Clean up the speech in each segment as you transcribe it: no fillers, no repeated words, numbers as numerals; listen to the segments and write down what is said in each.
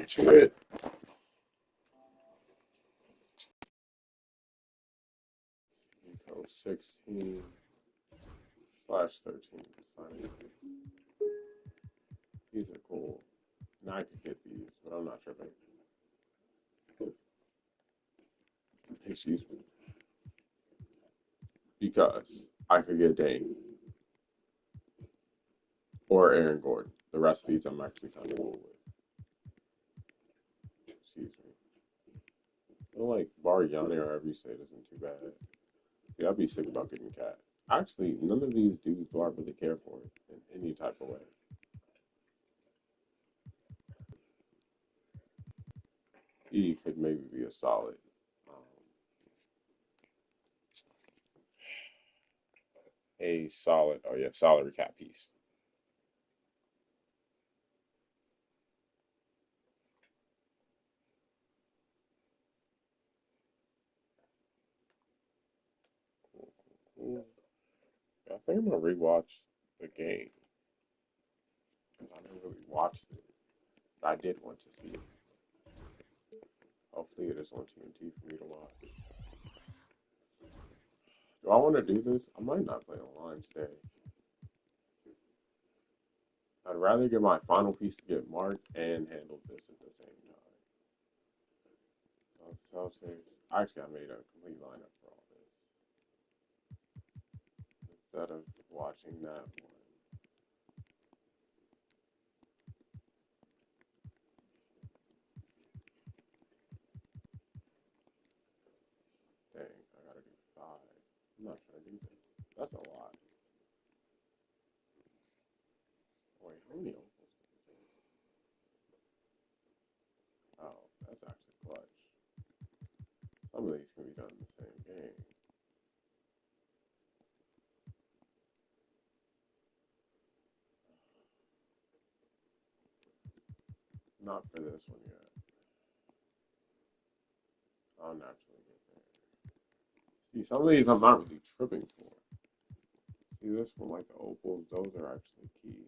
To it. 16/13. These are cool. Now I could get these, but I'm not tripping. Excuse me. Because I could get Dane or Aaron Gordon. The rest of these I'm actually kind of cool with. Excuse me. I feel like Bargiani or whatever you say isn't too bad. See, I'd be sick about getting Cat. Actually, none of these dudes do I really care for it in any type of way. He could maybe be a solid, oh yeah, solid recap piece. Cool, cool. I think I'm gonna rewatch the game because I never really watched it. But I did want to see it. Hopefully, it is on TNT for me to watch. Do I want to do this? I might not play online today. I'd rather get my final piece to get marked and handle this at the same time. So Celtics. Actually, I made a complete lineup for all this instead of watching that one. Dang, I gotta do five. I'm not trying to do this. That's a lot. Wait, how many opals? Oh, that's actually clutch. Some of these can be done in the same game. Not for this one yet. I'll naturally get there. See, some of these I'm not really tripping for. See, this one, like the opals, those are actually key.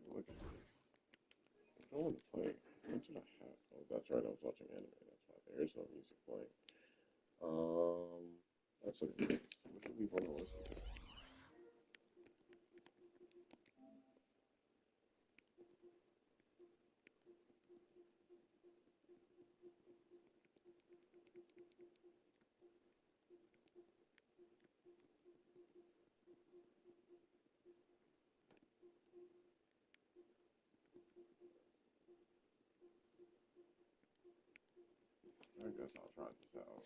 Look at this. I don't want to play. What did I have? Oh, that's right. I was watching anime. That's why there is no music playing. Let's look at this. What do we want to listen to? I guess I'll try this out.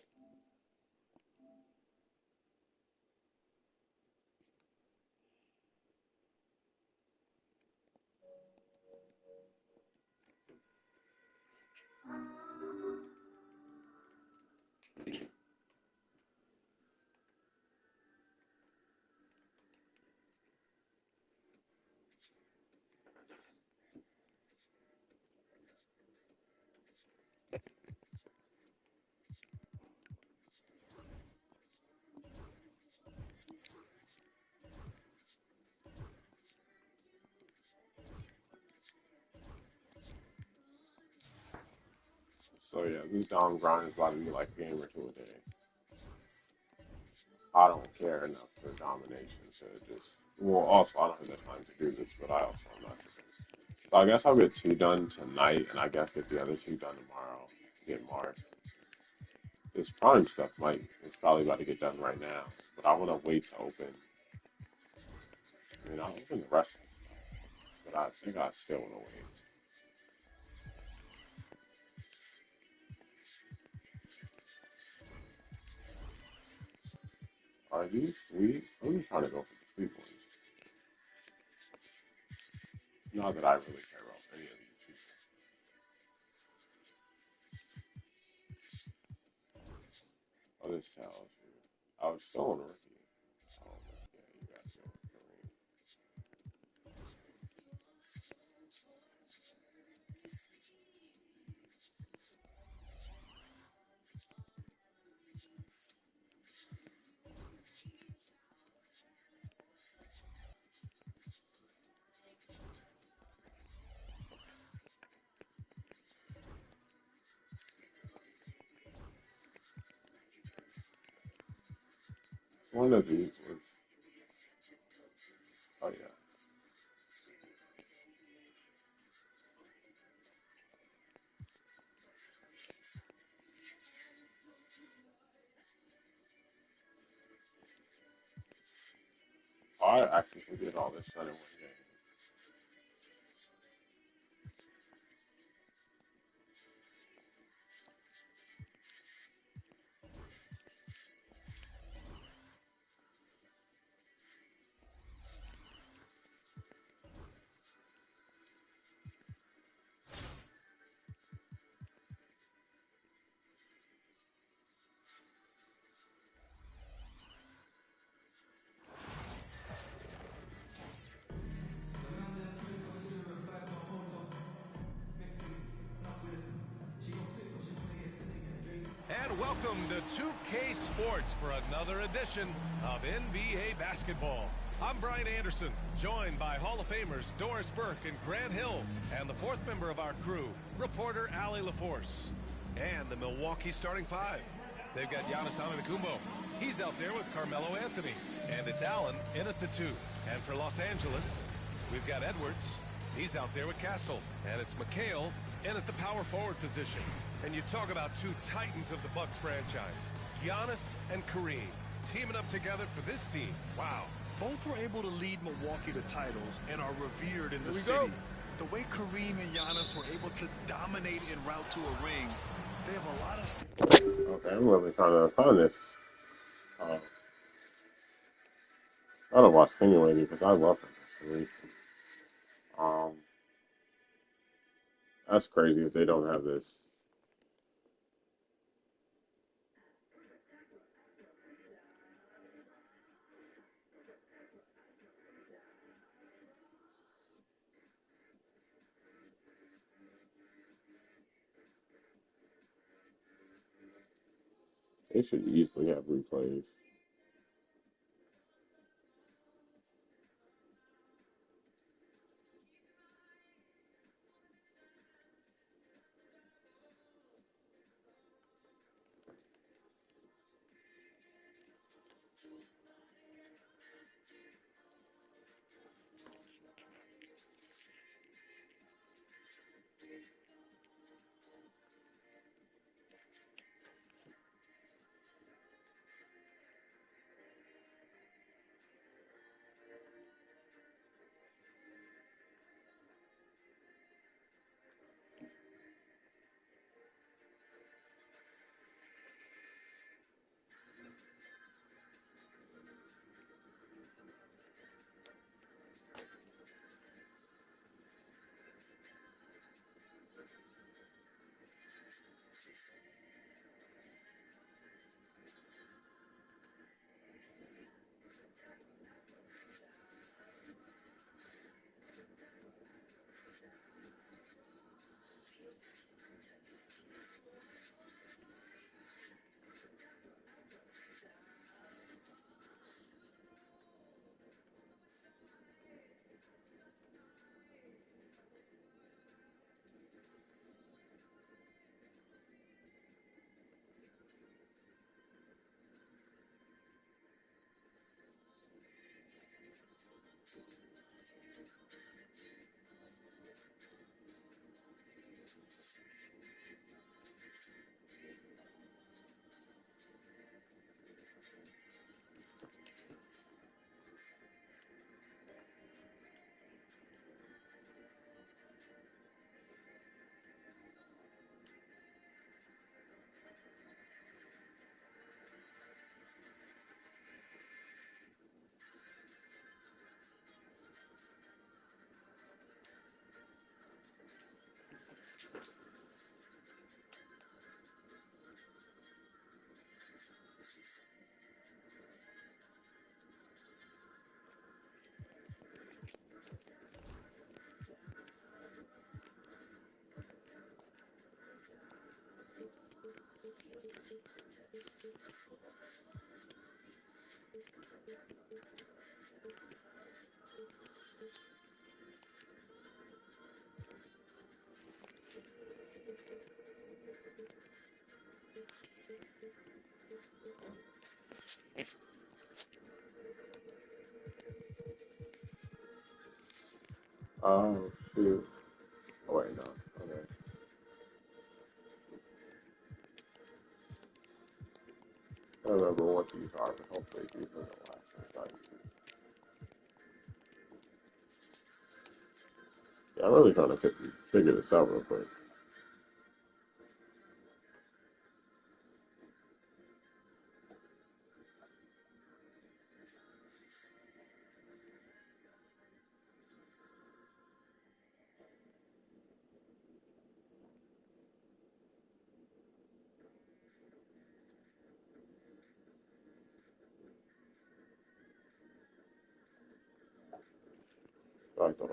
So yeah, this Dom grind is about to be like a game or two a day. I don't care enough for domination to just. Well, also I don't have the time to do this, but I also am not tripping. So I guess I'll get two done tonight, and I guess get the other two done tomorrow. Get marked. This prime stuff might. It's probably about to get done right now, but I want to wait to open. I mean, I'll open the rest of the stuff, but I think I still want to wait. Are these sweet? I'm just trying to go for the sweet ones. Not that I really care about any of these. Oh, this tells you. I was still on rookie. Oh, yeah, you got to go with Kareem. One of these was. Oh yeah. Oh, I actually did all this done in one game. And welcome to 2K Sports for another edition of NBA basketball. I'm Brian Anderson, joined by Hall of Famers Doris Burke and Grant Hill, and the fourth member of our crew, reporter Allie LaForce. And the Milwaukee starting five. They've got Giannis Antetokounmpo. He's out there with Carmelo Anthony. And it's Allen in at the two. And for Los Angeles, we've got Edwards. He's out there with Castle. And it's McHale in at the power forward position. And you talk about two titans of the Bucks franchise, Giannis and Kareem, teaming up together for this team. Wow. Both were able to lead Milwaukee to titles and are revered in the city. Go. The way Kareem and Giannis were able to dominate en route to a ring, they have a lot of... Okay, I'm really trying to find this. I don't watch anyway because I love it. Um, that's crazy if they don't have this. They should easily have replays. Oh, shoot. Oh, wait, no. Okay. I don't remember what these are, but hopefully these are the last ones. Yeah, I'm really trying to figure this out real quick. I thought.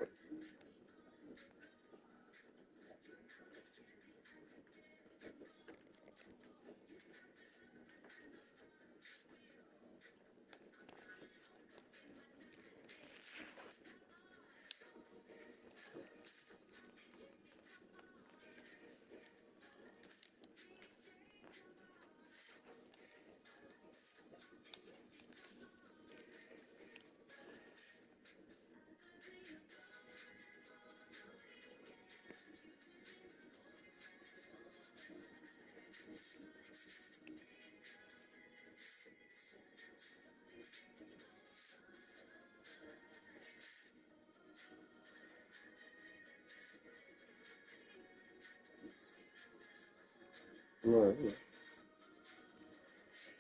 Yeah, yeah.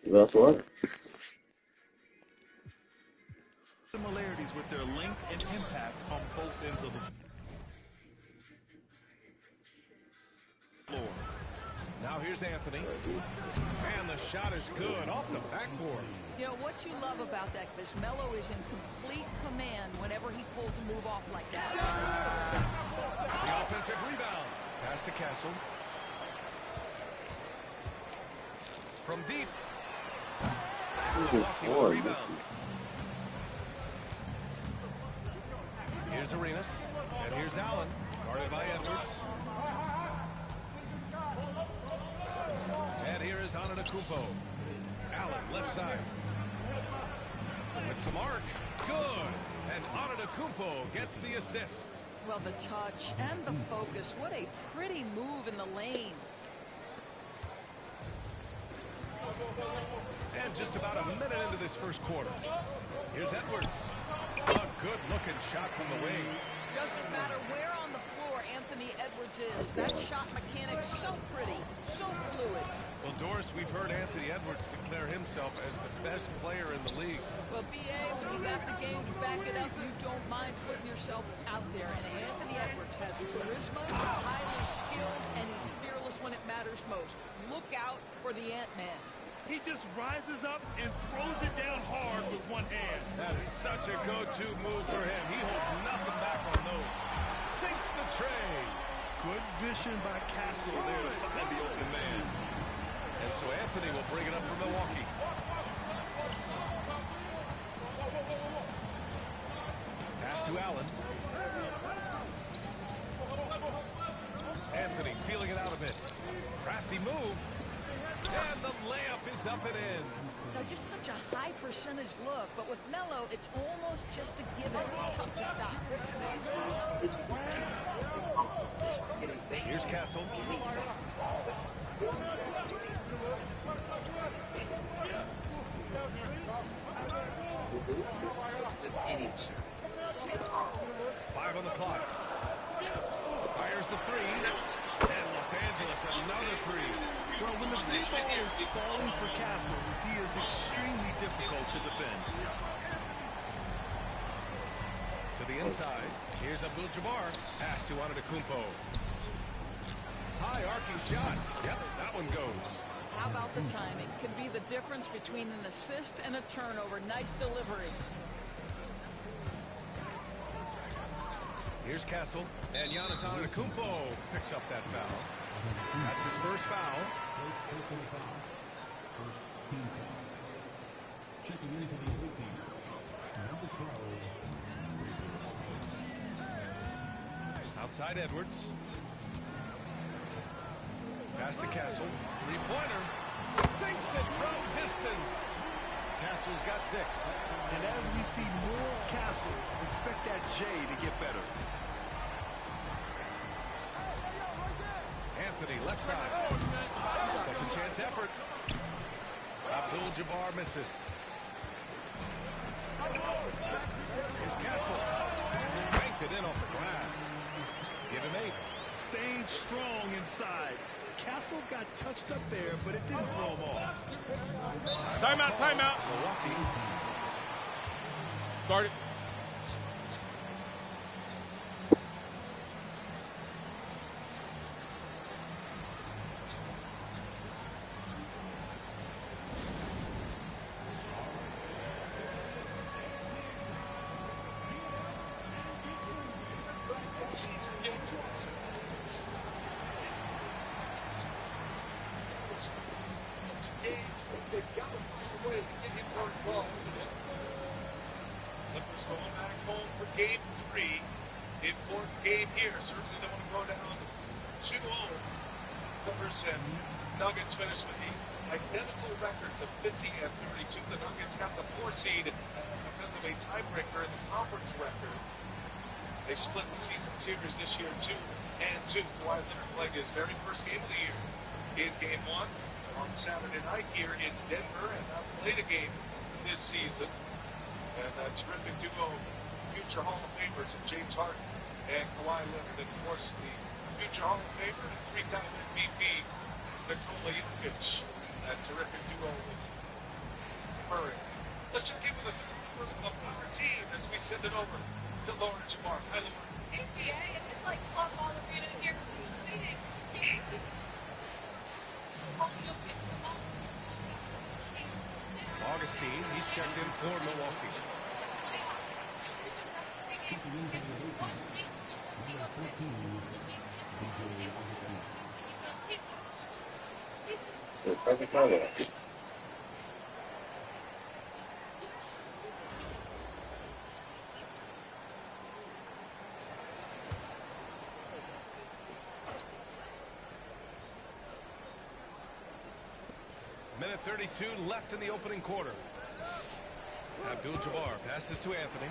That's right. Similarities with their length and impact on both ends of the floor. Now here's Anthony. And the shot is good off the backboard. You know, what you love about that is Melo is in complete command whenever he pulls a move off like that. The offensive rebound. Pass to Castle. From deep. Milwaukee with the rebound. Here's Arenas. And here's Allen. Guarded by Edwards. And here is Antetokounmpo. Allen, left side. With some arc. Good. And Antetokounmpo gets the assist. Well, the touch and the focus. What a pretty move in the lane. And just about a minute into this first quarter. Here's Edwards. A good-looking shot from the wing. Doesn't matter where on the floor Anthony Edwards is. That shot mechanic's so pretty, so fluid. Well, Doris, we've heard Anthony Edwards declare himself as the best player in the league. Well, B.A., when you got the game to back it up, you don't mind putting yourself out there. And Anthony Edwards has charisma, highly skilled, and he's fearless when it matters most. Look out for the Ant-Man. He just rises up and throws it down hard with one hand. That is such a go-to move for him. He holds nothing back on those. Sinks the tray. Good vision by Castle there to find the open man. And so Anthony will bring it up for Milwaukee. Pass to Allen. Anthony feeling it out a bit. Crafty move. And the layup is up and in. Now, just such a high percentage look, but with Melo, it's almost just a given. Tough to stop. Here's Castle. Five on the clock. Fires the three. And Los Angeles another three. Well, when the three ball is falling for Castle, he is extremely difficult to defend. To the inside. Here's Abdul-Jabbar. Pass to Antetokounmpo. High arcing shot. Yep, that one goes. How about the timing? Can be the difference between an assist and a turnover. Nice delivery. Here's Castle. And Giannis Antetokounmpo picks up that foul. That's his first foul. Outside Edwards. Pass to Castle. Three-pointer. Sinks it from distance. Castle's got 6. And as we see more of Castle, expect that J to get better. Anthony, left side. Second chance effort. Abdul-Jabbar misses. Here's Castle. Banked it in off the glass. Give him 8. Staying strong inside. Castle got touched up there, but it didn't throw him off. Timeout, timeout. Milwaukee. Guard it. Clippers going back home for game 3. Important game here. Certainly don't want to go down 2-0. Clippers and Nuggets finished with the identical records of 50 and 32. The Nuggets got the 4 seed because of a tiebreaker in the conference record. They split the season series this year 2-2. Kawhi Leonard playing his very first game of the year in game 1 on Saturday night here in Denver, and not played a game this season. And a terrific duo, future Hall of Famers, James Harden and Kawhi Leonard. And of course, the future Hall of Famer and 3-time MVP, Nikola Jokic. That terrific duo is Murray. Let's check in with a member of our team as we send it over to Lauren Jamar. Hi, Lauren. NBA, is this like football arena here? Augustine, he's checked in for Milwaukee. Minute 32 left in the opening quarter. Abdul-Jabbar passes to Anthony.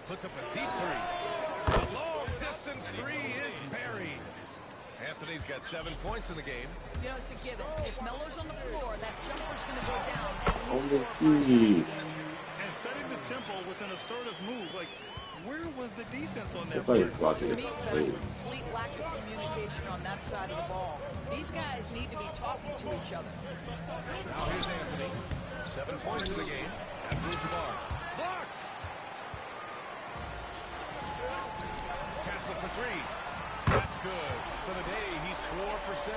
Puts up a deep 3. A long-distance 3 is buried. Anthony's got 7 points in the game. You know, it's a given. If Melo's on the floor, that jumper's going to go down. And setting the tempo with an assertive move. Like, where was the defense on that? It's like To me, there's a complete lack of communication on that side of the ball. These guys need to be talking to each other. Now here's Anthony. 7 points in the game. Abdul-Jabbar. Blocked! Castle for 3. That's good. For the day, he's 4 for 6.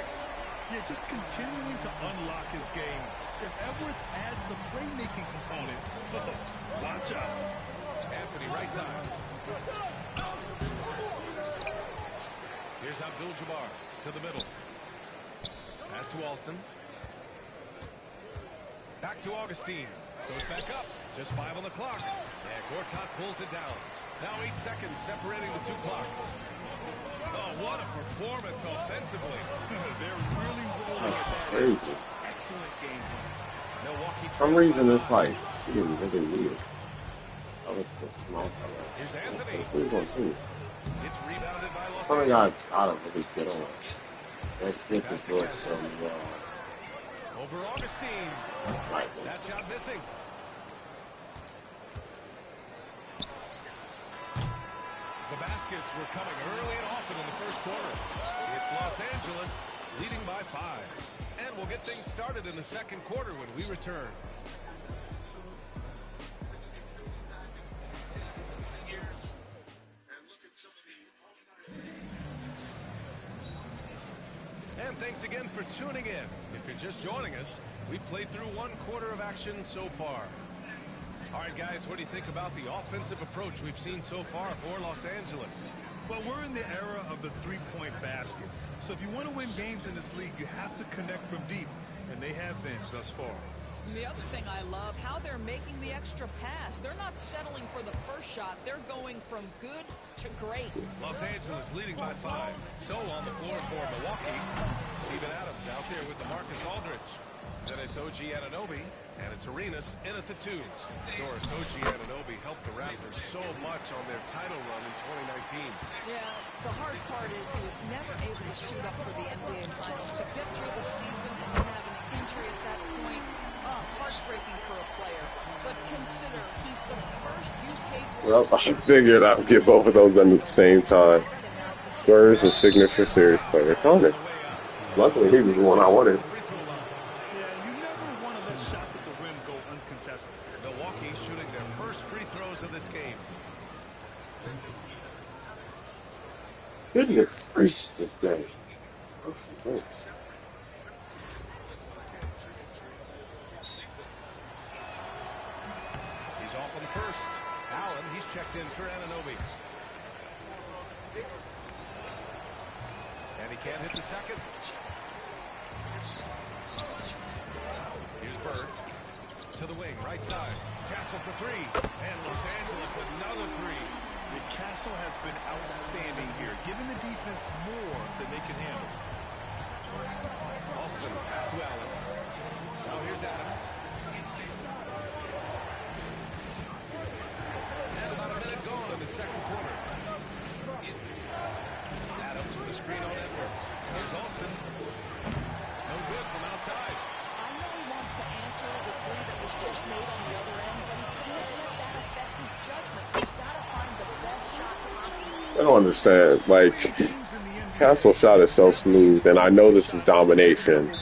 Yeah, just continuing to unlock his game. If Edwards adds the playmaking component, watch out. Anthony, right side. Here's Abdul-Jabbar to the middle. Pass to Alston. Back to Augustine. Goes back up. Just 5 on the clock. And Gortat pulls it down. Now 8 seconds separating the 2 clocks. Oh, what a performance offensively. They're really rolling That's it back. crazy. Excellent game. Milwaukee. For some reason, it's like, he didn't really need it. That was the small fella. Here's Anthony. Who's going to see? It's rebounded by Los Some of Angeles. y'all gotta really get on it. Let's get this to it so Over Augustine. right. That shot missing. The baskets were coming early and often in the first quarter. It's Los Angeles leading by 5. And we'll get things started in the second quarter when we return. And thanks again for tuning in. If you're just joining us, we've played through 1 quarter of action so far. All right, guys, what do you think about the offensive approach we've seen so far for Los Angeles? Well, we're in the era of the three-point basket. So if you want to win games in this league, you have to connect from deep. And they have been thus far. The other thing I love, how they're making the extra pass. They're not settling for the first shot. They're going from good to great. Los Angeles leading by 5. So on the floor for Milwaukee, Steven Adams out there with DeMarcus Aldridge. Then it's OG Anunoby And it's Arenas in at the 2. Doris Oceanonobi helped the Raptors so much on their title run in 2019. Yeah, the hard part is he was never able to suit up for the NBA Finals. To get through the season and then have an injury at that point, heartbreaking for a player. But consider, he's the first UK Well, I figured I would get both of those done at the same time. Spurs and signature series player. Connor. Luckily, he was the one I wanted. Yeah, you never want to let shots at the rim go uncontested. Milwaukee shooting their first free throws of this game. Goodness gracious, this day. He's off on the first. Allen, he's checked in for Anunoby. And he can't hit the second. Here's Bird. To the wing, right side. Castle for 3. And Los Angeles another 3. Castle has been outstanding here, giving the defense more than they can handle. Alston, pass to Allen. Now here's Adams. And about a minute gone in the second quarter. Adams with a screen on Edwards. Here's Alston. No good from outside. I know he wants to answer the 3 that was just made on the other end, but he can't let that affect his judgment. He's got to find the best shot possible. I don't understand. Like, Castle shot is so smooth, and I know this is domination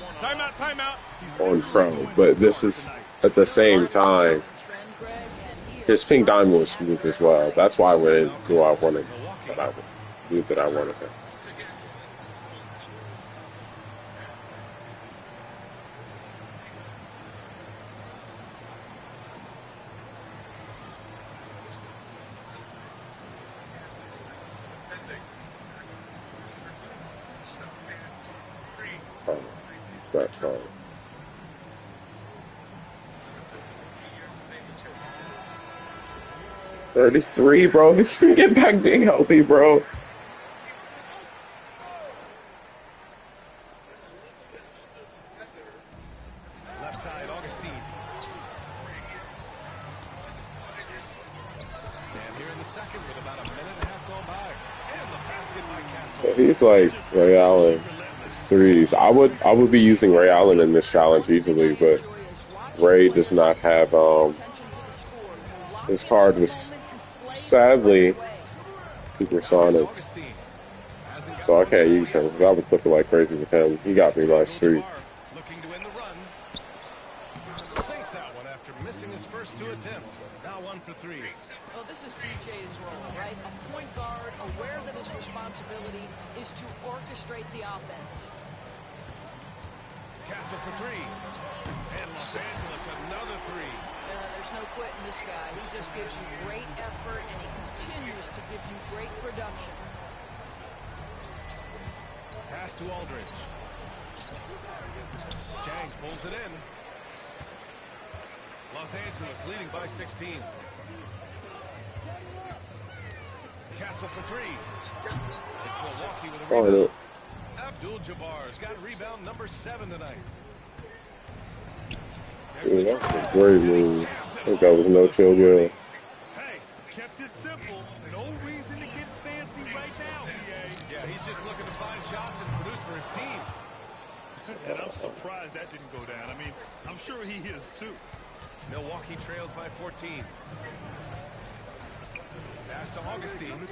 on pro, but this is at the same time. His pink diamond was smooth as well. That's why I went who I wanted, that I knew that I wanted him. That time. 33, bro. He should get back being healthy, bro. Left side, Augustine. And here in the second with about a minute and a half gone by. And the basket by Castle. He's like Ray Allen. His threes. I would be using Ray Allen in this challenge easily, but Ray does not have his card was sadly Supersonics. So I can't use him because I was looking like crazy with him. He got me my street. Looking to win the run. Sinks that one after missing his first 2 attempts. Now 1 for 3. Well, this is DJ's role, right? A point guard aware that his responsibility is to orchestrate the offense. Castle for 3. And Los Angeles another 3. There's no quitting this guy. He just gives you great effort, and he continues to give you great production. Pass to Aldridge. Jang pulls it in. Los Angeles leading by 16. Castle for 3. It's Milwaukee with a rebound. Abdul-Jabbar's got rebound number 7 tonight. Dude, that was a great move. I think that was no chill girl. Hey, kept it simple. No reason to get fancy right now, PA. Yeah, he's just looking to find shots and produce for his team. And I'm surprised that didn't go down. I mean, I'm sure he is too. Milwaukee trails by 14. Pass to Augustine.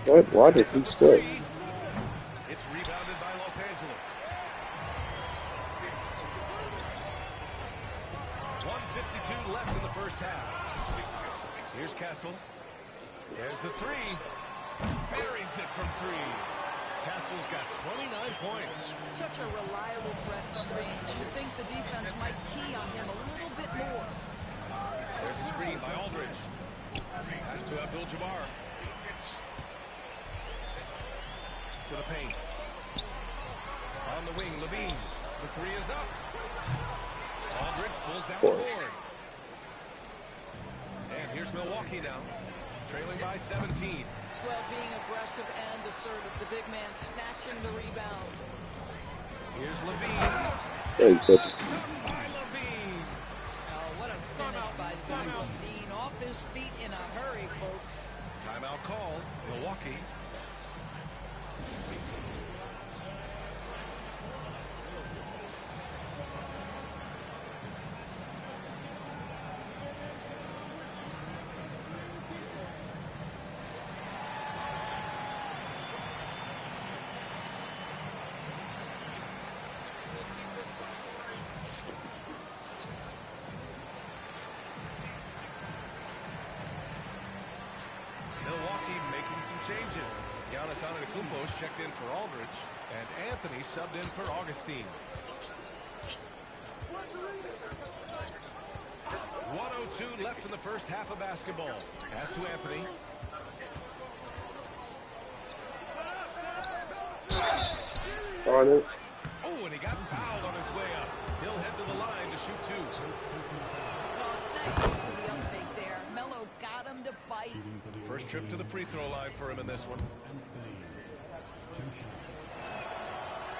What? Why did he score? It's rebounded by Los Angeles. 1:52 left in the first half. Here's Castle. There's the 3. Buries it from 3. Castle's got 29 points. Such a reliable threat from range. You think the defense might key on him a little bit more. There's a screen by Aldridge. Pass to Abdul-Jabbar. To the paint. On the wing, Levine. The 3 is up. Aldridge pulls down the board. And here's Milwaukee now. Trailing by 17. Well, being aggressive and assertive, the big man snatching the rebound. Here's Levine. Hey, but By Levine. Oh, what a finish by Zach Levine. Off his feet in a hurry, folks. Timeout call. Milwaukee. Milwaukee making some changes. Giannis Antetokounmpo checked in for Aldridge, and Anthony subbed in for Augustine. 1:02 left in the first half of basketball. Pass to Anthony. darn it. Oh, and he got fouled on his way up. He'll head to the line to shoot two. Oh, nice use of the up fake there. Melo got him to bite. First trip to the free throw line for him in this one.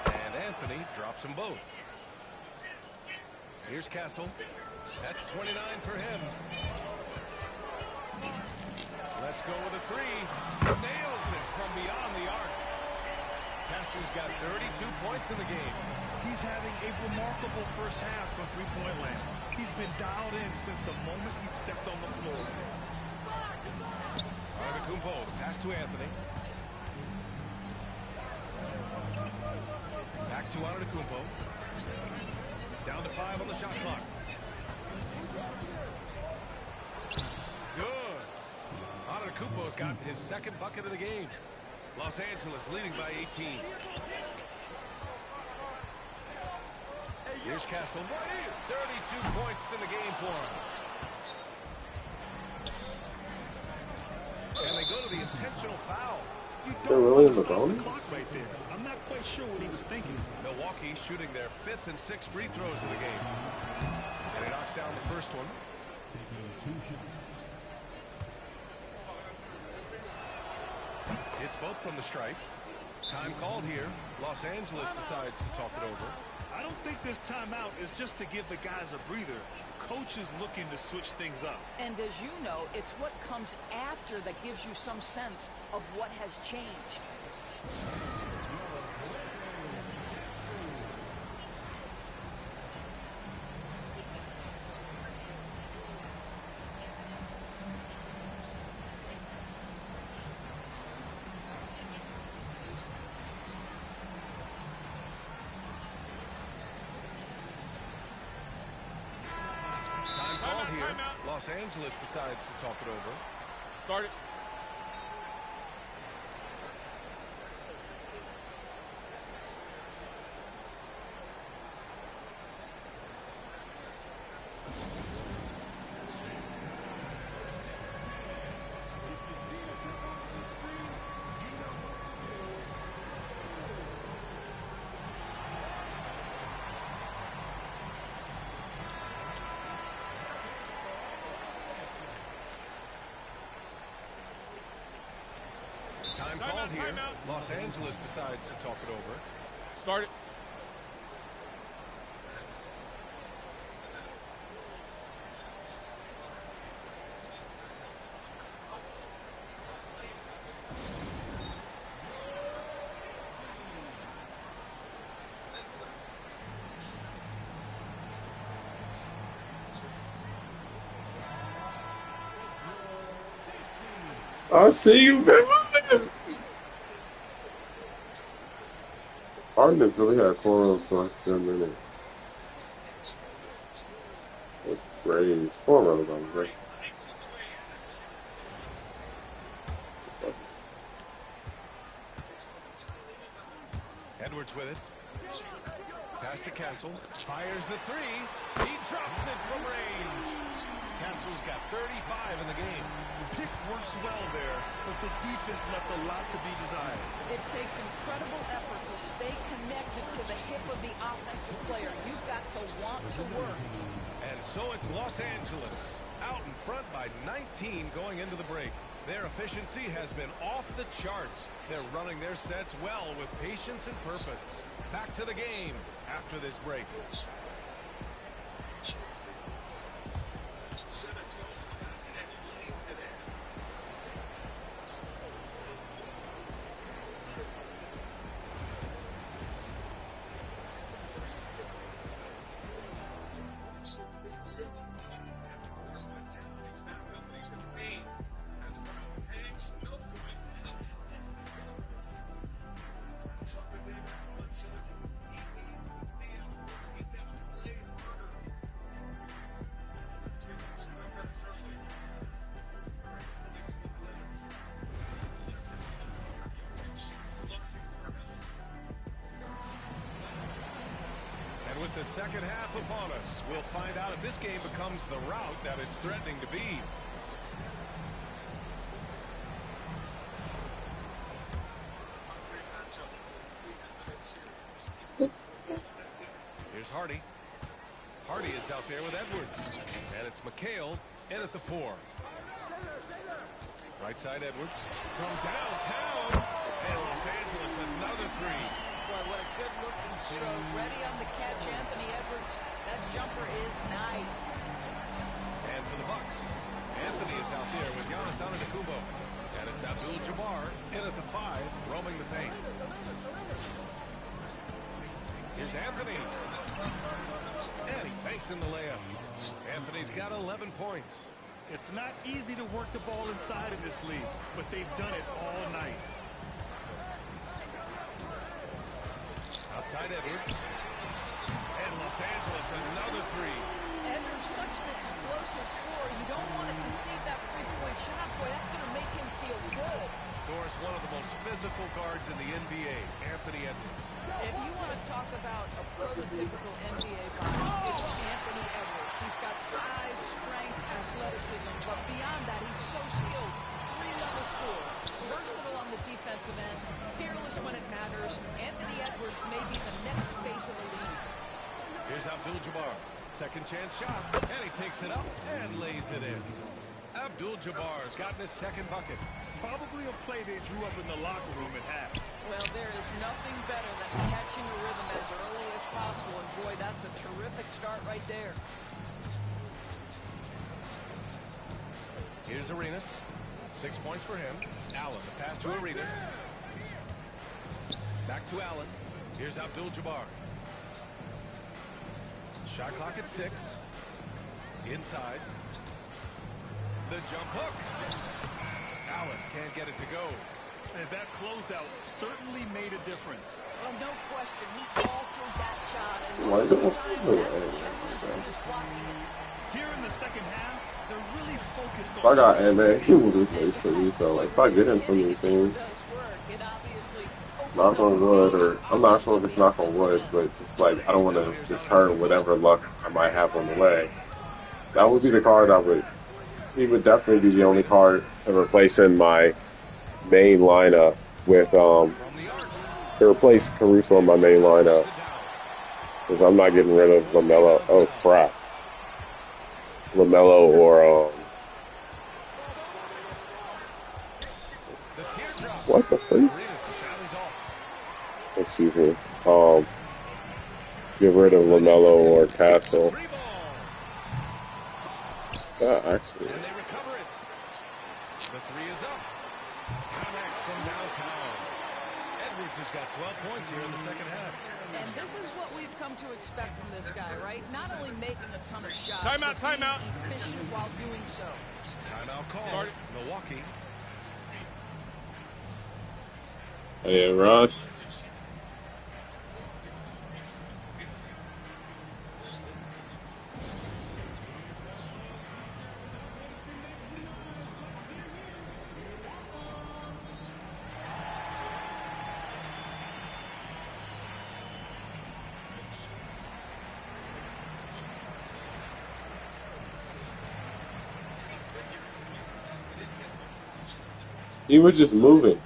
And Anthony drops them both. Here's Castle. That's 29 for him. Let's go with a three. Nails it from beyond the arc. Castle's got 32 points in the game. He's having a remarkable first half from three-point land. He's been dialed in since the moment he stepped on the floor. Antetokounmpo, the pass to Anthony. Back to Antetokounmpo. Down to 5 on the shot clock. Good. Antetokounmpo's got his second bucket of the game. Los Angeles leading by 18. Here's Castle. 32 points in the game for him. And they go to the intentional foul. They're really in the bone? Clock right there. I'm not quite sure what he was thinking. Milwaukee shooting their 5th and 6th free throws of the game. And he knocks down the first one. Hits both from the stripe. Time called here. Los Angeles decides to talk it over. I don't think this timeout is just to give the guys a breather. Coach is looking to switch things up. And as you know, it's what comes after that gives you some sense of what has changed. Los Angeles decides to talk it over. Start it. Time called here. Los Angeles decides to talk it over. Start it. I see you, man. Harden really had cornrows for like 10 minutes. That's great. Cornrows are great. Edwards with it. Pass to Castle. Fires the three. He drops it from range. Castle's got 35 in the game. The pick works well there, but the defense left a lot to be desired. It takes incredible effort to stay connected to the hip of the offensive player. You've got to want to work. And so it's Los Angeles out in front by 19 going into the break. Their efficiency has been off the charts. They're running their sets well with patience and purpose. Back to the game. after this break. Simmons goes to the basket and lays it in. He's back up and he's in pain. As Brown hangs, no point. Something they want to he needs to feel he's got to play harder. Let's get this real better certainly. And with the second half upon us, we'll find out if this game becomes the rout that it's threatening to be. Here's Hardy. Hardy is out there with Edwards. And it's McHale in at the 4. Right side Edwards. From downtown. And Los Angeles another 3. Boy, what a good-looking stroke. Ready on the catch, Anthony Edwards. That jumper is nice. And for the Bucks, Anthony is out there with Giannis Antetokounmpo. And it's Abdul-Jabbar in at the 5, roaming the paint. Here's Anthony. And he banks in the layup. Anthony's got 11 points. It's not easy to work the ball inside in this league, but they've done it all night. Outside Edwards. And Los Angeles another 3. Edwards, such an explosive scorer. You don't want to concede that three-point shot. Boy, that's going to make him feel good. Doris, one of the most physical guards in the NBA, Anthony Edwards. If you want to talk about a prototypical NBA body, it's Anthony Edwards. He's got size, strength, athleticism, but beyond that, he's so skilled. 3-level scorer, versatile on the defensive end, fearless when it matters. Anthony Edwards may be the next face of the league. Here's Abdul-Jabbar. Second chance shot, and he takes it up and lays it in. Abdul-Jabbar's gotten his second bucket. Probably a play they drew up in the locker room at half. Well, there is nothing better than catching a rhythm as early as possible, and boy, that's a terrific start right there. Here's Arenas. 6 points for him. Allen, the pass to Arenas. Back to Allen. Here's Abdul-Jabbar. Shot clock at 6. Inside. The jump hook. Allen can't get it to go. And that closeout certainly made a difference. Well, no question, he altered that shot. And Why most of the don't time, we- that's the difference in his blocking. Here in the second half, they're really focused on... If I got MA, he will replace for me. So like, if I get him from these teams, knock on wood, or I'm not sure if it's knock on wood, but it's like I don't want to deter whatever luck I might have on the way. That would be the card I would. He would definitely be the only card to replace in my main lineup with to replace Caruso in my main lineup, because I'm not getting rid of LaMelo. Oh crap, LaMelo or what the freak? Excuse me. Get rid of LaMelo or Castle. Actually. And they recover it. The 3 is up. Connects from downtown. Edwards has got 12 points here in the second half. And this is what we've come to expect from this guy, right? Not only making a ton of shots, Timeout, but being timeout. efficient while doing so. Timeout call. Milwaukee. Hey, Russ. He was just moving.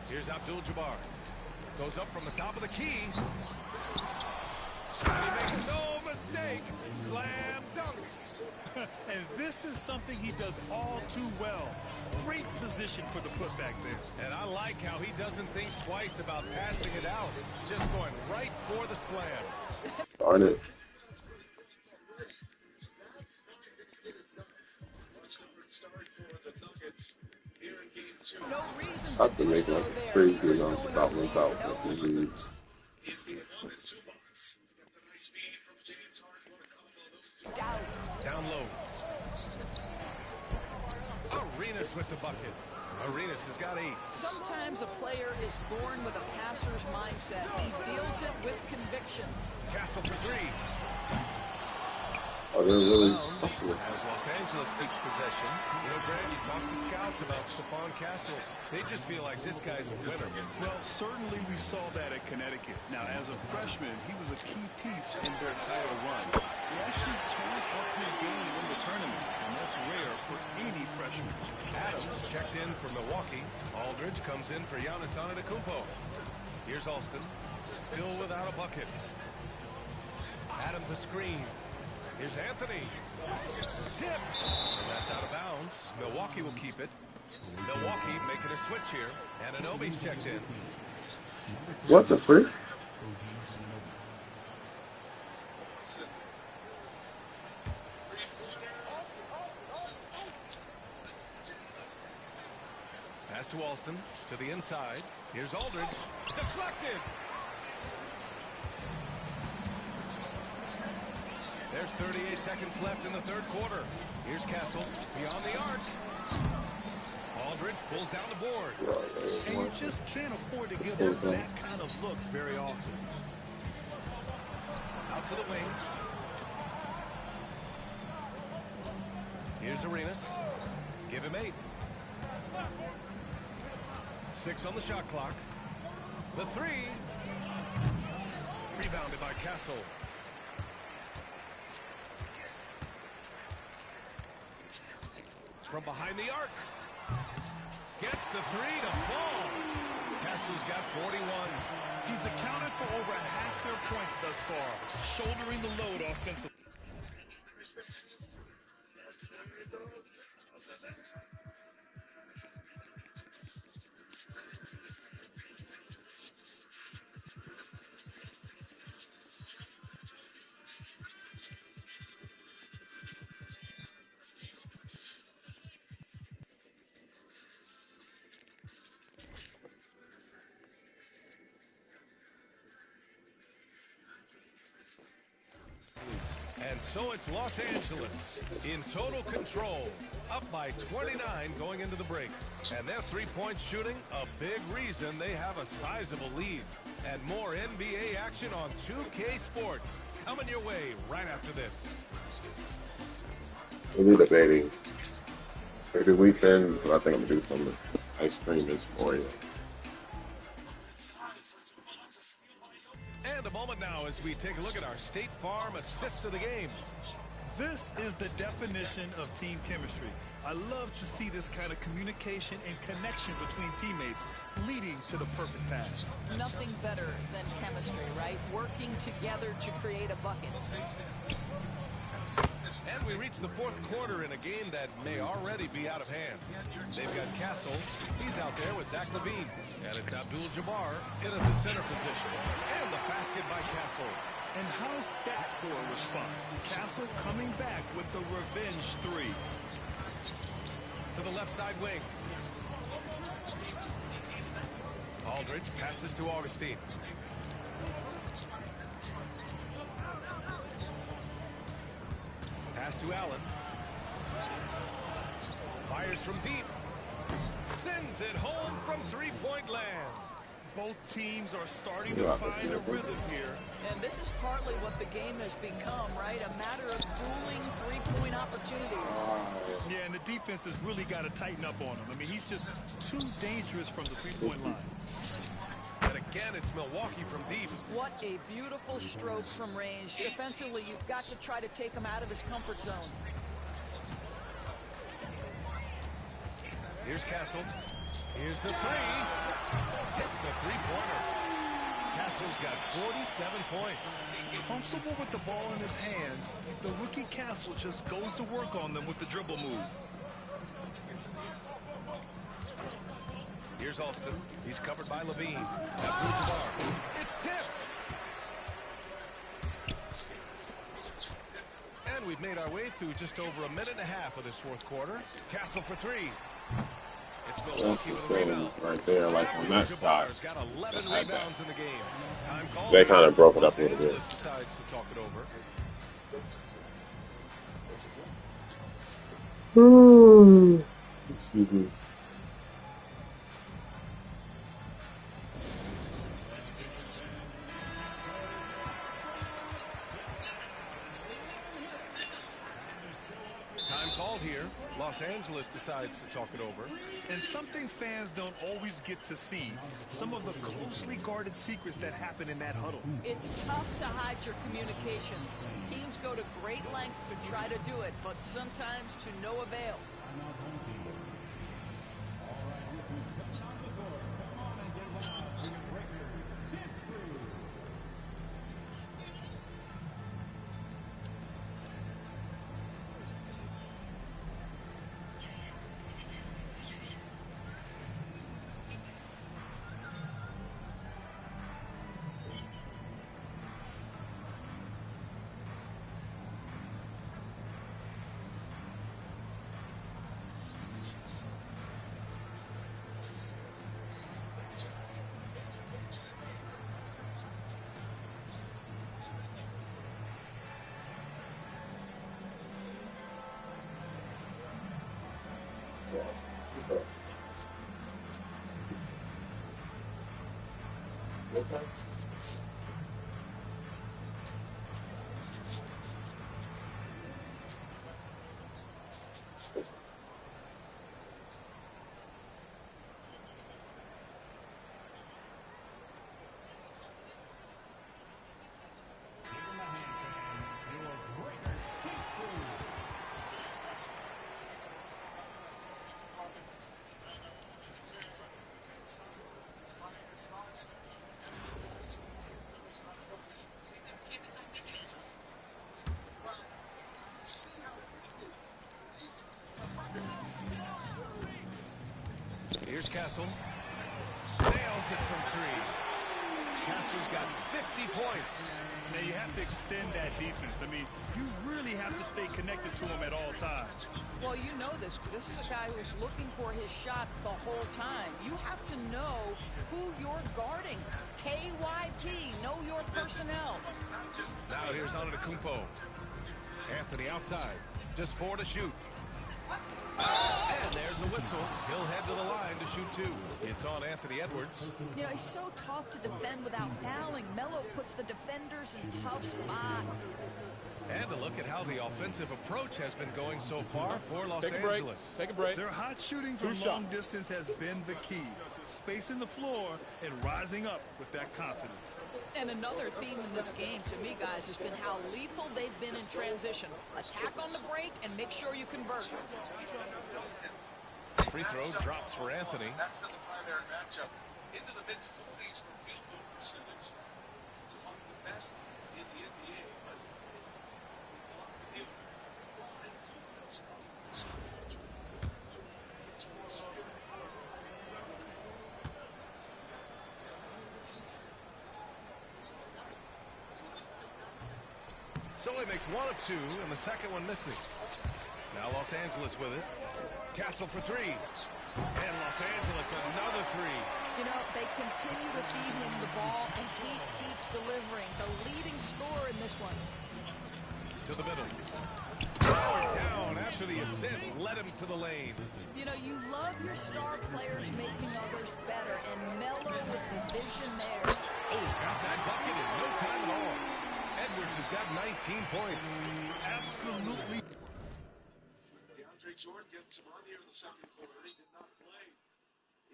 Here's Abdul-Jabbar. Goes up from the top of the key. He makes no mistake. Slam dunk. And this is something he does all too well. Great position for the putback there. And I like how he doesn't think twice about passing it out. Just going right for the slam. Darn it. No reason I to have to do make so like a there. crazy He was amount of going stop clean, ones out you know? with the leads. Down low. Arenas with the bucket. Arenas has got 8. Sometimes a player is born with a passer's mindset. He deals it with conviction. Castle for 3. Oh, they're really. As Los Angeles keeps possession. You know, Grant, you talk to scouts about Stephon Castle. They just feel like this guy's a winner. Well, certainly we saw that at Connecticut. Now, as a freshman, he was a key piece in their title run. He actually turned up his game in the tournament, and that's rare for any freshman. Adams checked in for Milwaukee. Aldridge comes in for Giannis Antetokounmpo. Here's Alston, still without a bucket. Adams a screen. Here's Anthony. Tipped. And that's out of bounds. Milwaukee will keep it. Milwaukee making a switch here. Anunoby's checked in. What's a free? Pass to Alston. To the inside. Here's Aldridge. Deflected. There's 38 seconds left in the third quarter. Here's Castle beyond the arc. Aldridge pulls down the board. And you just can't afford to give up that kind of look very often. Out to the wing. Here's Arenas. Give him 8. 6 on the shot clock. The 3. Rebounded by Castle. From behind the arc. Gets the 3 to fall. Castle's got 41. He's accounted for over half their points thus far, shouldering the load offensively. And so it's Los Angeles in total control, up by 29 going into the break. And their three-point shooting, a big reason they have a sizable lead. And more NBA action on 2K Sports coming your way right after this. We'll be debating every weekend, but I think I'm going to do some ice cream for you. And a moment now as we take a look at our State Farm assist of the game. This is the definition of team chemistry. I love to see this kind of communication and connection between teammates leading to the perfect pass. Nothing better than chemistry, right? Working together to create a bucket. And we reach the fourth quarter in a game that may already be out of hand. They've got Castle. He's out there with Zach LaVine. And it's Abdul-Jabbar in at the center position. And the basket by Castle. And how's that for a response? Castle coming back with the revenge 3. To the left side wing. Aldridge passes to Augustine. Pass to Allen. Fires from deep. Sends it home from three-point land. Both teams are starting to find a rhythm here. And this is partly what the game has become, right? A matter of dueling three-point opportunities. Yeah, and the defense has really got to tighten up on him. I mean, he's just too dangerous from the three-point line. And again, it's Milwaukee from deep. What a beautiful stroke from range. Defensively, you've got to try to take him out of his comfort zone. Here's Castle. Here's the three. It's a three-pointer. Castle's got 47 points. Comfortable with the ball in his hands, the rookie Castle just goes to work on them with the dribble move. Here's Alston. He's covered by Levine. After the bar. It's tipped. And we've made our way through just over a minute and a half of this fourth quarter. Castle for three. It's Milwaukee with a rebound. Right there, like on that shot. Got 11 rebounds in the game. Time call. They kind of broke it up a little bit. Decides to talk it over. Excuse me. Time called here. Los Angeles decides to talk it over. And something fans don't always get to see, some of the closely guarded secrets that happen in that huddle. It's tough to hide your communications. Teams go to great lengths to try to do it, but sometimes to no avail. Here's Castle. Nails it from three. Castle's got 50 points. Now you have to extend that defense. I mean, you really have to stay connected to him at all times. Well, you know this. This is a guy who's looking for his shot the whole time. You have to know who you're guarding. KYP, know your personnel. Now here's Antetokounmpo. Anthony outside. Just 4 to shoot. And there's a whistle. He'll head to the line to shoot 2. It's on Anthony Edwards. You know, he's so tough to defend without fouling. Melo puts the defenders in tough spots. And a look at how the offensive approach has been going so far for Los Angeles. Take a break. Their hot shooting from long distance has been the key. Spacing the floor and rising up with that confidence. And another theme in this game, to me, guys, has been how lethal they've been in transition. Attack on the break and make sure you convert. Free throw drops for Anthony. That's been the primary matchup. Into the mid-40s for field goal percentage. It's among the best in the NBA, but he's a lot to deal with. So he makes 1 of 2, and the second one misses. Now Los Angeles with it. Castle for 3. And Los Angeles another 3. You know, they continue to feed him the ball, and he keeps delivering. The leading scorer in this one. To the middle. Down after the assist, led him to the lane. You know, you love your star players making others better, and Melo with the vision there. Oh, got that bucket in no time at all. Edwards has got 19 points. Absolutely. DeAndre Jordan gets him on here in the second quarter. He did not play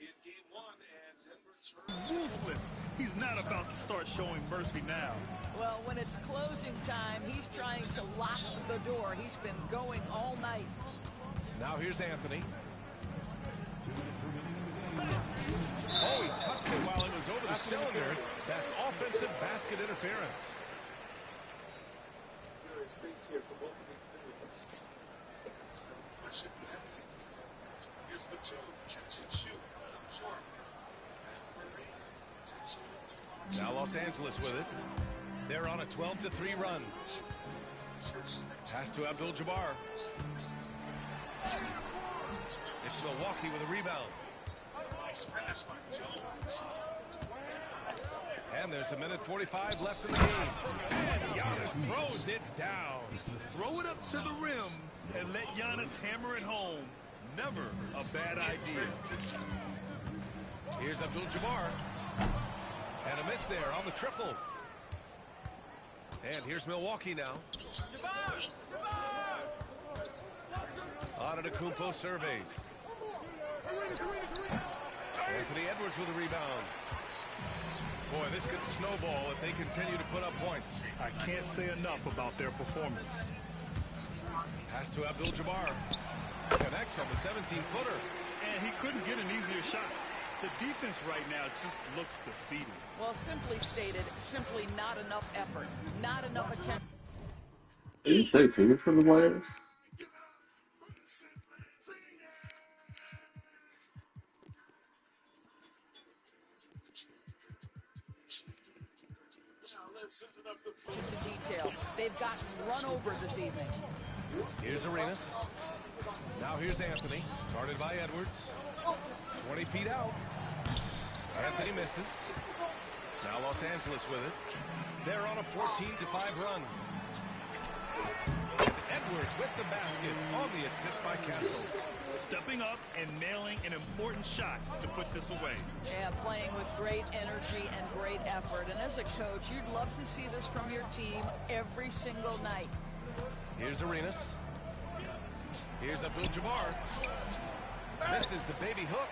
in game 1, and Edwards hurt. Ruthless. He's not about to start showing mercy now. Well, when it's closing time, he's trying to lock the door. He's been going all night. Now here's Anthony. touched it while it was over the cylinder. That's offensive basket interference. There is space here for both of these teams. Here's Batum, shoots and shoot, comes up short. Now Los Angeles with it. They're on a 12-3 run. Pass to Abdul-Jabbar. It's Milwaukee with a rebound. Nice finish by Jones. And there's a minute 45 left in the game. And Giannis throws it down. Throw it up to the rim and let Giannis hammer it home. Never a bad idea. Here's Abdul-Jabbar. And a miss there on the triple. And here's Milwaukee now. Antetokounmpo surveys. Anthony Edwards with a rebound. Boy, this could snowball if they continue to put up points. I can't say enough about their performance. Pass to Abdul-Jabbar. Connects on the 17-footer. And he couldn't get an easier shot. The defense right now just looks defeated. Well, simply stated, simply not enough effort, not enough attention. Did you say team for the players? To detail. They've gotten run over this evening. Here's Arenas. Now here's Anthony. Guarded by Edwards. 20 feet out. Anthony misses. Now Los Angeles with it. They're on a 14-5 run. And Edwards with the basket on the assist by Castle. Stepping up and nailing an important shot to put this away. Yeah, playing with great energy and great effort. And as a coach, you'd love to see this from your team every single night. Here's Arenas. Here's Abdul-Jabbar. This is the baby hook.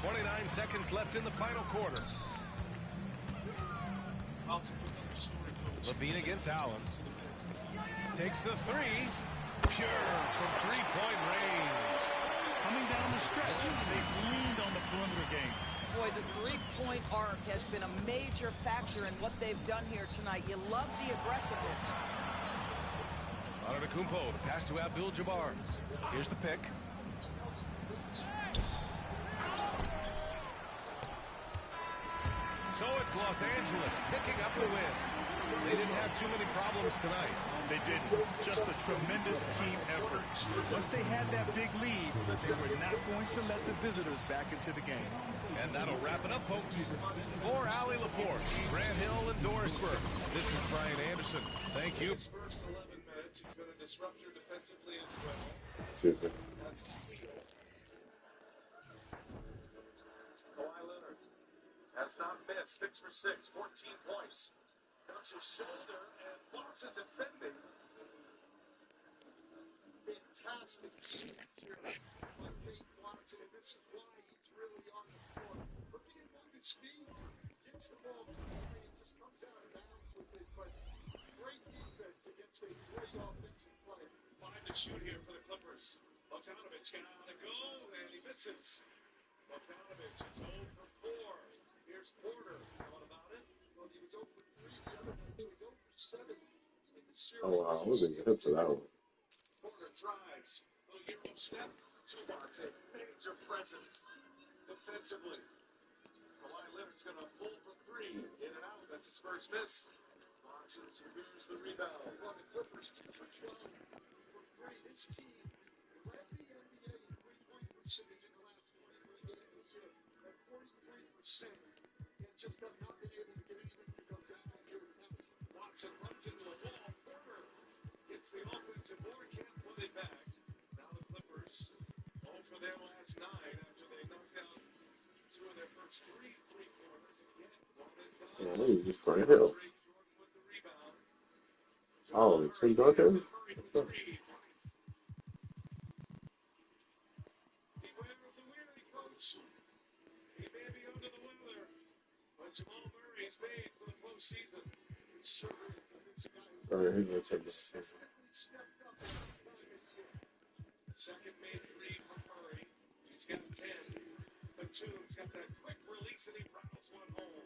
29 seconds left in the final quarter. Levine against Allen. Takes the three. Pure from three-point range. Coming down the stretch, they've leaned on the perimeter game. Boy, the three-point arc has been a major factor in what they've done here tonight. You love the aggressiveness. Antetokounmpo, the pass to Abdul-Jabbar. Here's the pick. So it's Los Angeles picking up the win. They didn't have too many problems tonight. They didn't. Just a tremendous team effort. Once they had that big lead, they were not going to let the visitors back into the game. And that'll wrap it up, folks. For Allie LaForce, Grant Hill, and Doris Burke, this is Brian Anderson. Thank you. His first 11 minutes, he's been a disruptor defensively as well. Excuse me. That's a steal. Kawhi Leonard has not missed. 6 for 6, 14 points. Comes his shoulder and Watson defending. Fantastic chance here by Kate Watson, and this is why he's really on the floor. Looking at moving speed, gets the ball to the line and just comes out of bounds with it. But great defense against a great offensive player. 5 to shoot here for the Clippers. Bogdanovich gotta go, and he misses. Bogdanovich is 0 for 4. Here's Porter. What about it? Well, he was 0 for 3 the other night, so he's 0 for 7 in the series. Oh wow, I wasn't good for that one. Porter drives. Little Euro step to Watson. Major presence defensively. Kawhi Leonard's going to pull from 3. In and out. That's his first miss. Watson secures the rebound. Well, the Clippers 2 for 12 from 3. This team led the NBA in three-point percentage in the last 23 games this year at 43%. And just have not been able to get anything to go down here tonight. Watson runs into a wall. Porter gets the offensive board, can't put it back. Now the Clippers, all for their last 9 after they knocked out 2 of their first 3 three-pointers. Again, one and done. Yeah, he was just right here. Jordan with the rebound. Oh, it's in dark here? Murray with the three. Beware of the weary coach. He may be under the weather, but Jamal Murray is made for the postseason. He sure is. This guy Alright, here's what's up. consistently stepped up in his time of year. Second made 3 from Murray. He's got 10. The Batum's got that quick release and he rattles one home.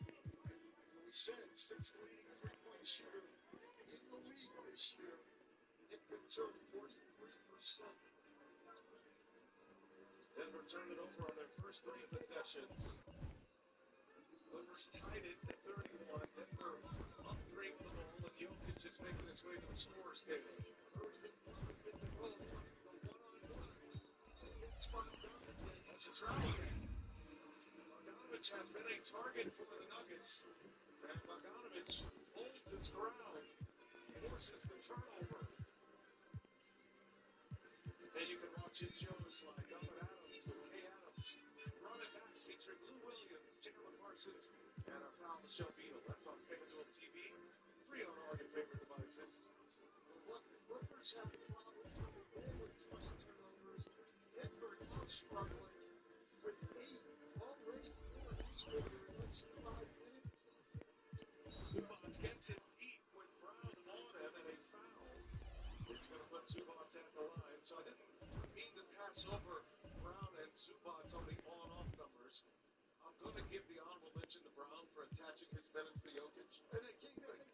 We said sixth leading three-point shooter in the league this year. It returned 43%. Denver turned it over on their first three possessions. Clippers tied it at 31. Denver upgraded the ball, and Jokic is making his way to the scorer's table. It's a travel. Bogdanovich has been a target for the Nuggets, and Bogdanovich holds his ground, forces the turnover. And you can watch his shows like Donovan Adams with Kay Adams, Run It Back featuring Lou Williams, Jalen Parsons, and our pal Michelle Beadle. That's on FanDuel TV, free on all your favorite devices. Look, the Clippers have problems with 20 turnovers. Denver now struggling with 8 already scored in less than 5 minutes. Zubats gets it deep with Brown on him and a foul. It's going to put Zubats at the line. So I didn't mean to pass over Brown and Zubats on the on-off numbers. I'm going to give the honorable mention to Brown for attaching his minutes to Jokic. And they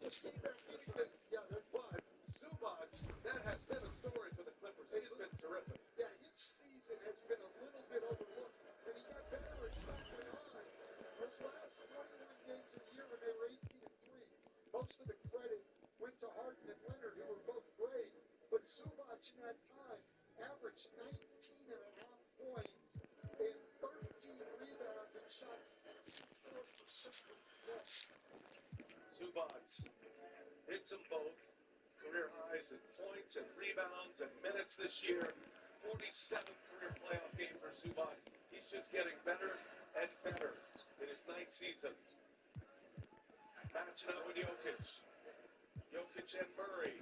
just keep their minutes together. But Zubats, that has been a story for the Clippers. He has been terrific. Yeah, his season has been a little bit overlooked. And he got better as time went on. Those last 21 games of the year when they were 18-3, most of the credit went to Harden and Leonard, who were both great. But Zubac in that time averaged 19.5 points and 13 rebounds and shot 64% from the floor. Zubac hits them both. Career highs in points and rebounds and minutes this year. 47th career playoff game for Zubac. He's just getting better and better in his 9th season. Matching up with Jokic. Jokic and Murray.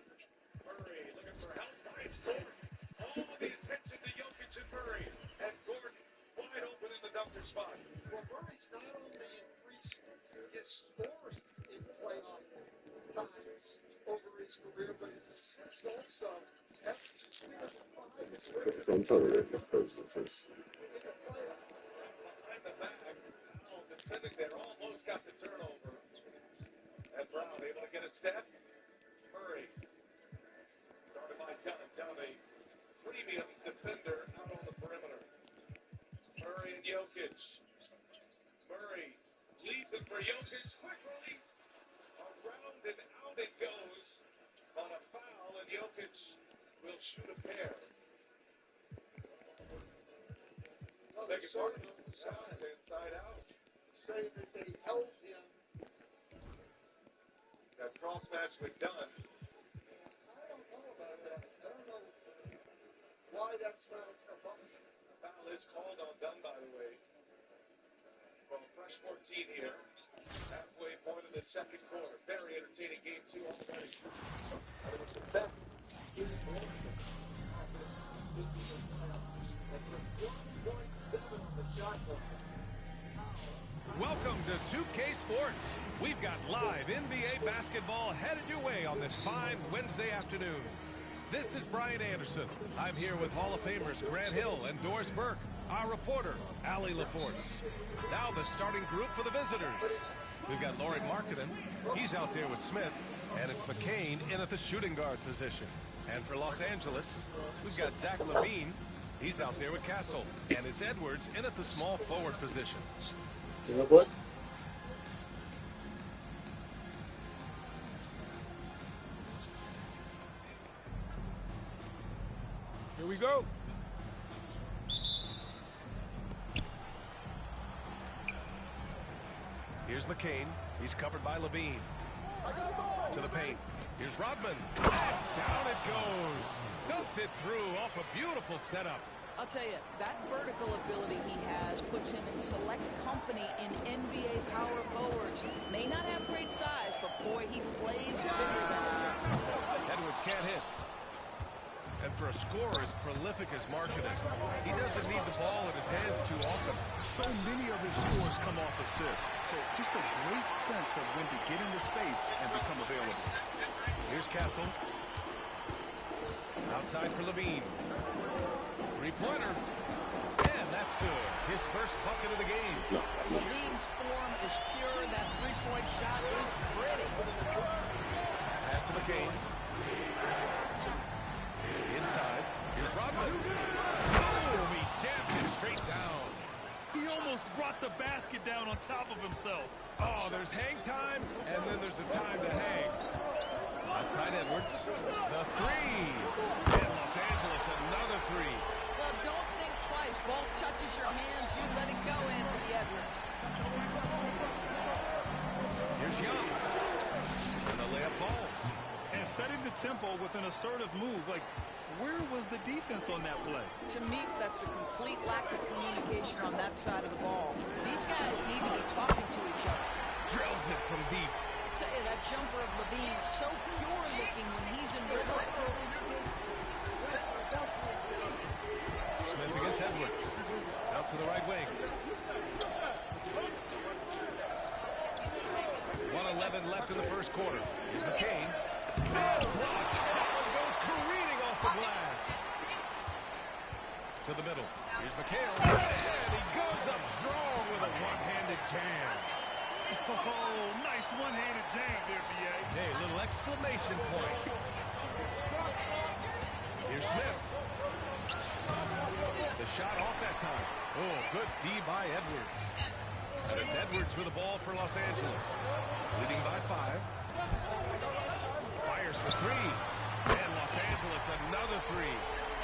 Murray looking for help. Finds Gordon. All the attention to Jokic and Murray. And Gordon wide open in the dunker spot. Well, Murray's not only increased his scoring in playoff times over his career, but his assists also averages 3.5. So I'm trying to read the processes. Behind the back, Powell defending there, almost got the turnover. And Brown able to get a step. Murray. Started by Dunn, a premium defender out on the perimeter. Murray and Jokic. Murray leaves it for Jokic. Quick release. Around and out it goes on a foul, and Jokic will shoot a pair. Oh, they get part of the sound inside out. Say that they held him. That cross match with Dunn. I don't know about that. I don't know why that's not a bump. The foul is called on Dunn, by the way. From fresh 14 here. Halfway point of the second quarter. Very entertaining game 2 already. It was the best game of this. And with 1.7 on the shot clock. Welcome to 2K Sports. We've got live NBA basketball headed your way on this fine Wednesday afternoon. This is Brian Anderson. I'm here with Hall of Famers Grant Hill and Doris Burke, our reporter, Allie LaForce. Now the starting group for the visitors. We've got Laurie Markkinen. He's out there with Smith. And it's McCain in at the shooting guard position. And for Los Angeles, we've got Zach LaVine. He's out there with Castle. And it's Edwards in at the small forward position. You know what? Here we go. Here's McCain. He's covered by LaVine. To the paint. Here's Rodman. Down it goes. Dumped it through off a beautiful setup. I'll tell you, that vertical ability he has puts him in select company in NBA power forwards. May not have great size, but boy, he plays bigger than it. Edwards can't hit. And for a scorer as prolific as Markkinen, he doesn't need the ball in his hands too often. So many of his scores come off assists. So just a great sense of when to get into space and become available. Here's Castle. Outside for LaVine. Three-pointer. And that's That's good. His first bucket of the game. No, Levine's form is pure. That three-point shot is pretty. Pass to McCain. Inside. Here's Rodman. Oh, he jammed it straight down. He almost brought the basket down on top of himself. Oh, there's hang time, and then there's a time to hang. Outside Edwards. The three. And Los Angeles, another three. Well, don't think twice. Ball touches your hands, you let it go, Anthony Edwards. Here's Young. And the layup falls. And setting the tempo with an assertive move. Like, where was the defense on that play? To me, that's a complete lack of communication on that side of the ball. These guys need to be talking to each other. Drills it from deep. Tell you, that jumper of Levine, so pure looking when he's in rhythm. Smith against Edwards. Out to the right wing. 1:11 left in the first quarter. Here's McCain. Blocked. Goes careening off the glass. To the middle. Here's McHale. And he goes up strong with a one-handed jam. Oh, nice one-handed jam there, B.A. Hey, little exclamation point. Here's Smith. The shot off that time. Oh, good D by Edwards. And it's Edwards with the ball for Los Angeles. Leading by 5. Fires for 3. And Los Angeles another 3.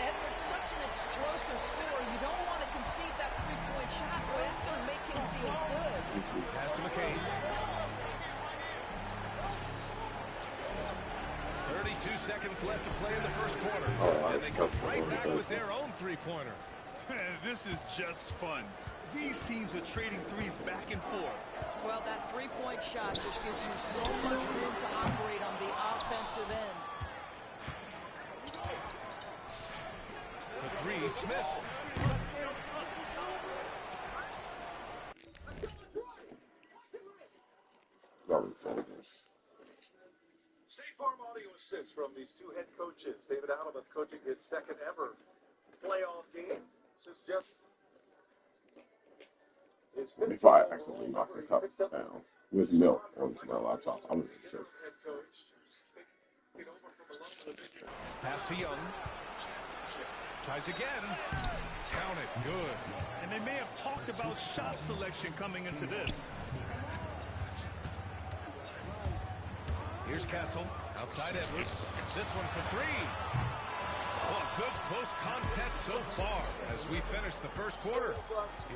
Edwards, such an explosive scorer. You don't want to concede that three-point shot. Boy, it's going to make him feel good. Pass to McCain. 32 seconds left to play in the first quarter. And they come right back with their own three-pointer. This is just fun. These teams are trading threes back and forth. Well, that three-point shot just gives you so much room to operate on the offensive end. The 3, Smith. State Farm Audio Assist from these two head coaches. David Allen coaching his second ever playoff game. This is just his fifth Before I accidentally knocked the cup down with milk onto my laptop, I'm gonna check. Pass to Young. Tries again. Count it. Good. And they may have talked about shot selection coming into this. Here's Castle. Outside Edwards. This one for 3. Well, a good close contest so far as we finish the first quarter.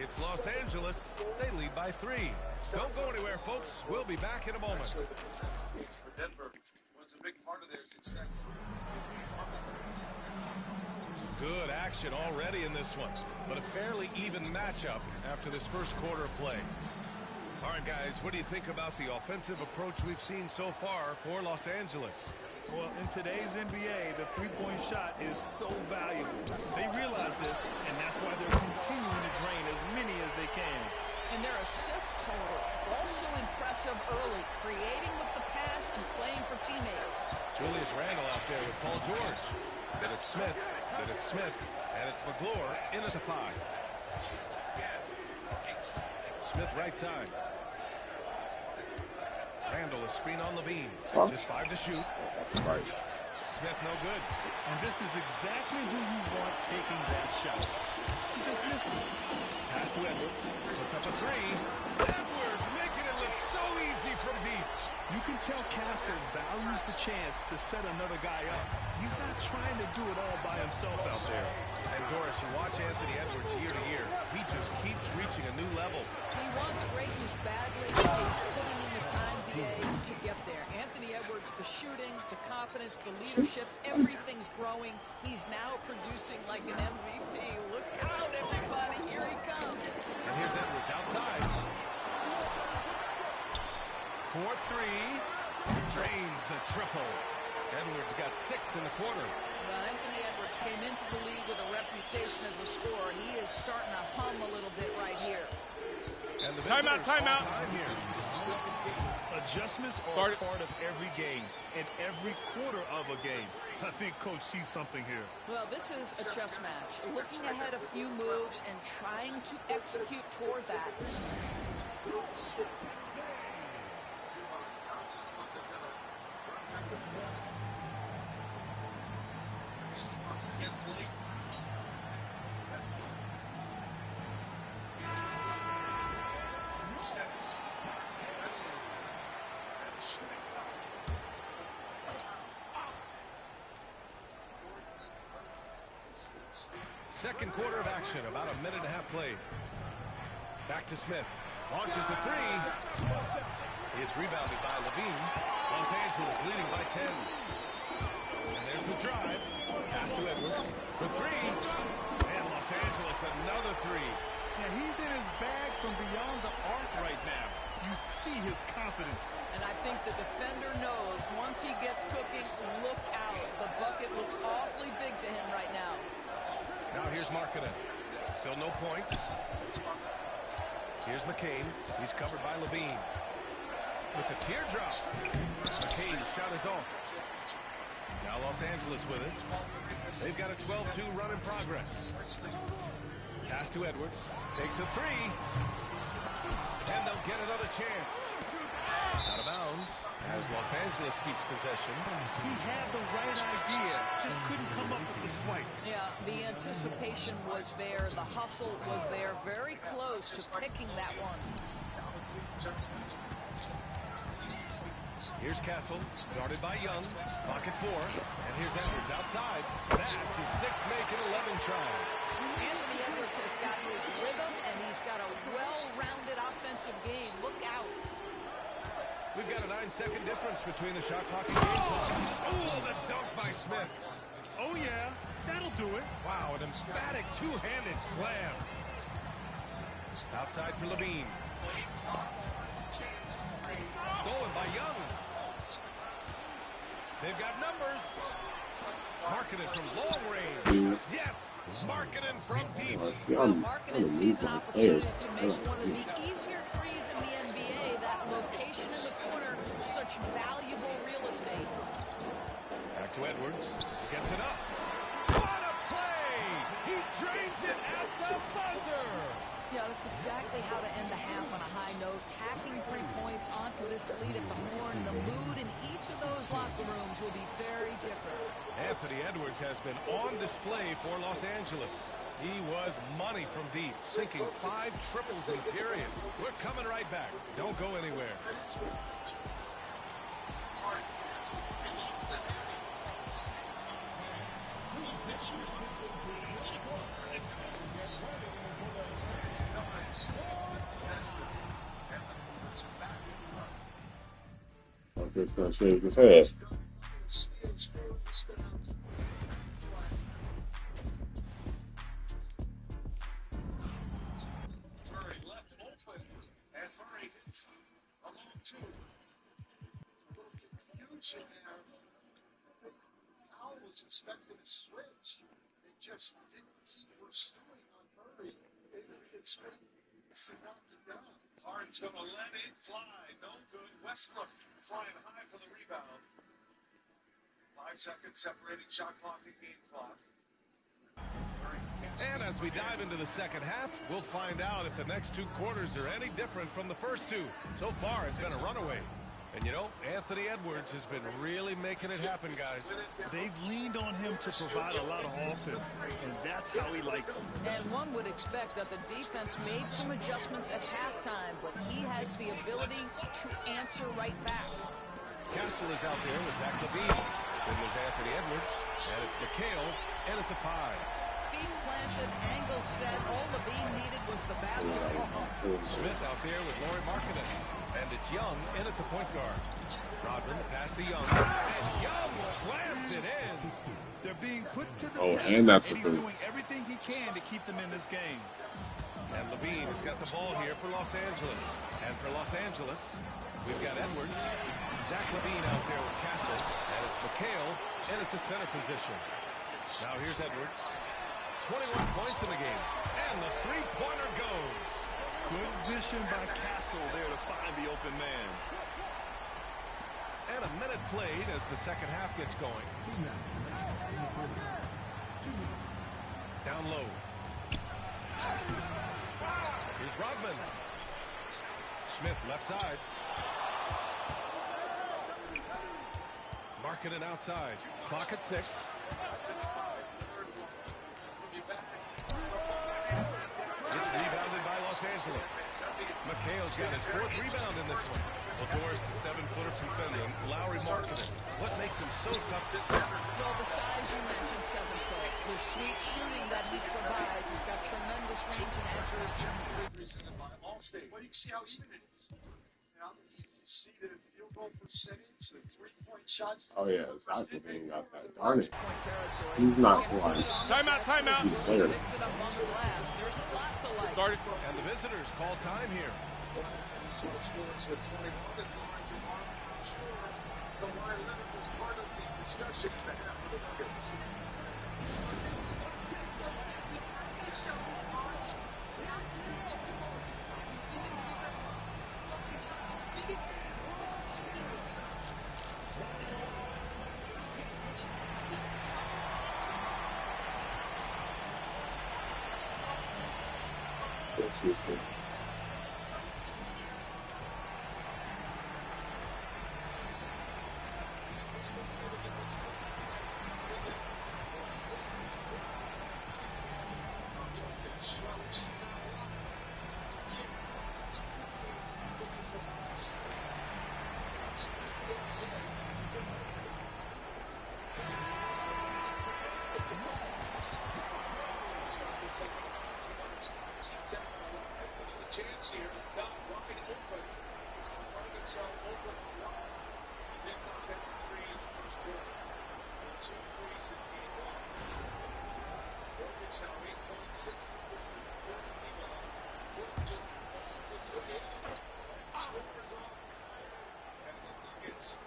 It's Los Angeles. They lead by 3. Don't go anywhere, folks. We'll be back in a moment. For Denver was a big part of their success. Good action already in this one, but a fairly even matchup after this first quarter of play. All right, guys, what do you think about the offensive approach we've seen so far for Los Angeles? Well, in today's NBA, the three-point shot is so valuable. They realize this, and that's why they're continuing to drain as many as they can. And their assist total, also impressive early, creating with the pass and playing for teammates. Julius Randle out there with Paul George. Then it's Smith, and it's McGlure in at the 5. Smith right side. Randle a screen on Levine. Just 5 to shoot. Right. Smith no good. And this is exactly who you want taking that shot. He just missed it. Pass to Edwards. Puts up a 3. Edwards making it look so easy from deep. You can tell Castle values the chance to set another guy up. He's not trying to do it all by himself out there. And Doris, you watch Anthony Edwards year to year. He just keeps reaching a new level. He wants greatness badly. He's putting in the time, BA, to get there. Anthony Edwards, the shooting, the confidence, the leadership, everything's growing. He's now producing like an MVP. Look out, everybody. Here he comes. And here's Edwards outside. 4-3. Drains the triple. Edwards got 6 in the quarter. Well, Anthony Edwards came into the league with a reputation as a scorer. He is starting to hum a little bit right here. And the Timeout, timeout. time here. Adjustments are part of every game and every quarter of a game. I think Coach sees something here. Well, this is a chess match. Looking ahead a few moves and trying to execute toward that. Second quarter of action, about a minute and a half played. Back to Smith. Launches a three. It's rebounded by Levine. Los Angeles leading by 10. And there's the drive. Pass to Edwards for three. And Los Angeles another three. Yeah, he's in his bag from beyond the arc right now. You see his confidence. And I think the defender knows once he gets cooking, look out. The bucket looks awfully big to him right now. Now here's Markkanen. Still no points. Here's McCain. He's covered by Levine. With the teardrop. McCain's shot is off. Now Los Angeles with it. They've got a 12-2 run in progress. Pass to Edwards. Takes a three. And they'll get another chance. Out of bounds as Los Angeles keeps possession. He had the right idea, just couldn't come up with the swipe. Yeah, the anticipation was there. The hustle was there. Very close to picking that one. Here's Castle, guarded by Young. Clock at 4. And here's Edwards outside. That's his sixth make in 11 tries. Anthony Edwards has got his rhythm, and he's got a well-rounded offensive game. Look out. We've got a 9-second difference between the shot clock and game clock. Oh, the dunk by Smith. Oh, yeah, that'll do it. Wow, an emphatic two-handed slam. Outside for Levine. Stolen by Young. They've got numbers. Markkanen from long range. Yes, Markkanen from deep. Well, Markkanen sees an opportunity to make one of the easier threes in the NBA. That location in the corner, such valuable real estate. Back to Edwards. Gets it up. What a play! He drains it at the buzzer. Yeah, that's exactly how to end the half on a high note. Tacking 3 points onto this lead at the horn. The mood in each of those locker rooms will be very different. Anthony Edwards has been on display for Los Angeles. He was money from deep, sinking 5 triples in the period. We're coming right back. Don't go anywhere. Okay, so shake his head. Murray left open, and Murray hits a long two. A little confusion there. Powell was expecting a switch. They just didn't keep pursuing on Murray. They really expect to knock it down. Harden's going to let it fly. No good. Westbrook flying high for the rebound. 5 seconds separating shot clock and game clock. And as we dive into the second half, we'll find out if the next 2 quarters are any different from the first 2. So far, it's been a runaway. And you know, Anthony Edwards has been really making it happen, guys. They've leaned on him to provide a lot of offense, and that's how he likes it. And one would expect that the defense made some adjustments at halftime, but he has the ability to answer right back. Castle is out there with Zach Levine. Then there's Anthony Edwards, and it's McHale, and at the 5. Feet planted, angle set. All Levine needed was the basketball. Smith out there with Lauri Markkanen. And it's Young in at the point guard. Rodman, the pass to Young. And Young slams it in. They're being put to the Oh, test, and that's he's a doing everything he can to keep them in this game. And Levine has got the ball here for Los Angeles. And for Los Angeles, we've got Edwards. Zach Levine out there with Castle. And it's McHale in at the center position. Now here's Edwards. 21 points in the game. And the three-pointer goes. Good vision by Castle there to find the open man. And a minute played as the second half gets going. Down low. Here's Rodman. Smith left side. Marking it outside. Clock at 6. It's rebounded by Los Angeles. McHale's got his 4th rebound in this one. Well, Doris, the 7-footer from Finland, Lowry marking it. What makes him so tough to stop? Well, the size you mentioned, 7 foot. The sweet shooting that he provides. He's got tremendous range and accuracy. Well, you can see how even it is. You see the field goal percentage, the three-point shots. Oh yeah, Zach Levine got that. Darn it. Point territory. He's not blind. Timeout, timeout. He's there. Mix it up on the glass. There's a lot to like. And the visitors call time here. So it scores at 21 and I'm sure the line limit was part of the discussion in the half of the Nuggets. Yes, he's good. Chance here is not walking open. He's going to find himself open a lot. He did not get the 3 in the first quarter. 2 threes in game 1. Warriors now 8 points, 6 assists, and 30 rebounds. Warriors just scores off. And the Nuggets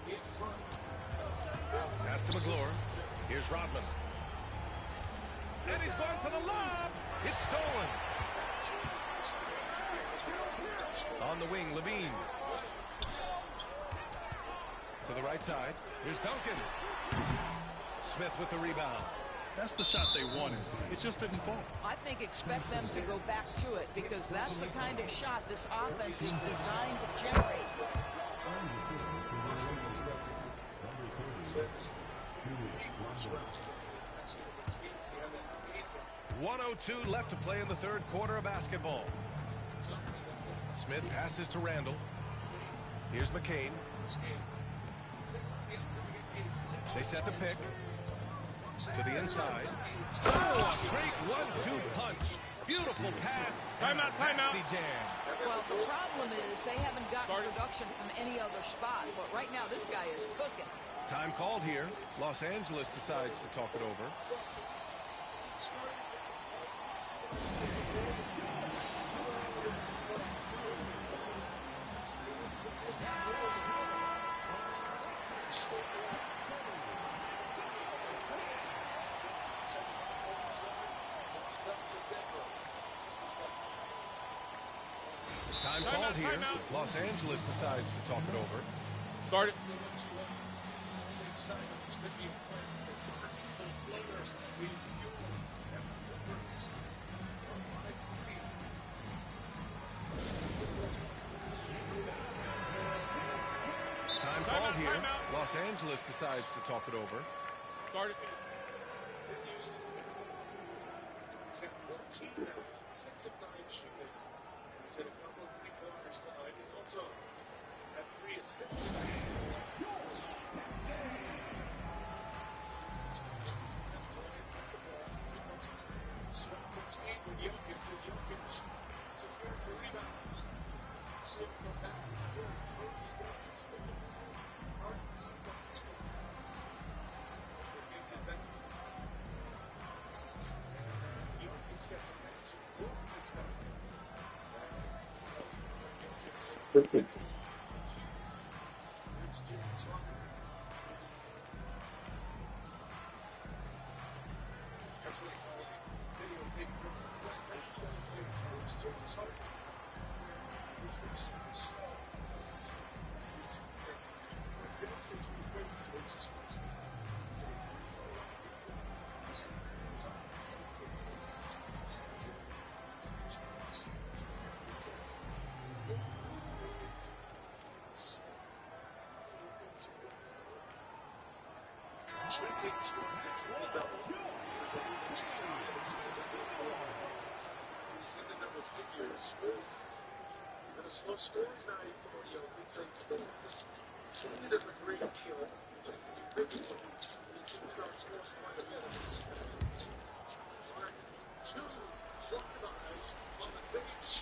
in front. Pass to McGlure. Here's Rodman. And he's going for the lob. It's stolen. On the wing, Levine. To the right side. Here's Duncan. Smith with the rebound. That's the shot they wanted. It just didn't fall. I think expect them to go back to it because that's the kind of shot this offense is designed to generate. 1:02 left to play in the third quarter of basketball. Smith passes to Randall. Here's McCain. They set the pick. To the inside. Oh, a great 1-2 punch. Beautiful pass. Timeout, timeout. Nasty jam. Well, the problem is they haven't gotten production from any other spot. But right now, this guy is cooking. Time called here. Los Angeles decides to talk it over. Time called here. Los Angeles decides to talk it over. Start it. Time called here. Los Angeles decides to talk it over. Start it. Continues to stay. 10-14 now. 6 of 9 shooting. He's hit a couple of 3-pointers tonight. He's also had 3 assists. Swing between with Jokic and Jokic secures the rebound. Slip goes back and forth. Perfect.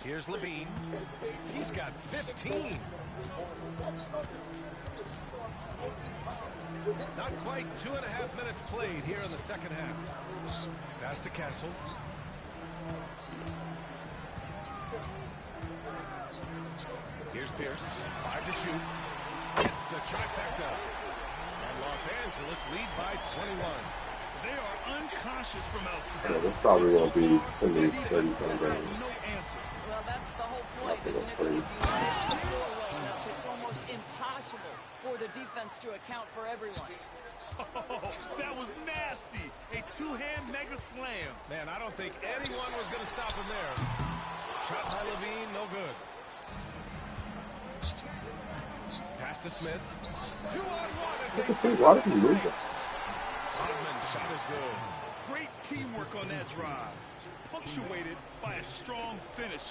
Here's Levine. He's got 15. Not quite 2.5 minutes played here in the second half. Pass to Castle. Here's Pierce. 5 to shoot. Hits the trifecta. And Los Angeles leads by 21. They are unconscious from outside. Yeah, this probably won't be some of these 30 games. No answer. Well, that's the whole point, isn't it? If you stretch the floor well enough, it's almost impossible for the defense to account for everyone. Oh, that was nasty. A two-hand mega slam. Man, I don't think anyone was going to stop him there. Shot by Levine, no good. Pass to Smith. 2-on-1. Why did he move this? Shot is good. Great teamwork on that drive. Punctuated by a strong finish.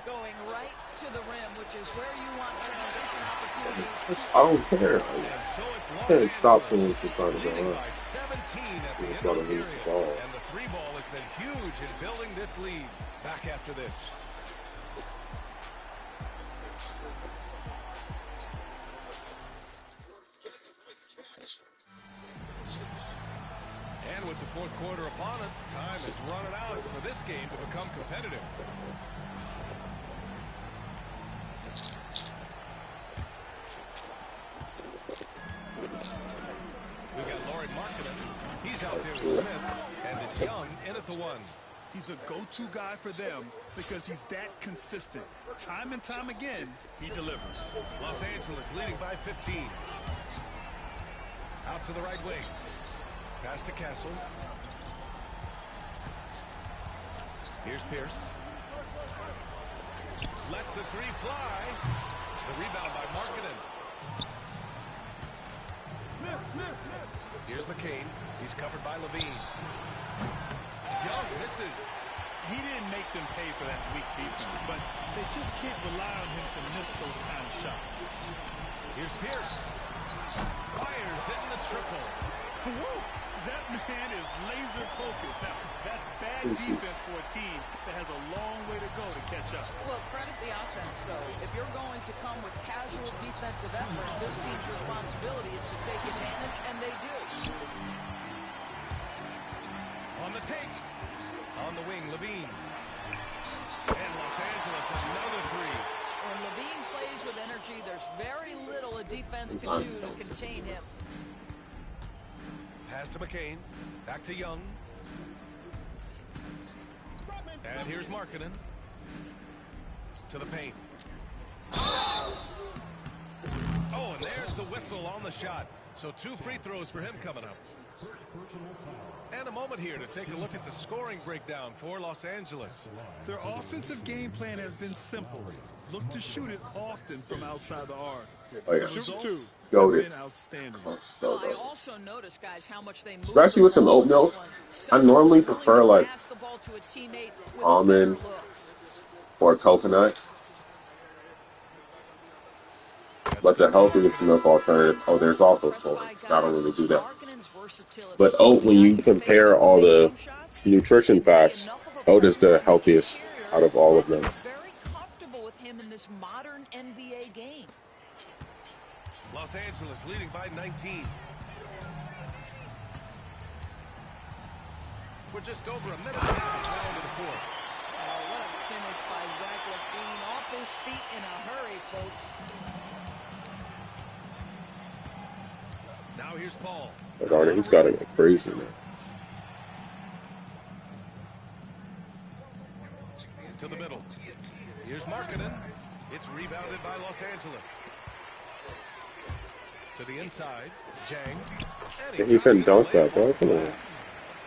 Going right to the rim, which is where you want transition opportunities. I don't care. And so it's Los Can't stop Angeles someone from trying to leading go by up. 17 at the Just end of gotta the lose the period. ball. And the three ball has been huge in building this lead. Back after this. And with the fourth quarter upon us, time is running out for this game to become competitive. We got Laurie Markkinen. He's out there with Smith, and it's Young in at the one. He's a go-to guy for them because he's that consistent. Time and time again, he delivers. Los Angeles leading by 15. Out to the right wing. Pass to Castle. Here's Pierce. Lets the three fly. The rebound by Markkinen. Here's McCain. He's covered by Levine. Young misses. He didn't make them pay for that weak defense, but they just can't rely on him to miss those kind of shots. Here's Pierce. Fires in the triple. Woo! That man is laser focused. Now, that's bad defense for a team that has a long way to go to catch up. Well, credit the offense, though. If you're going to come with casual defensive effort, this team's responsibility is to take advantage, and they do. On the take. On the wing, Levine. And Los Angeles another three. When Levine plays with energy, there's very little a defense can do to contain him. Pass to McCain. Back to Young. And here's Markkinen. To the paint. Oh, and there's the whistle on the shot. So 2 free throws for him coming up. And a moment here to take a look at the scoring breakdown for Los Angeles. Their offensive game plan has been simple. Look to shoot it often from outside the arc. Oh, yeah. Shoot two. Goated. Been outstanding. So I good. also noticed, guys, how much they move. Especially with some oat milk. I normally prefer like almond or coconut. But the healthiest milk alternative, oh, there's also soy. I don't really do that. But oat, when you compare all the nutrition facts, oat is the healthiest out of all of them. Very comfortable with him in this modern NBA game. Los Angeles leading by 19. We're just over a minute now into the fourth. Oh, what a finish by Zach Levine. Off his feet in a hurry, folks. Now here's Paul. But he's got to go crazy now. To the middle. Here's Markkinen. It's rebounded by Los Angeles. To the inside. Jang. He said dunk that, bro. Come on.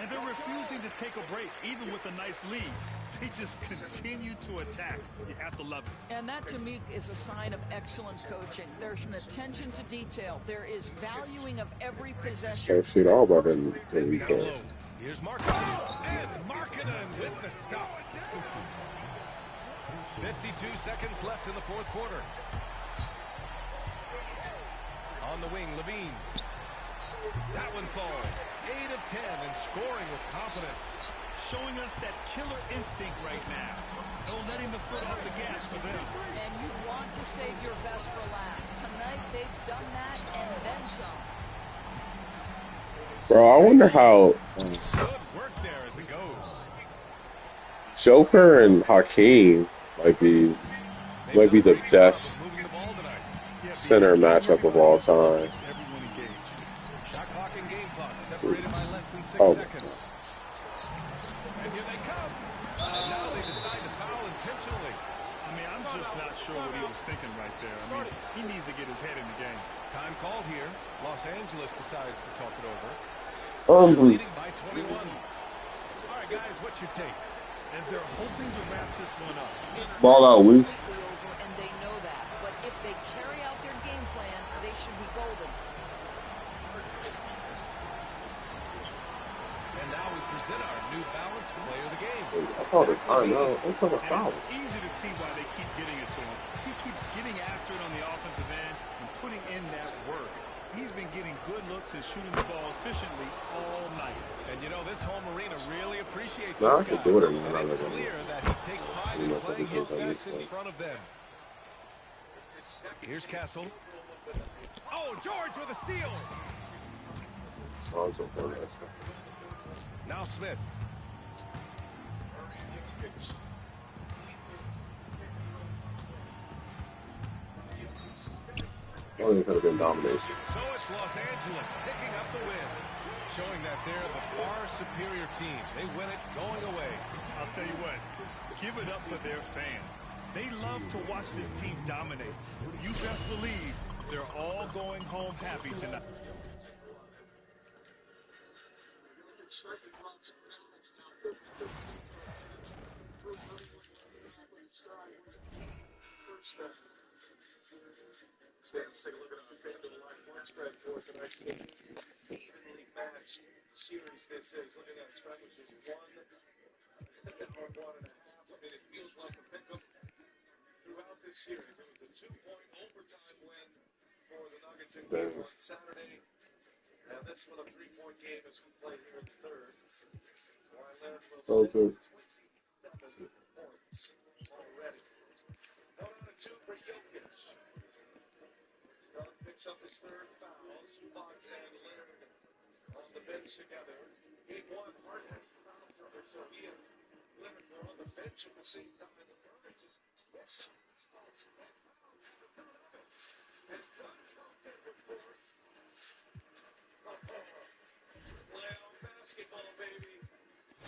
And they're refusing to take a break, even with a nice lead. They just continue to attack. You have to love it. And that, to me, is a sign of excellent coaching. There's an attention to detail. There is valuing of every possession. Can't see it all about him. Down low. Here's Markkanen, and Markkanen with the stuff. 52 seconds left in the fourth quarter. On the wing, Levine. That one falls. 8 of 10 and scoring with confidence. Showing us that killer instinct right now. No letting the foot off the gas for them. And you want to save your best for last. Tonight they've done that and then some. Bro, I wonder how Good work there as it goes. Joker and Hakeem might be the best center matchup of all time. Everyone engaged. Shot clock and game clock separated by less than 6 Oh. seconds. And here they come. And now they decide to foul intentionally. I mean, I'm just not sure what he was thinking right there. I mean, he needs to get his head in the game. Time called here. Los Angeles decides to talk it over. Hungry. Leading by 21. All right, guys, what's your take? And they're hoping to wrap this one up. It's Ball not out, Lee. completely over, and they know that. But if they carry out their game plan, they should be golden. And now we present our New Balance player of the game. I called a timeout. They called a And foul. it's easy to see why they keep getting it to him. He keeps getting after it on the offensive end and putting in that work. He's been getting good looks and shooting the ball efficiently all night. And you know, this home arena really appreciates No, I this could guy. do it in And another it's one. clear that he takes pride in You know, playing his because I best used in to. front of them. Here's Castle. Oh, George with a steal. Songs of that stuff. Now Smith. Only could have been domination. So it's Los Angeles picking up the win, showing that they're the far superior team. They win it going away. I'll tell you what, give it up for their fans. They love to watch this team dominate. You best believe they're all going home happy tonight. Let's take a look at our FanDuel Live point spread for tonight's game. Evenly matched series this is. Look at that spread, which is 1 or 1.5. I mean, it feels like a pick 'em throughout this series. It was a 2-point overtime win for the Nuggets in game on Saturday. And this one a 3-point game as we play here in the third. Kawhi Leonard will Oh, score good. 27 points already. 1 out of 2 for Jokic. Dunn picks up his third foul. Zubac and Leonard on the bench together. Game 1, Hart had some foul trouble, so he and Leonard were on the bench at the same time. And Leonard just missed fouls. And Dunn counted with force. Playoff basketball, baby.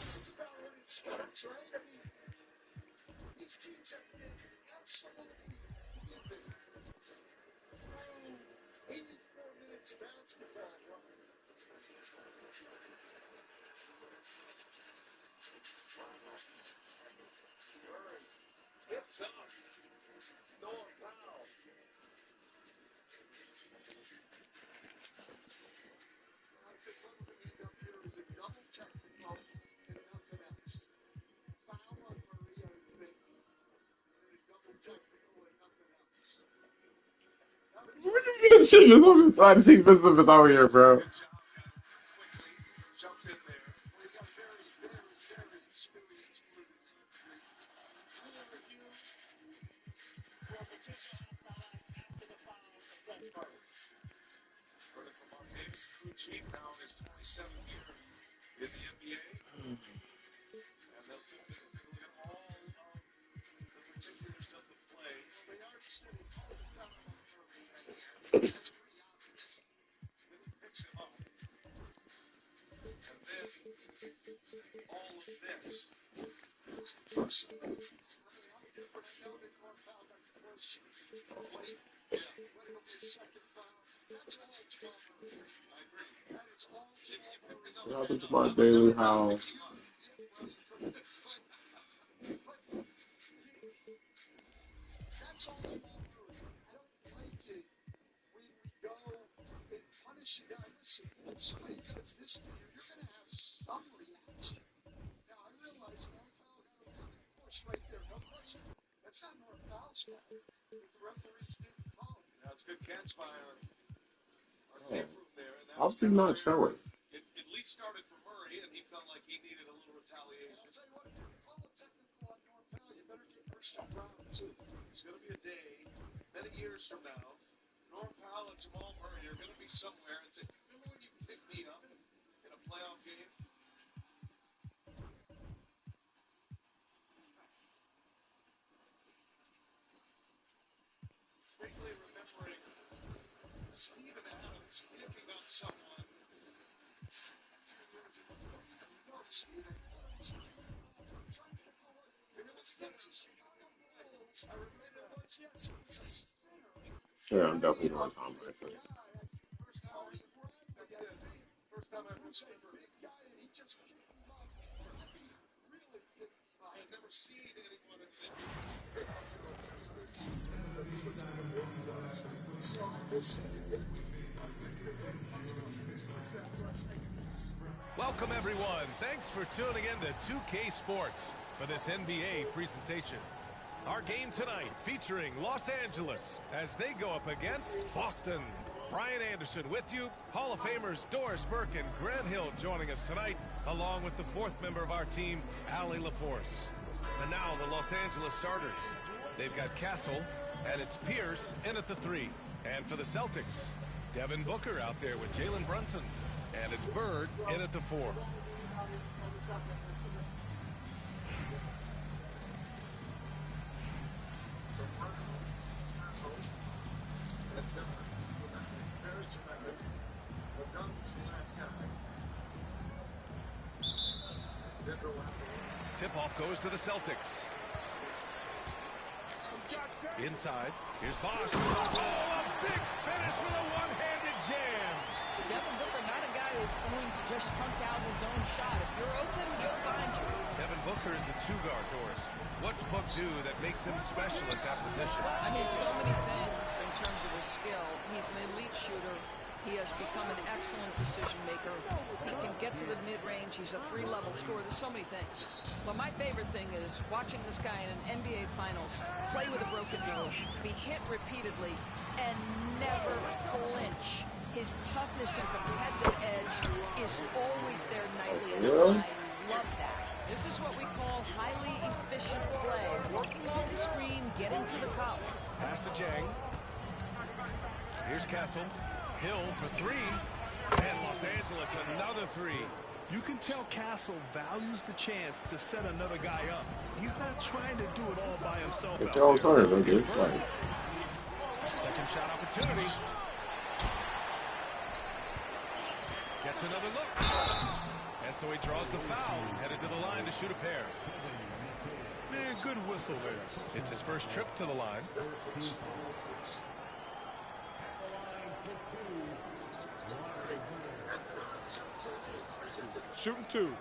This is about when it starts, right? I mean, these teams have been absolutely flipping. 84 minutes of basketball, Brian. Murray hits up. Noah Powell. I think what we're going to end up here is a double technical and nothing else. Foul on Murray, I think, and then a double technical and nothing else. I'm just glad to see Christopher is out here, bro. Good job, quickly jumped in there. Well, you got very, very, very experienced movement. Who are you for a potential after the foul sets started? Running from Mark Davis, Kuchi now in his 27th year in the NBA. And they'll take a look at all of the particulars of the play. Well, they are sitting all down on Murray, and that's pretty obvious. Then he picks him up. And then all of this. Personally, I'm different. I know that Carval got the first late. Yeah. But it'll be a second foul. That's all Jamal Murray. I agree. That is all Jamal Murray. What happened to my daily house? That's all Jamal Murray. I don't like it when we go and punish a guy. That's a good catch by our Oh, tape room there. And that how was did he kind of not where show it? it at least started for Murray, and he felt like he needed a little retaliation. It's going to be a day, many years from now. Norm Powell and Jamal Murray are going to be somewhere and say, remember when you picked me up in a playoff game? Vaguely remembering Steven Adams picking up someone. Yeah, I'm definitely going Tom Brady. First time I had never seen anyone in the Welcome, everyone. Thanks for tuning in to 2K Sports for this NBA presentation. Our game tonight featuring Los Angeles as they go up against Boston. Brian Anderson with you. Hall of Famers Doris Burke and Grant Hill joining us tonight, along with the fourth member of our team, Allie LaForce. And now the Los Angeles starters. They've got Castle, and it's Pierce in at the 3. And for the Celtics, Devin Booker out there with Jalen Brunson. And it's Bird in at the 4. Tip-off goes to the Celtics. Inside, here's Bosch. Oh, a big finish with a one-handed jam. Devin Booker, not a guy who's going to just punt out his own shot. If you're open, he'll find you. Devin Booker is a two-guard, Doris. What's Book do that makes him special at that position? I mean, so many things in terms of his skill. He's an elite shooter. He has become an excellent decision maker. He can get to the mid-range. He's a 3-level scorer. There's so many things. Well, my favorite thing is watching this guy in an NBA Finals play with a broken nose, be hit repeatedly, and never flinch. His toughness and competitive edge is always there nightly, and I love that. This is what we call highly efficient play. Working off the screen, getting to the cup. Pass to Jang. Here's Castle. Hill for 3. And Los Angeles another 3. You can tell Castle values the chance to set another guy up. He's not trying to do it all by himself. It's all time, don't get it right. Second shot opportunity. Gets another look. And so he draws the foul, headed to the line to shoot a pair. Man, good whistle there. It's his first trip to the line. Shooting 2.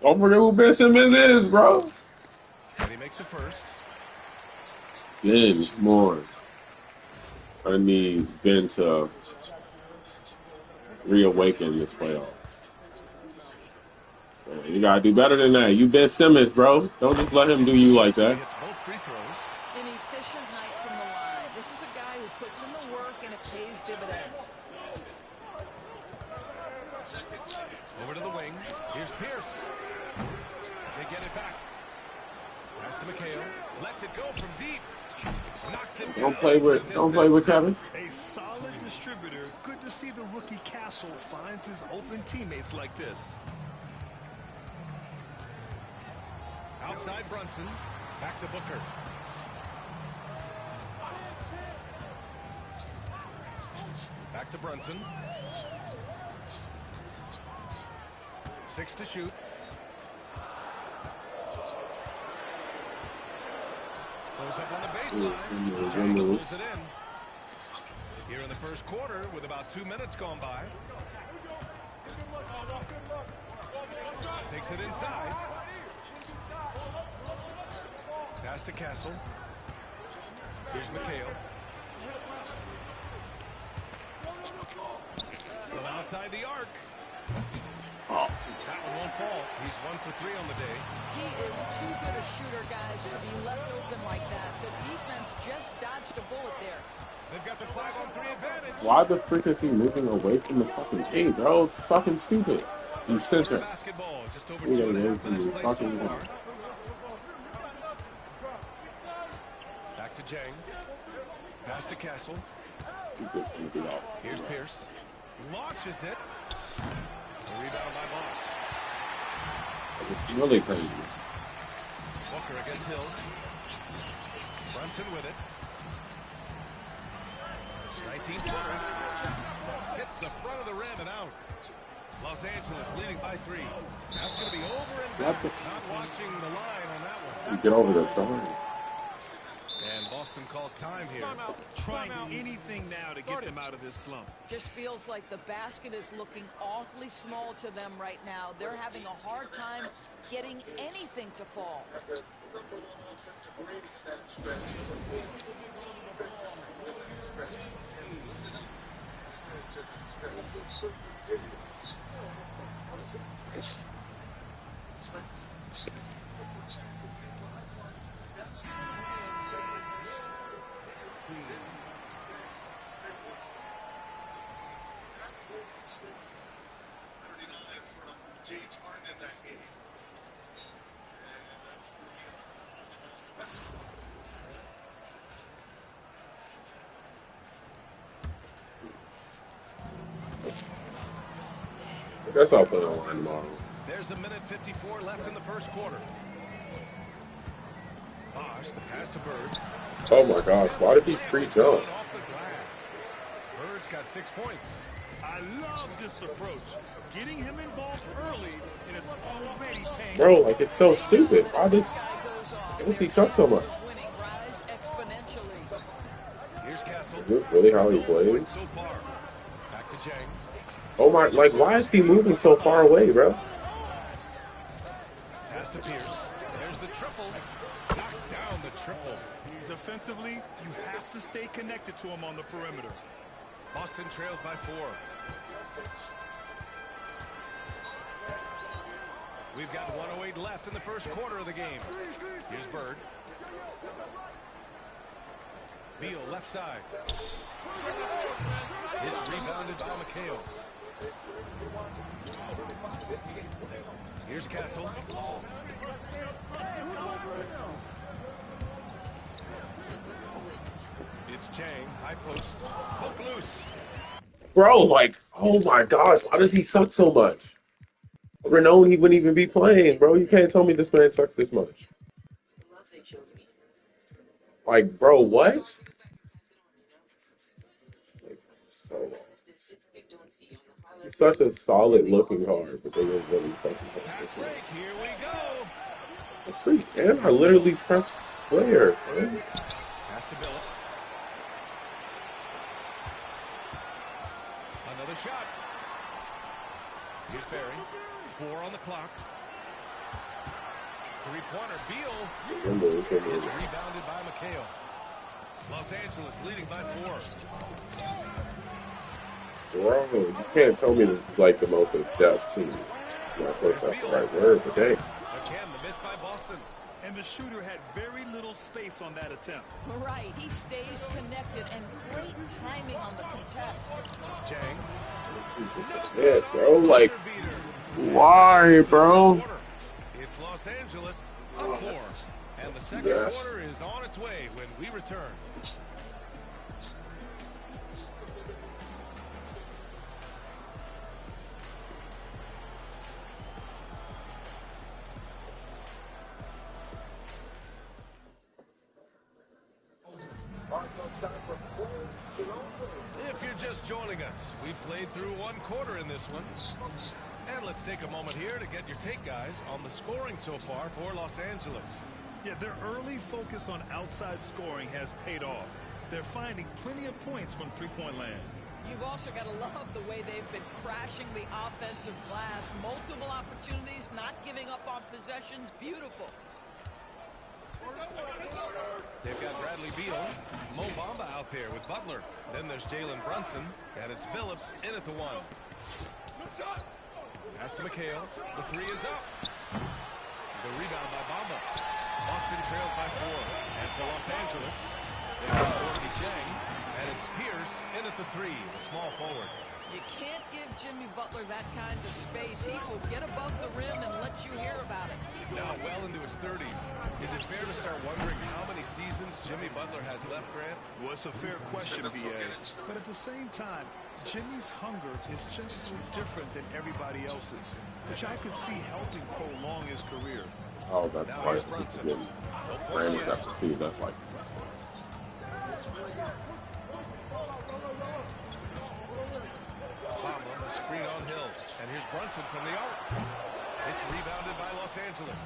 Don't forget who Ben Simmons is, bro. And he makes a first. Ben more. I need Ben to reawaken this playoff. Man, you gotta do better than that. You Ben Simmons, bro. Don't just let him do you like So he that. hits both free throws. An efficient night from the line. This is a guy who puts in the work and it pays dividends. Over to the wing. Here's Pierce. They get it back. Pass to McHale. Lets it go from deep. Knocks it Don't down. play with Kevin. A solid distributor. Good to see the rookie Castle finds his open teammates like this. Outside Brunson. Back to Booker. Back to Brunson. 6 to shoot. Goes up on the baseline. Jang pulls it in. Here in the first quarter with about 2 minutes gone by. Takes it inside. Pass to Castle. Here's McHale. From outside the arc. Oh. That one won't fall. He's 1 for 3 on the day. He is too good a shooter, guys, to be left open like that. The defense just dodged a bullet there. They've got the 5-on-3 advantage. Why the frick is he moving away from the fucking game, bro? It's fucking stupid. You center. Basketball. Just over 2.5 minutes played so far. Back to Jang. Pass to Castle. Here's Pierce. Launches it. A rebound by Moss. It's really crazy. Booker against Hill. Brunson with it. 19-footer. Hits the front of the rim and out. Los Angeles leading by 3. That's going to be over and back. Not watching the line on that one. You get over there, come And Boston calls time here. Trying anything now to get them out of this slump. Just feels like the basket is looking awfully small to them right now. They're having a hard time getting anything to fall. I guess I'll put it on tomorrow. There's a minute 54 left in the first quarter. Bosh, the pass to Bird. Oh my gosh, why did he pre-jump? Off the glass. Bird's got 6 points. I love this approach. Getting him involved early and it's already paying. Bro, like it's so stupid. Why does he suck so much? Here's Castle. Is this really how he plays? So far. Back to Jang. Oh my, like why is he moving so far away, bro? Pass to Pierce. There's the triple. Knocks down the triple. Defensively, you have to stay connected to him on the perimeter. Boston trails by 4. We've got 1:08 left in the first quarter of the game. Here's Bird. Beal left side. It's rebounded by McHale. Here's Castle. It's Chang, high post. Hook loose. Bro, like, oh my gosh, why does he suck so much? We're known he wouldn't even be playing, bro. You can't tell me this man sucks this much. Like, bro, what? Like, so he's such a solid looking card, but they were really fucking Fast break, here we go. freak, and I literally pressed square, man. Pass to Billups. Another shot. Here's Barry. 4 on the clock. Three-pointer. Beal. It's rebounded by McHale. Los Angeles leading by 4. Bro, you can't tell me this is like the most in-depth team. I'm not sure if that's the right word, but hey. Again, the miss by Boston. And the shooter had very little space on that attempt. Right, he stays connected and great timing on the contest. Jang. Yeah, bro, like, why, bro? It's Los Angeles up 4. And the second quarter is on its way when we return. If you're just joining us, we played through 1 quarter in this one. And let's take a moment here to get your take, guys, on the scoring so far for Los Angeles. Yeah, their early focus on outside scoring has paid off. They're finding plenty of points from three-point land. You've also got to love the way they've been crashing the offensive glass. Multiple opportunities, not giving up on possessions. Beautiful. They've got Bradley Beal, Mo Bamba out there with Butler. Then there's Jalen Brunson, and it's Billups in at the one. Pass to McHale. The three is up. The rebound by Bamba. Boston trails by 4. And for Los Angeles, they've got Gorgie Jang, and it's Pierce in at the 3, the small forward. You can't give Jimmy Butler that kind of space. He will get above the rim and let you hear about it. Now well into his 30s. Is it fair to start wondering how many seasons Jimmy Butler has left, Grant? Well, it's a fair question, B.A. But at the same time, Jimmy's hunger is just so different than everybody else's, which I could see helping prolong his career. Oh, that's Now right. here's Brunson. Rams after 2. That's like. Bamba, the screen on Hill. And here's Brunson from the arc. It's rebounded by Los Angeles.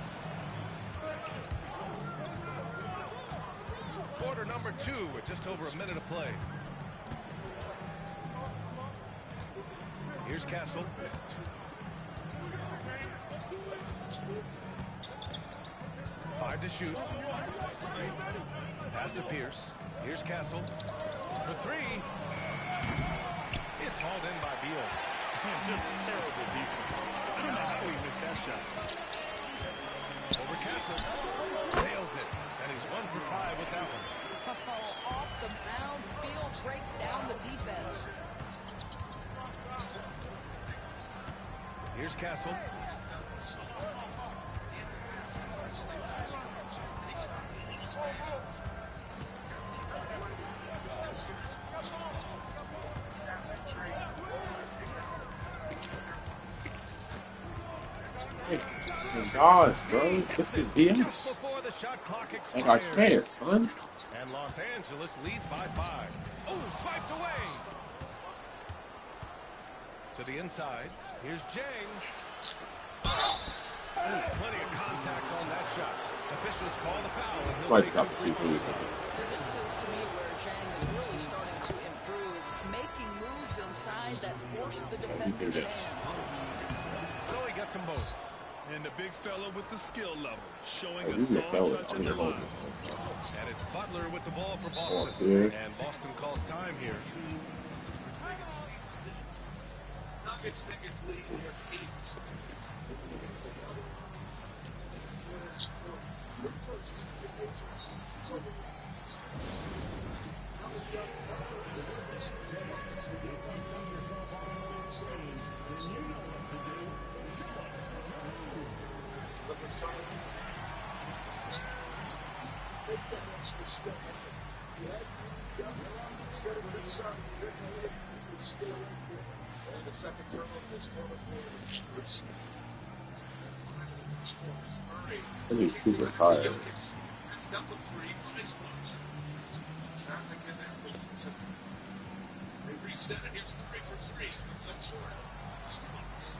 Quarter number 2 with just over a minute of play. Here's Castle. Five to shoot. Pass to Pierce. Here's Castle. For 3. It's hauled in by Beal. Just terrible defense. I don't know how he missed that shot. Over Castle. Nails it. And he's 1 for 5 with that one. Oh, off the bounce. Beal breaks down the defense. Here's Castle. Oh gosh, bro, this is BS. Before the shot clock Like I expires. can't, son. And Los Angeles leads by 5. Oh, swiped away. To the inside. Here's Jang. Oh, plenty of contact on that shot. Officials call the foul, and he'll Might take drop the the free free throw. throw. This is, to me, where Zhang is really starting to improve, making moves inside that force the defender's hand. So he gets them both. And the big fella with the skill level, showing Hey, a you solid McDowell, touch I'm in the gonna hold line. this. And it's Butler with the ball for Oh, Boston. here. And Boston calls time here. Nuggets biggest lead is 8. And he's super tired. They reset it. Here's 3 for 3. Comes up short. Spots.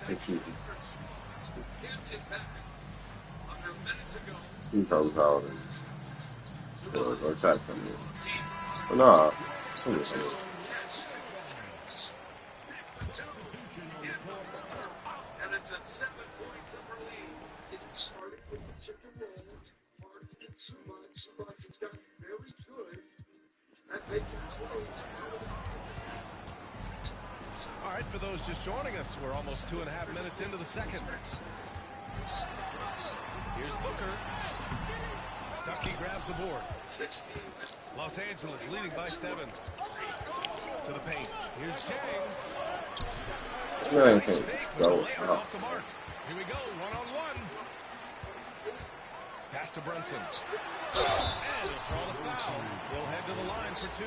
It's easy. Gets it back. Under a minute to go. He comes out and or attack something. But nah, something. And it's a 7-point summer lead. It started with the chicken rolls, Martin and Subban. Subban's has gotten very good at making plays out of the All right, for those just joining us, we're almost 2.5 minutes into the second. Here's Booker. Stuckey grabs the board. 16. Los Angeles leading by 7. To the paint. Here's Jang. Yeah, I Nice think fake with go. the layup off the mark. Here we go, one-on-one. Pass to Brunson. And he'll draw the foul. He'll head to the line for 2.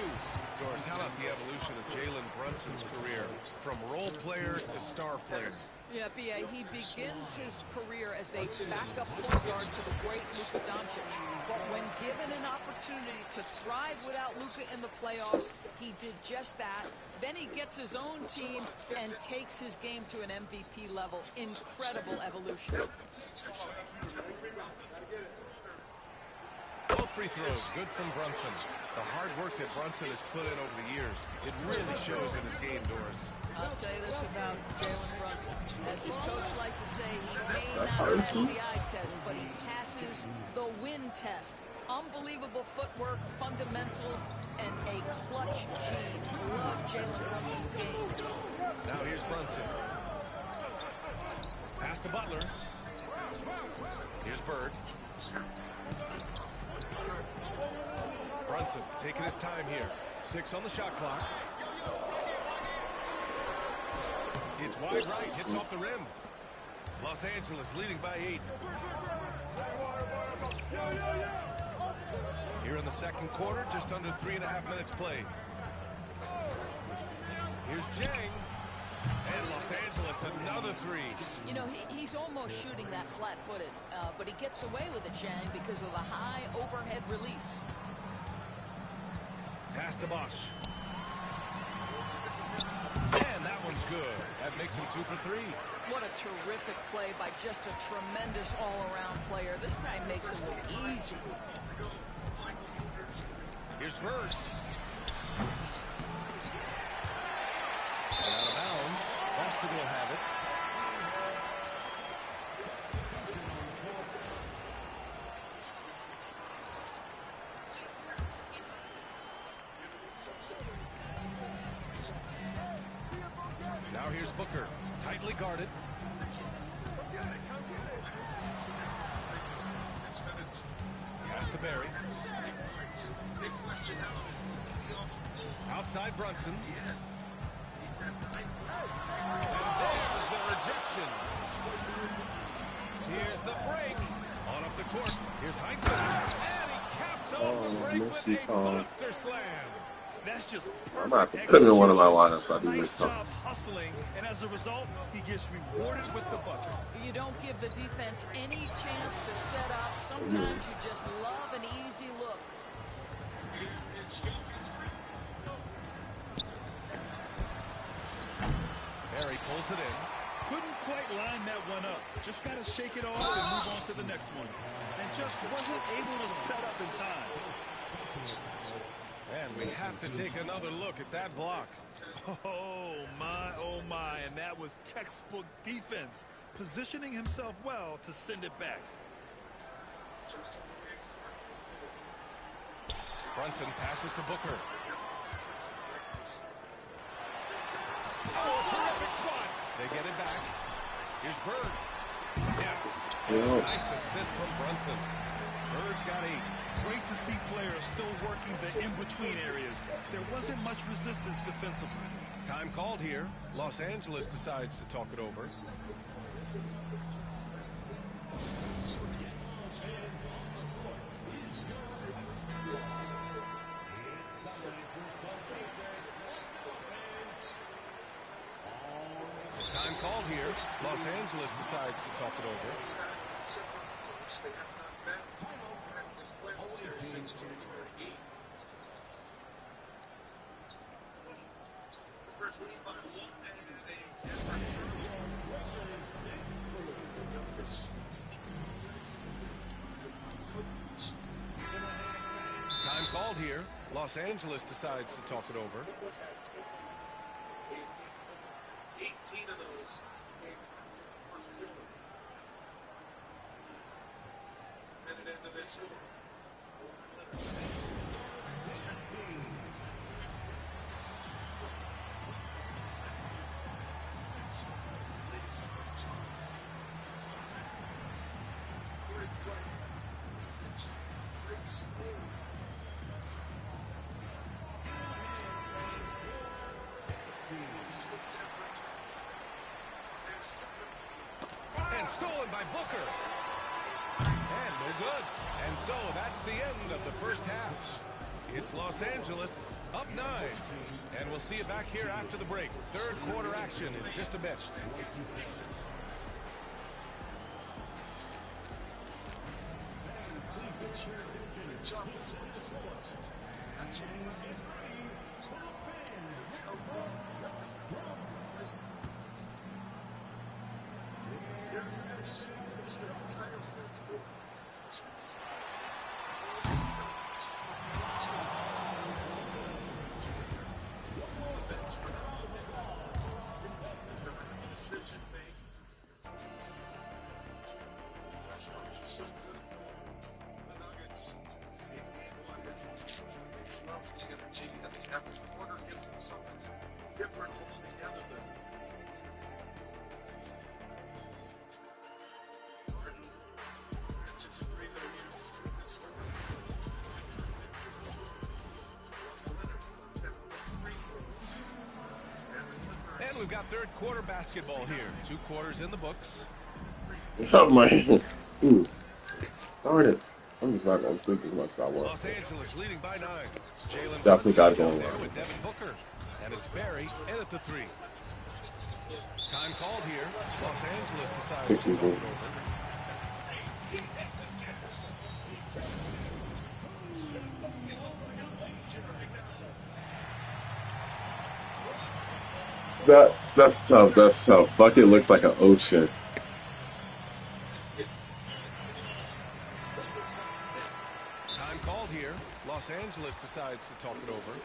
Doris, how about the evolution of Jalen Brunson's career from role player to star player? Yeah, B.A., he begins his career as a backup point guard to the great Luka Doncic. But when given an opportunity to thrive without Luka in the playoffs, he did just that. Then he gets his own team and takes his game to an MVP level. Incredible evolution. Both free throws, good from Brunson. The hard work that Brunson has put in over the years, it really shows in his game, Doris. I'll tell you this about Jalen Brunson. As his coach likes to say, he may not pass the eye test, but he passes the win test. Unbelievable footwork, fundamentals, and a clutch gene. Love Jalen Brunson's game. Now here's Brunson. Pass to Butler. Here's Bird. Brunson taking his time here. 6 on the shot clock. It's wide right, hits off the rim. Los Angeles leading by 8. Here in the second quarter, just under 3.5 minutes played. Here's Jang. And Los Angeles, another 3. You know, he's almost shooting that flat-footed, but he gets away with it, Jang, because of the high overhead release. Pass to Bosch. And that one's good. That makes him 2 for 3. What a terrific play by just a tremendous all-around player. This guy makes it look easy. Here's Bird. And out of bounds. Boston will have it. Now here's Booker, tightly guarded. Pass to Barry. Outside Brunson. And there's the rejection. Here's the break. On up the court. Here's Heinsohn. And he caps off the break with a monster slam. That's just I'm gonna have to put him in one of my lineups. I do nice this job stuff. hustling, and as a result, he gets rewarded with the bucket. You don't give the defense any chance to set up. Sometimes you just love an easy look. Barry pulls it in. Couldn't quite line that one up. Just got to shake it off and move on to the next one. And just wasn't able to set up in time. And we have to take another look at that block. Oh my, and that was textbook defense, positioning himself well to send it back. Brunson passes to Booker. Oh, terrific spot. They get it back. Here's Bird. Yes. Nice assist from Brunson. Bird's got 8. Great to see players still working the in-between areas. There wasn't much resistance defensively. Time called here. Los Angeles decides to talk it over. Time called here. Los Angeles decides to talk it over. Time called here. Los Angeles decides to talk it over. 18 of those. Minute into this one. And stolen by Booker. And no good. And so that's the end of the first half. It's Los Angeles Up 9. And we'll see you back here after the break. Third quarter action in just a bit. And we've got third quarter basketball here. 2 quarters in the books. Oh my. Ooh. Darn it. I'm just not going to sleep as much as I want. Los Angeles leading by 9. Jalen Definitely got to go there with Devin Booker. And it's Barry in at the 3. Time called here. Los Angeles decides to go it over. That's tough. That's tough. Bucket looks like an ocean. Time called here. Los Angeles decides to talk it over.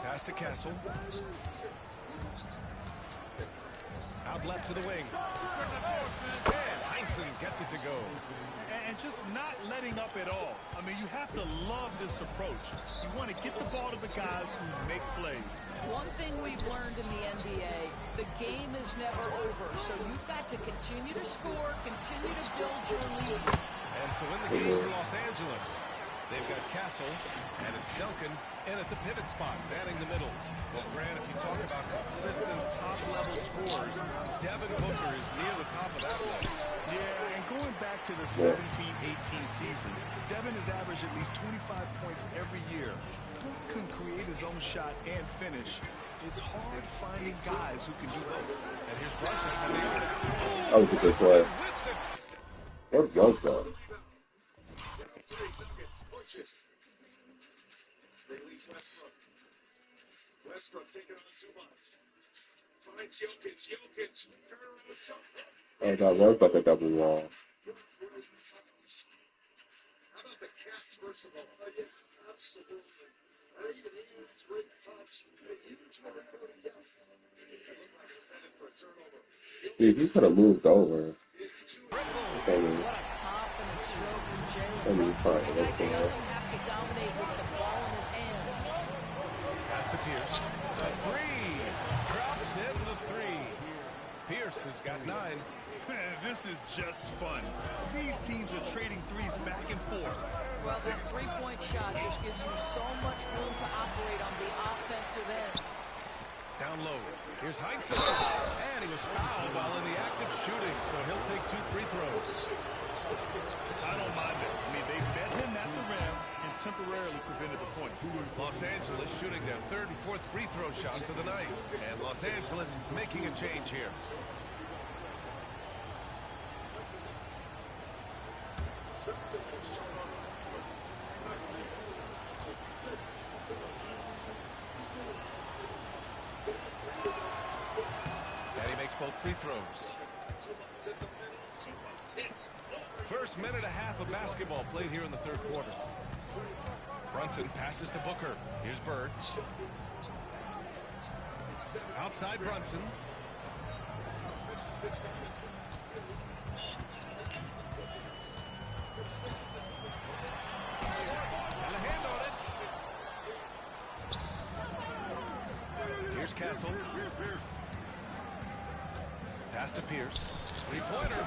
Pass to Castle. Out left to the wing. And Heinsohn gets it to go. And just not letting up at all. I mean, you have to love this approach. You want to get the ball to the guys who make plays. One thing we've learned in the NBA, the game is never over. So you've got to continue to score, continue to build your lead. And so in the game for Los Angeles, they've got Castle, and it's Duncan in at the pivot spot, manning the middle. Well, Grant, if you talk about consistent top-level scores, Devin Booker is near the top of that list. Yeah, and going back to the 17-18 season, Devin has averaged at least 25 points every year. Book can create his own shot and finish. It's hard finding guys who can do both. And here's Brunson from the arc. That was a good play. What was that? Westbrook taking on Zubats. Finds Jokic. Oh, that was like a double wall. How about the catch, first of all? Yeah, absolutely. Great hands, great touch. A huge one. It looked like it was headed for a turnover. Dude, he could have moved over. What a confident stroke from Jalen Brunson. This guy doesn't have to dominate with the ball in his hands. Pass to Pierce. The 3. Drops in the 3. Pierce has got 9. This is just fun. These teams are trading threes back and forth. Well, that three-point shot just gives you so much room to operate on the offensive end. Down low. Here's Heinz. And he was fouled while in the act of shooting, so he'll take 2 free throws. I don't mind it. I mean, they met him at the rim and temporarily prevented the point. Los Angeles shooting their 3rd and 4th free throw shots of the night. And Los Angeles making a change here. And he makes both free throws. First minute and a half of basketball played here in the 3rd quarter. Brunson passes to Booker. Here's Bird. Outside Brunson. Got a hand on it. Here's Castle. Pass to Pierce. 3-pointer.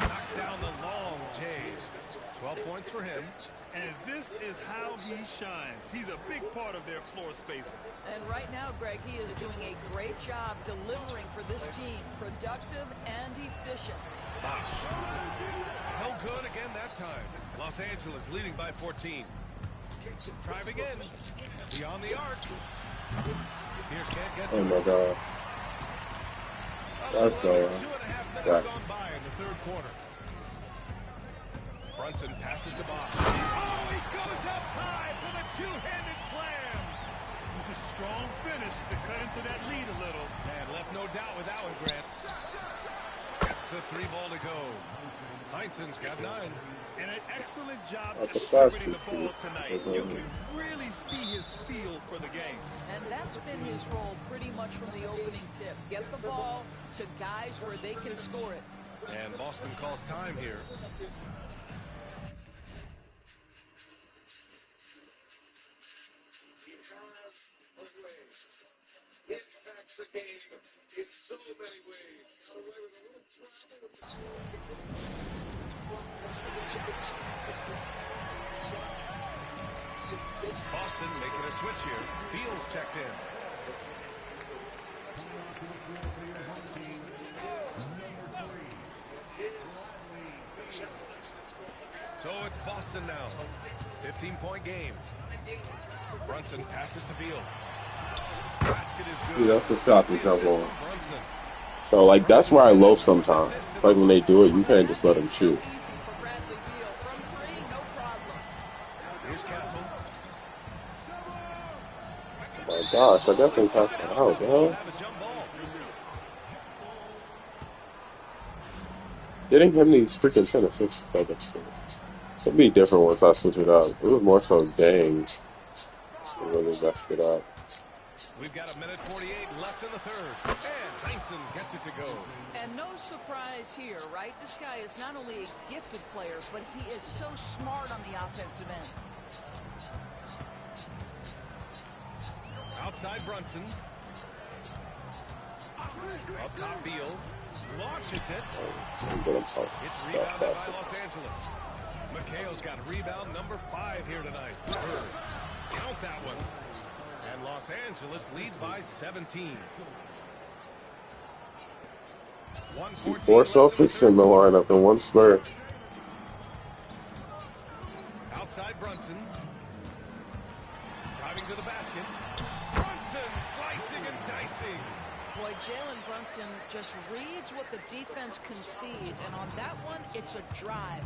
Knocks down the long J. 12 points for him. And this is how he shines. He's a big part of their floor spacing. And right now, Greg, he is doing a great job delivering for this team. Productive and efficient. No good again that time. Los Angeles leading by 14. Driving in. Beyond the arc. Pierce can't get to Oh my it. God. That's going. 2.5 minutes gone by in the 3rd quarter. Brunson passes to Bosch. Oh, he goes up high for the 2-handed slam. A strong finish to cut into that lead a little. And left no doubt with that one, Grant. Gets the 3 ball to go. Heinzen's got 9. And an excellent job That's the distributing the fastest ball shoot. tonight. You can really see his feel for the game. And that's been his role pretty much from the opening tip. Get the ball to guys where they can score it. And Boston calls time here. Impacts the game in so many ways. Boston making a switch here. Beal's checked in. So it's Boston now. 15-point game. Brunson passes to Beal. Basket is good. Dude, that's a shot to jump on. Brunson. So, like, that's where I loaf sometimes. It's like when they do it, you can't just let them shoot. Easy for Bradley Beal. From 3, no problem. Here's Castle. Oh my gosh, I definitely passed that out, We'll man. have a jump ball. Getting him these freaking 10 to 6 seconds. It'll be different once I switch it up. It was more so dang. It really messed it up. We've got 1:48 left in the 3rd. And Heinzen gets it to go. And no surprise here, right? This guy is not only a gifted player, but he is so smart on the offensive end. Outside Brunson. Up top Beal. Launches it. I'm gonna talk It's about rebounded by that. Los Angeles. McHale's got rebound number 5 here tonight. Bird. Count that one. And Los Angeles leads by 17. 1:14 Four left in the Celtics in the 3rd. lineup and one Spur. Outside Brunson. Driving to the basket. Brunson slicing and dicing. Boy, Jalen Brunson just reads what the defense concedes, and on that one, it's a drive.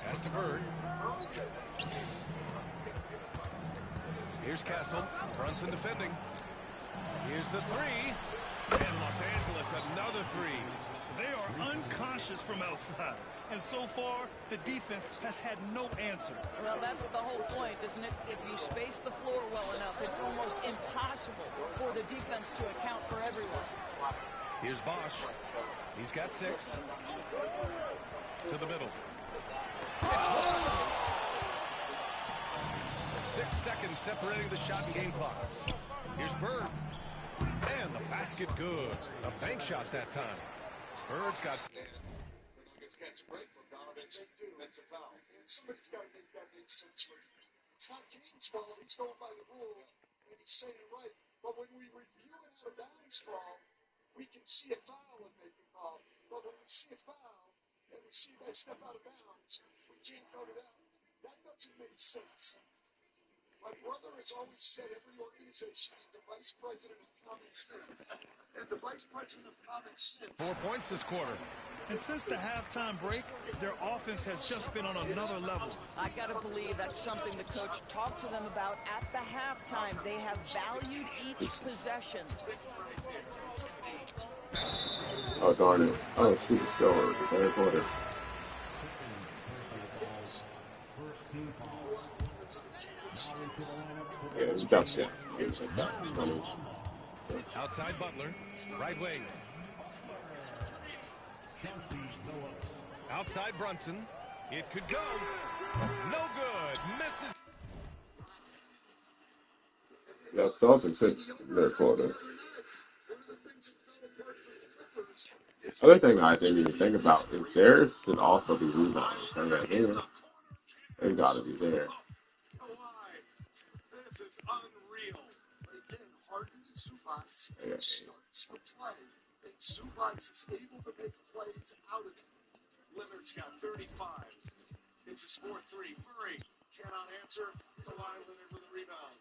Pass to Bird. Here's Castle. Brunson defending. Here's the 3. And Los Angeles another 3. They are unconscious from outside. And so far, the defense has had no answer. Well, that's the whole point, isn't it? If you space the floor well enough, it's almost impossible for the defense to account for everyone. Here's Bosch. He's got 6. To the middle. 6 seconds separating the shot and game clocks. Here's Bird. And the basket good. A bank shot that time. Bird's got... That's a foul. Somebody's got to make that make sense for you. It's not Kane's fault. He's going by the rules. and he's saying it right. But when we review an out of bounds call, we can see a foul and make the call. But when we see a foul and we see that step out of bounds, we can't go to that. That doesn't make sense. My brother has always said every organization needs a vice president of common sense. And the vice president of common sense. 4 points this quarter. And since the halftime break, their offense has just been on another level. I got to believe that's something the coach talked to them about at the halftime. They have valued each possession. Oh, darn it. Oh, it's super short. Third quarter. Yeah, it was about it. It was like that. Outside Butler, right wing. Outside Brunson. It could go. No good. Misses. Yeah, Celtics hit their quarter. Other thing I think you think about is theirs should also be rebounds. I mean, here, they got to be there. This is unreal. But again, Harden and Zubac starts the play, and Zubac is able to make plays out of it. Lillard's got 35. It's his 4-3. Murray cannot answer. Kawhi Leonard with a rebound.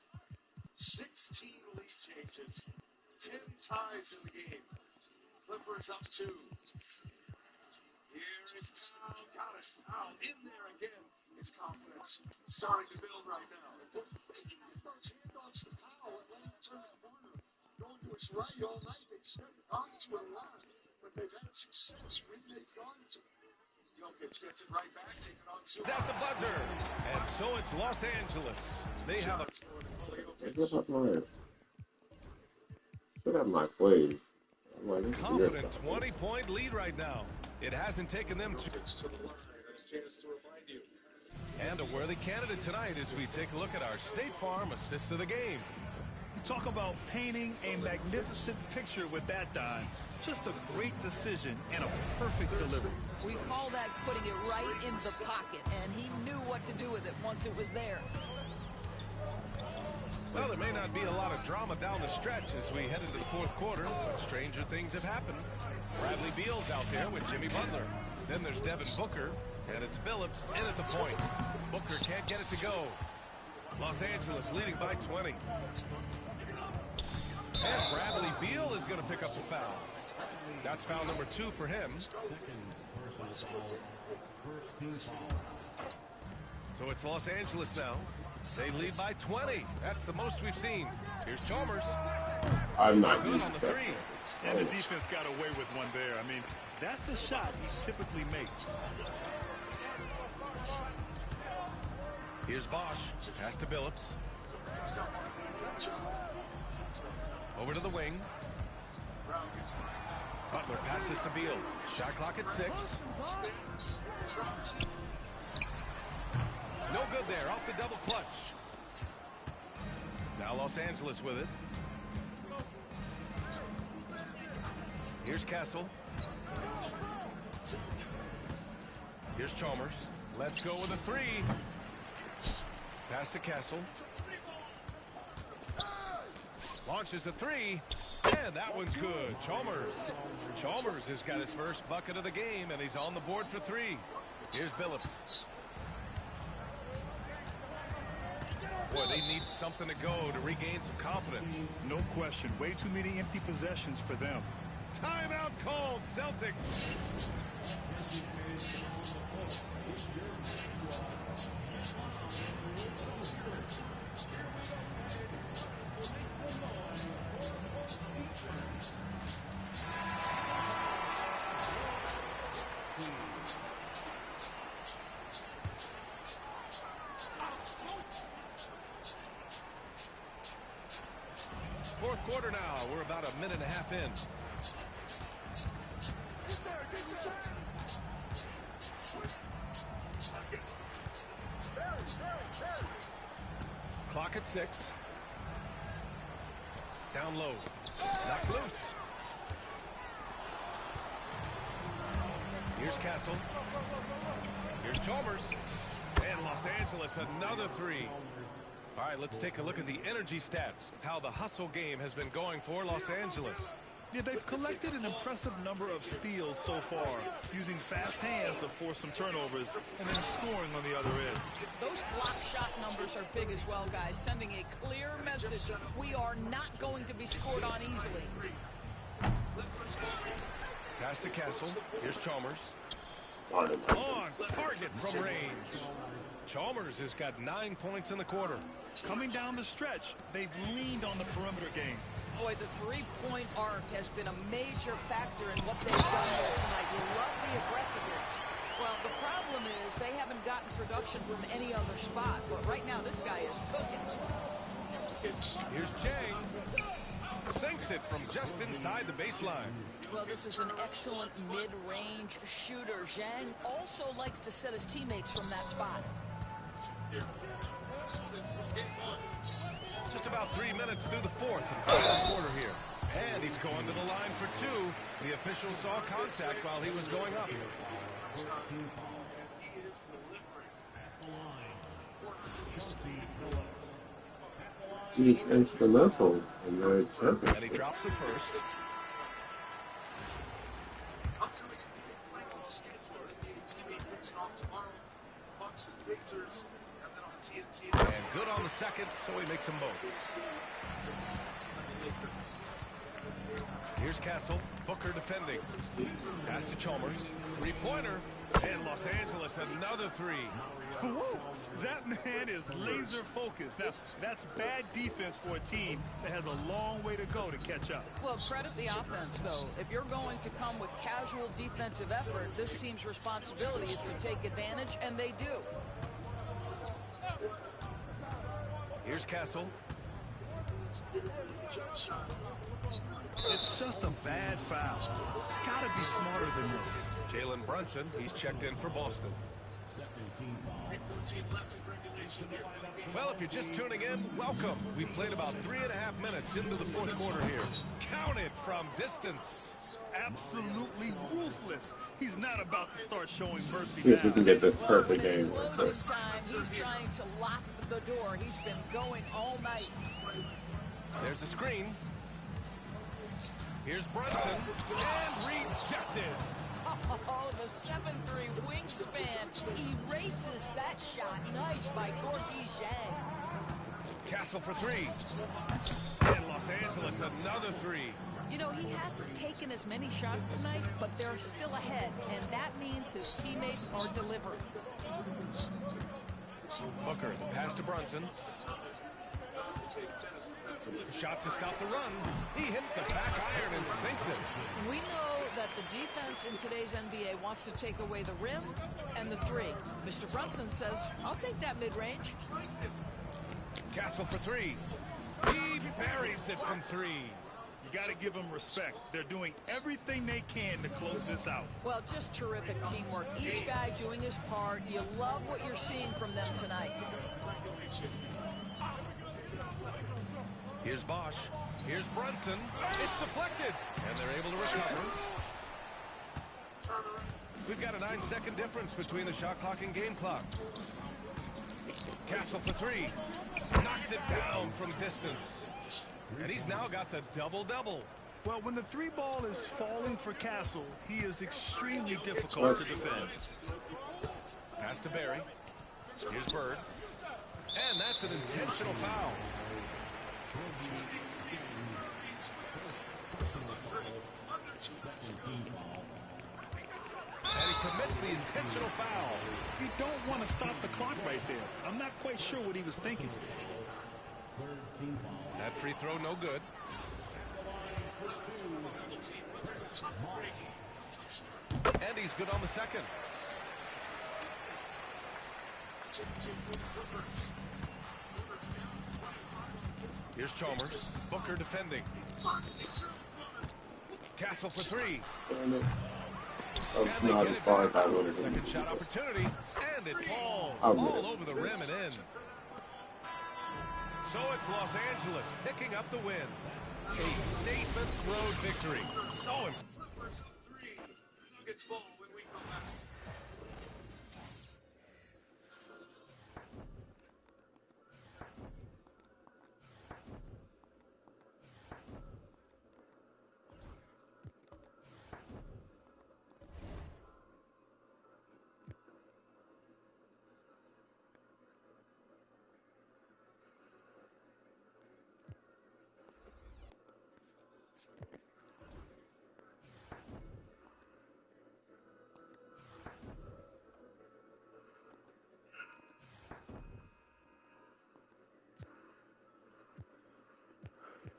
16 lead changes. 10 ties in the game. Clippers up 2. Here is Powell. Got it. Powell in there again. His confidence starting to build right now. They can get those handoffs to Powell and let him turn the corner. Going to his right all night. They just haven't gone to it a lot. But they've had success when they've gone to it. Jokic gets it right back, taking on Zubac. At the buzzer. And so it's Los Angeles. They have a... Should have my plays. Like, confident 20-point lead right now. It hasn't taken them to... And a worthy candidate tonight as we take a look at our State Farm assist of the game. Talk about painting a magnificent picture with that dime. Just a great decision and a perfect delivery. We call that putting it right in the pocket, and he knew what to do with it once it was there. Well, there may not be a lot of drama down the stretch as we head into the fourth quarter, but stranger things have happened. Bradley Beal's out there with Jimmy Butler. Then there's Devin Booker, and it's Billups in at the point. Booker can't get it to go. Los Angeles leading by 20. And Bradley Beal is going to pick up the foul. That's foul number 2 for him. So it's Los Angeles now. They lead by 20. That's the most we've seen. Here's Chalmers. I'm not good used on to the that. 3. And the defense got away with one there. I mean, that's the shot he typically makes. Here's Bosch. Pass to Billups. Over to the wing. Butler passes to Beal. Shot clock at 6. No good there. Off the double clutch. Now Los Angeles with it. Here's Castle. Here's Chalmers. Let's go with a 3. Pass to Castle. Launches a 3. And that one's good. Chalmers has got his first bucket of the game, and he's on the board for 3. Here's Billups. Boy, they need something to go to regain some confidence. No question. Way too many empty possessions for them. Timeout called, Celtics. Fourth quarter now. We're about a minute and a half in. Clock at 6. Down low. Knocked loose. Here's Castle. Here's Chalmers. And Los Angeles, another 3. All right, let's take a look at the energy stats, how the hustle game has been going for Los Angeles. Yeah, they've collected an impressive number of steals so far, using fast hands to force some turnovers and then scoring on the other end. Those block shot numbers are big as well, guys, sending a clear message. We are not going to be scored on easily. Pass to Castle. Here's Chalmers. On Target from range. Chalmers has got 9 points in the quarter. Coming down the stretch, they've leaned on the perimeter game. Boy, the three-point arc has been a major factor in what they've done here tonight. You love the aggressiveness. Well, the problem is they haven't gotten production from any other spot. But right now, this guy is cooking. Here's Jang. Sinks it from just inside the baseline. Well, this is an excellent mid-range shooter. Zhang also likes to set his teammates from that spot. Just about 3 minutes through the fourth and final quarter here. And he's going to the line for two. The official saw contact while he was going up. He's instrumental in the championship. And he drops the first. Upcoming NBA playoff schedule, NBA TV kicks off tomorrow. Bucks and Pacers, and then on TNT. And good on the second, so he makes them both. Here's Castle. Booker defending. Pass to Chalmers. Three-pointer. And Los Angeles another three. Whoa, that man is laser focused. Now, that's bad defense for a team that has a long way to go to catch up. Well, credit the offense, though. If you're going to come with casual defensive effort, this team's responsibility is to take advantage, and they do. Here's Castle. It's just a bad foul. Gotta be smarter than this. Jalen Brunson, he's checked in for Boston. Well, if you're just tuning in, welcome. We played about 3.5 minutes into the fourth quarter here. Counted from distance. Absolutely ruthless. He's not about to start showing mercy See if we now. can get this perfect It's game. closing time. He's trying to lock the door. He's been going all night. There's a screen. Here's Brunson. And rejected. Oh, the 7'3" wingspan erases that shot. Nice by Gorgie Zhang. Castle for three. And Los Angeles another three. You know, he hasn't taken as many shots tonight, but they're still ahead, and that means his teammates are delivering. Booker, the pass to Brunson. Shot to stop the run. He hits the back iron and sinks it. We know that the defense in today's NBA wants to take away the rim and the three. Mr. Brunson says, I'll take that mid-range. Castle for three. He buries it from three. You got to give them respect. They're doing everything they can to close this out. Well, just terrific teamwork. Each guy doing his part. You love what you're seeing from them tonight. Here's Bosch. Here's Brunson. It's deflected. And they're able to recover. We've got a 9-second difference between the shot clock and game clock. Castle for three. Knocks it down from distance. And he's now got the double-double. Well, when the three ball is falling for Castle, he is extremely difficult to defend. Pass to Barry. Here's Bird. And that's an intentional foul. And he commits the intentional foul. You don't want to stop the clock right there. I'm not quite sure what he was thinking. That free throw no good. And he's good on the second. Here's Chalmers. Booker defending. Castle for three. Damn it. And That's they not get as it far back. as I would have been. Second shot opportunity. And it falls I'll all get it. over the rim and in. So it's Los Angeles picking up the win. A statement road victory. So important. Clippers up 3. Nuggets ball when we come back.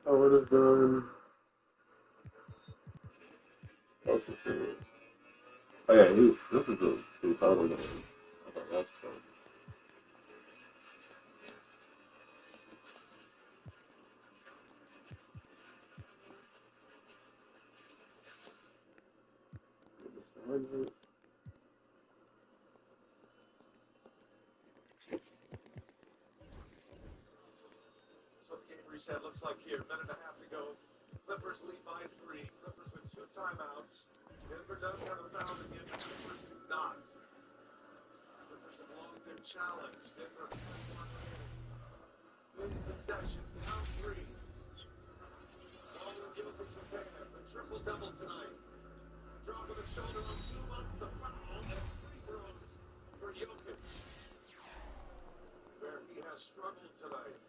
I would have done. That's the thing. Oh yeah, this is the total game. I thought that's fun. So the game reset looks like here. Minute and a half to go. Clippers lead by 3. Clippers with 2 timeouts. Denver does have a foul in the end. The Clippers do not. Clippers have lost their challenge. Denver has one remaining. In possession, now 3. Ball will give it to Japan. A triple-double tonight. Drop of the shoulder on 2 months. The foul and free throws for Jokic, where he has struggled tonight.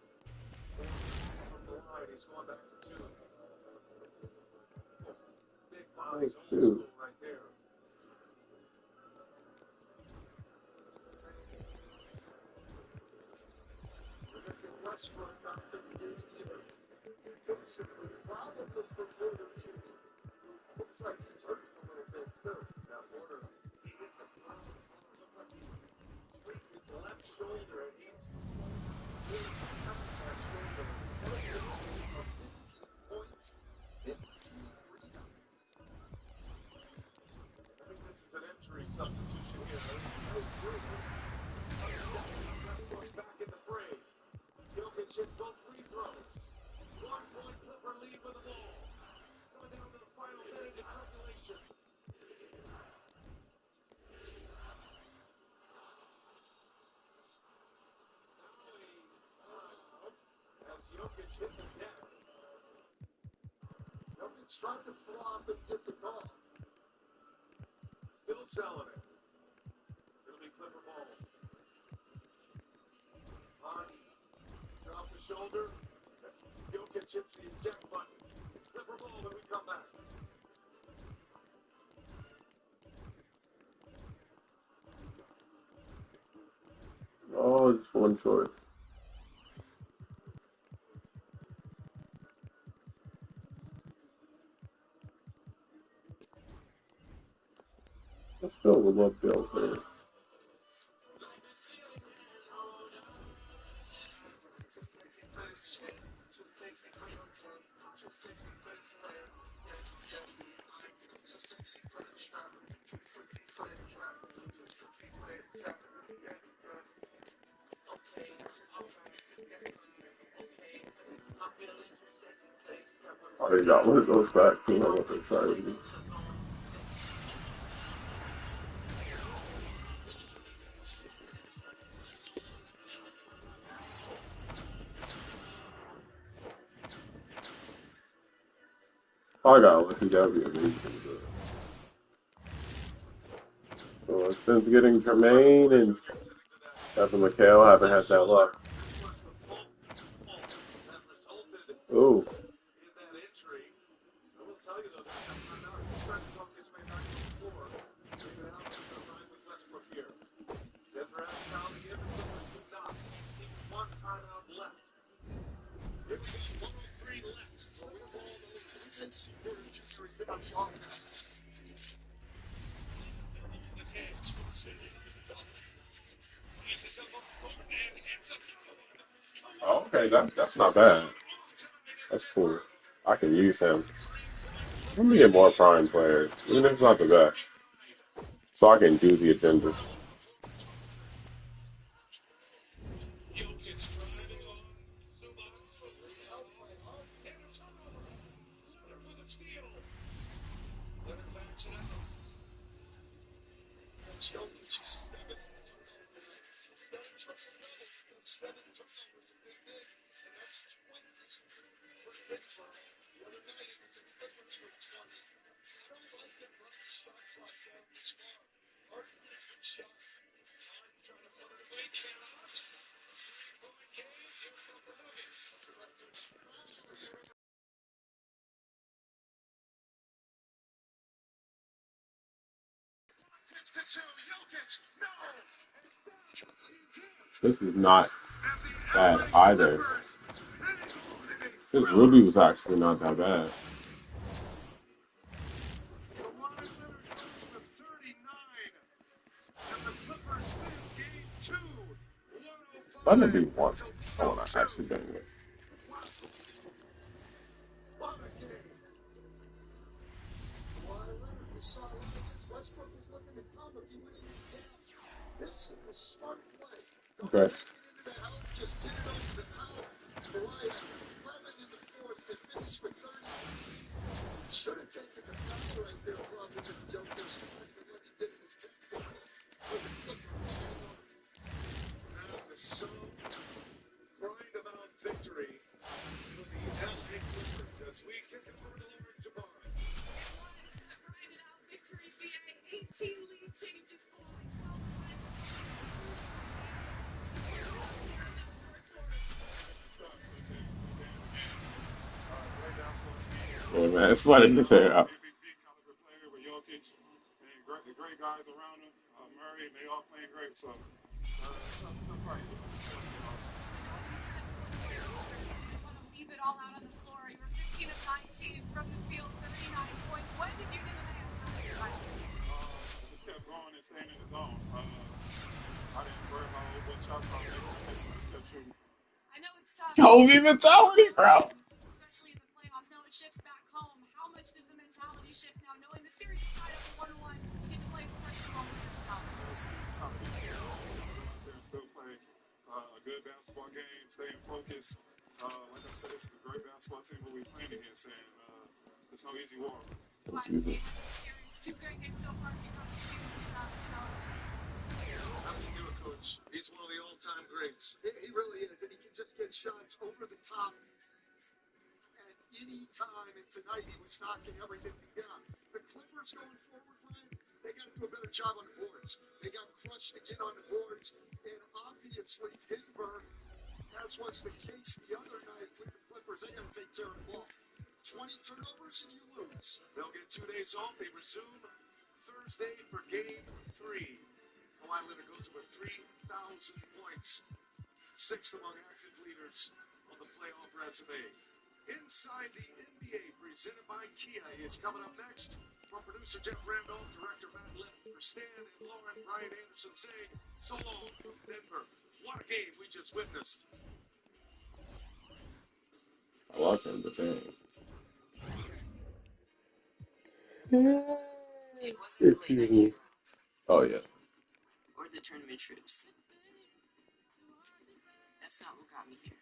From the line, he's going back to 2. Big bodies, old school right there. Westbrook got the game either. Defensively, probably for Porter Jr. Looks like he's hurting a little bit too. Now Porter, he hit the foul. Looked like he tweaked his left shoulder, and he's really covered that shoulder. 15 points, 15 rebounds. I think this is an injury substitution here. Westbrook back in the fray. Jokic hits both free throws. 1-point Clipper lead with the ball. Going down to the final minute in regulation. As Jokic hit the deck. Jokic tried to flop and get the call. Still selling it. It'll be Clipper ball. On. Drop the shoulder. Jokic hits the eject button. It's Clipper ball when we come back. Oh, just one short. I still would love to be able to. Oh, they got one of those back. You know what they're trying to do. I got lucky. That would be amazing. So since getting Jermaine and Kevin McHale, haven't had that luck. Ooh. In that injury, I will tell you though, that not Fred Focus may not go floor. David Allen is going to ride with Westbrook here. Denver has found the end of the Clippers do not. Even 1 timeout left. Here we go, 103 left. So we're ball the lead. And see Porter Jr. is on top. Oh, okay, that's not bad. That's cool. I can use him. Let me get more prime players, even if it's not the best, so I can do the agendas. Jokic driving on Zubac. Leonard with a steal. Leonard backs it out. This is not bad either. His Ruby was actually not that bad. Kawhi Leonard goes with 39, and the Clippers win game 2, Let it be 105 one. to Someone I actually 102. bang with. Wow. What a game. Kawhi Leonard, we saw a lot of this. Westbrook was looking to come if he went into the game. This is the smart play. Don't Okay. take it into the help, just get it over the top. Kawhi had 11 in the fourth to finish with 30. Should have taken the foul right there, probably with the Joker's after what he did in the tip. But the Clippers hang on. Now the song crying about victory for the LA Clippers as we kick it over to Lauren Jabbar. It was a grinded out victory via 18 lead changes, scoring 12 times to the fourth quarter. Yeah, man, it's like this here out. MVP caliber player with Jokic and great guys around him. Murray, they all playing great. So tough fight. I know you said before the script, you just want to leave it all out on the floor. You were 15 of 19 from the field, 39 points. When did you do the math? Just kept going and staying in the zone. I didn't worry about what shots I was making. I just kept shooting. I know it's tough. Kobe mentality, bro. Especially in the playoffs. Now it shifts back home. How much does the mentality shift now, knowing the series is tied up 1-1? You get to play its first home now. It's tough. Go out there and still play a good basketball game, staying focused. Like I said, this is a great basketball team that we're playing against, and it's no easy war. Why do we have the series? Two great games so far because How does he do it, Coach? He's one of the all-time greats. He really is, and he can just get shots over the top at any time. And tonight he was knocking everything down. The Clippers going forward, Ryan, they got to do a better job on the boards. They got crushed again on the boards, and obviously Denver, as was the case the other night with the Clippers, they got to take care of the ball. 20 turnovers and you lose. They'll get 2 days off. They resume Thursday for Game 3. Kawhi Leonard goes over 3,000 points, sixth among active leaders on the playoff resume. Inside the NBA, presented by Kia, is coming up next. From producer Jeff Randolph, director Matt Lynn, for Stan and Lauren, Brian Anderson saying so long from Denver. What a game we just witnessed. I like him, but dang. It wasn't the late night shootouts Oh yeah. or the tournament trips. That's not what got me here.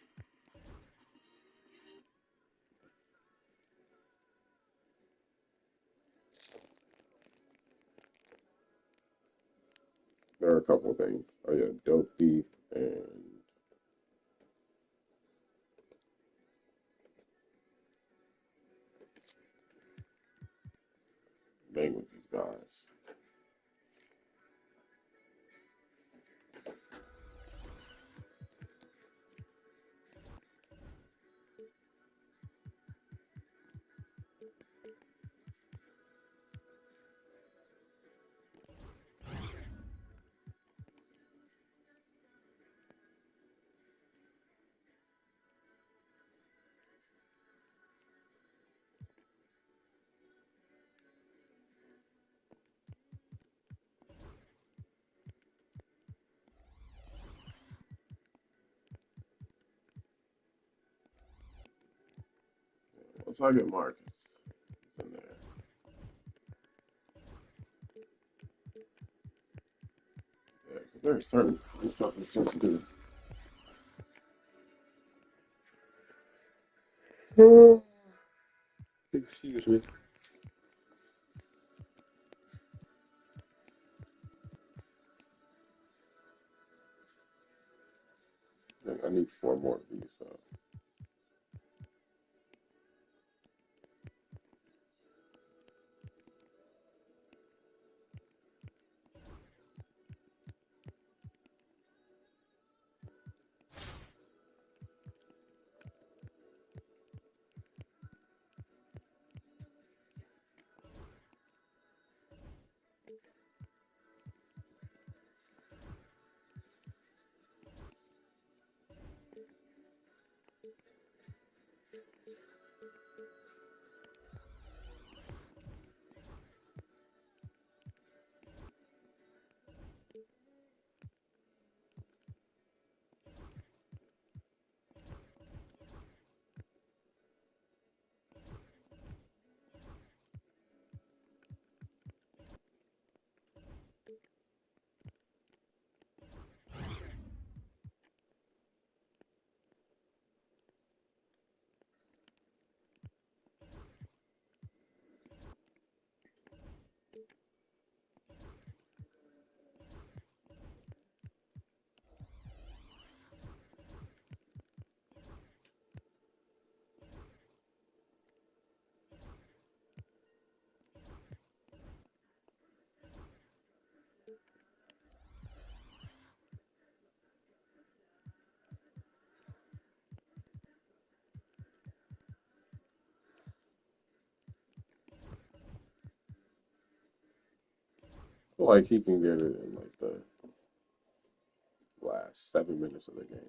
There are a couple of things. Oh yeah, dope beef and bang with these guys. Once I get Marcus in there. Yeah, 'cause there's certain stuff that's supposed to do. Excuse me. I need 4 more of these stuff. like he can get it in like the last 7 minutes of the game.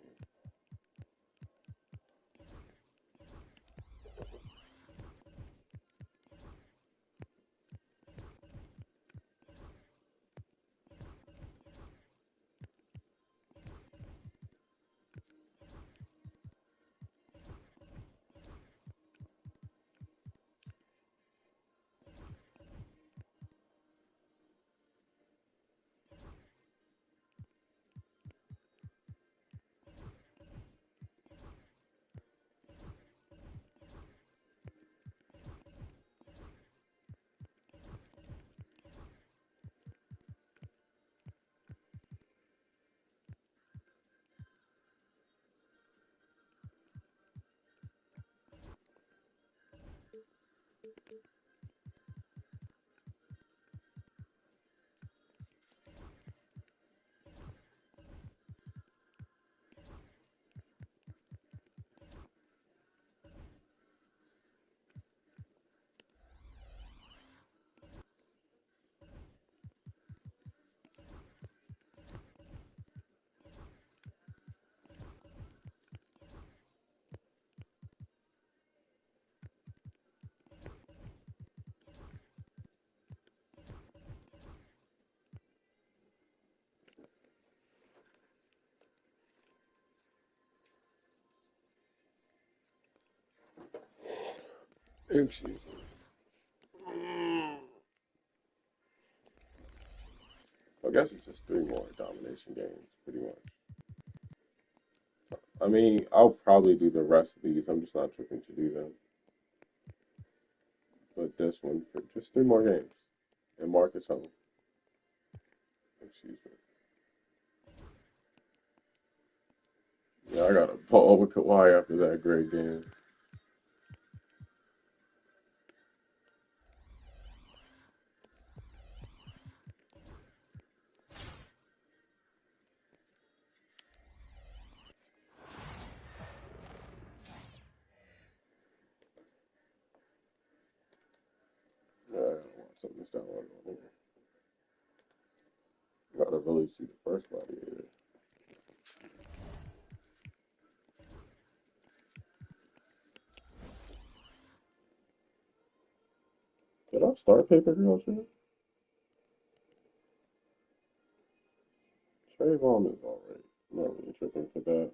Excuse me. I guess it's just 3 more domination games, pretty much. I mean, I'll probably do the rest of these. I'm just not tripping to do them. But this one for just 3 more games. And Marcus home. Excuse me. Yeah, I got to pull over Kawhi after that great game. Yeah, I gotta watch something down on here. Gotta really see the first gladiator. Did I start pay-per-view shit? Trayvon is alright. I'm not really tripping for that.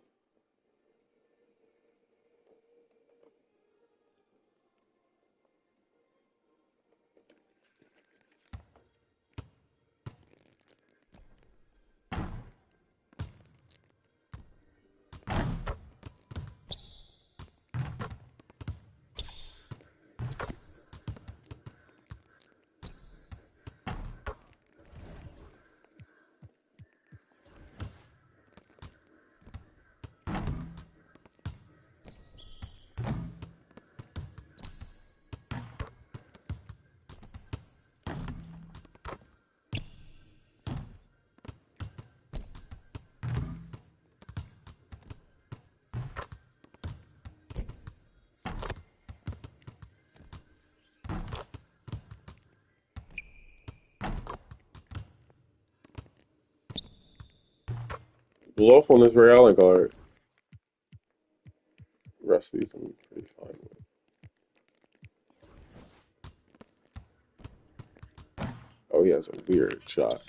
Blow off on this Ray Allen card. The rest of these I'm pretty fine with. Oh, he has a weird shot.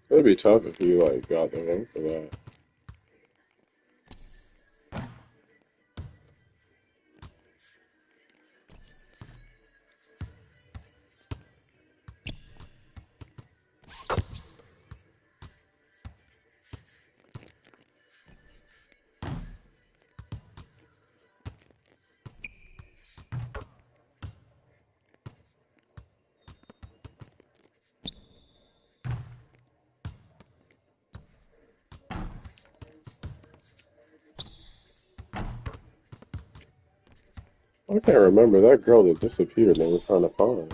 It'd be tough if he like got the vote for that. I can't remember that girl that disappeared. They were trying to find.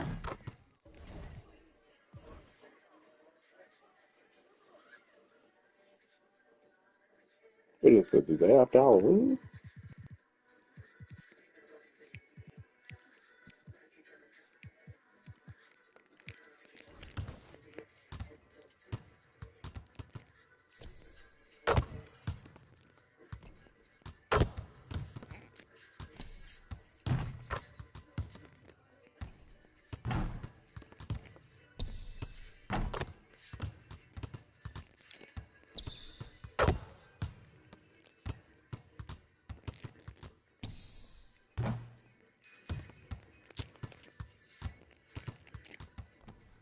What is it? The day after Halloween?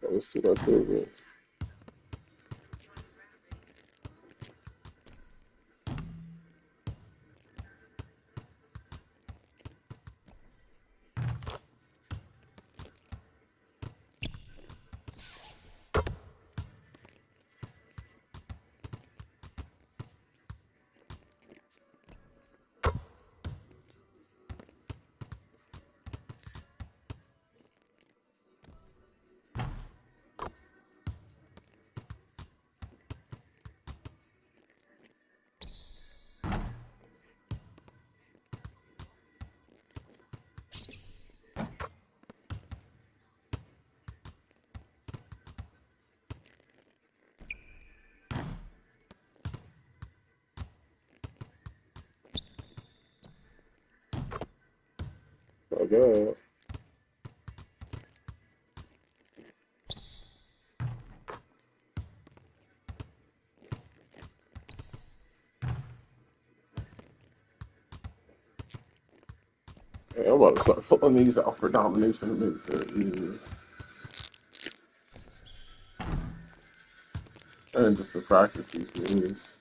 Let's see that movie. Okay. Hey, I'm about to start pulling these out for domination and midfield. And just to practice these moves.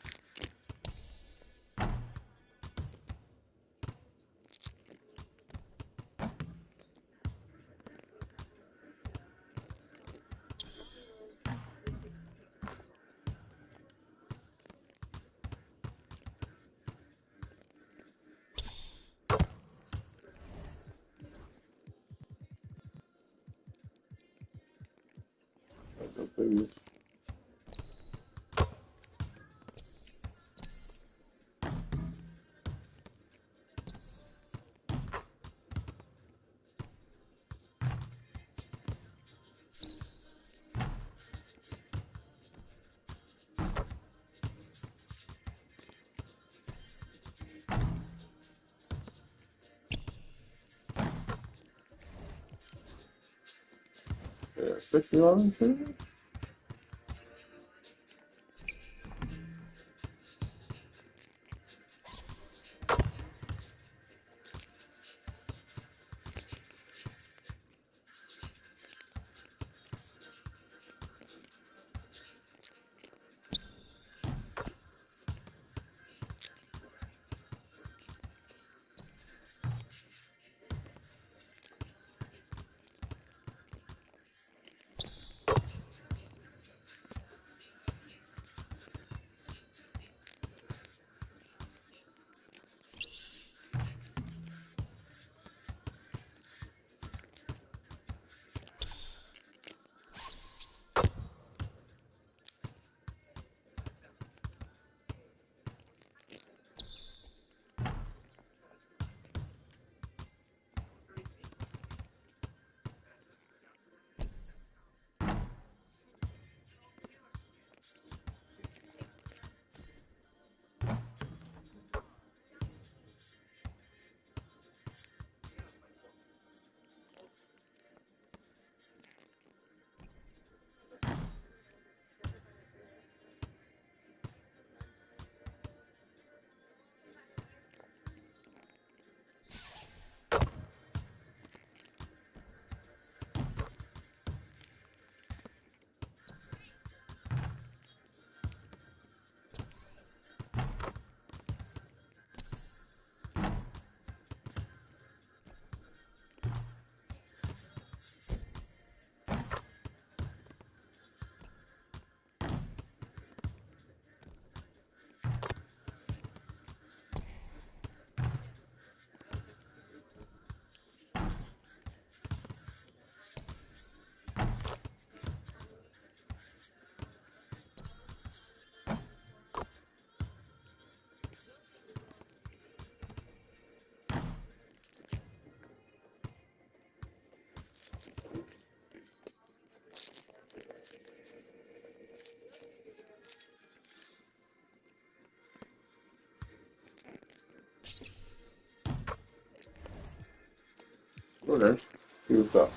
Please. Yeah, 6-11 too? Okay. See what's up.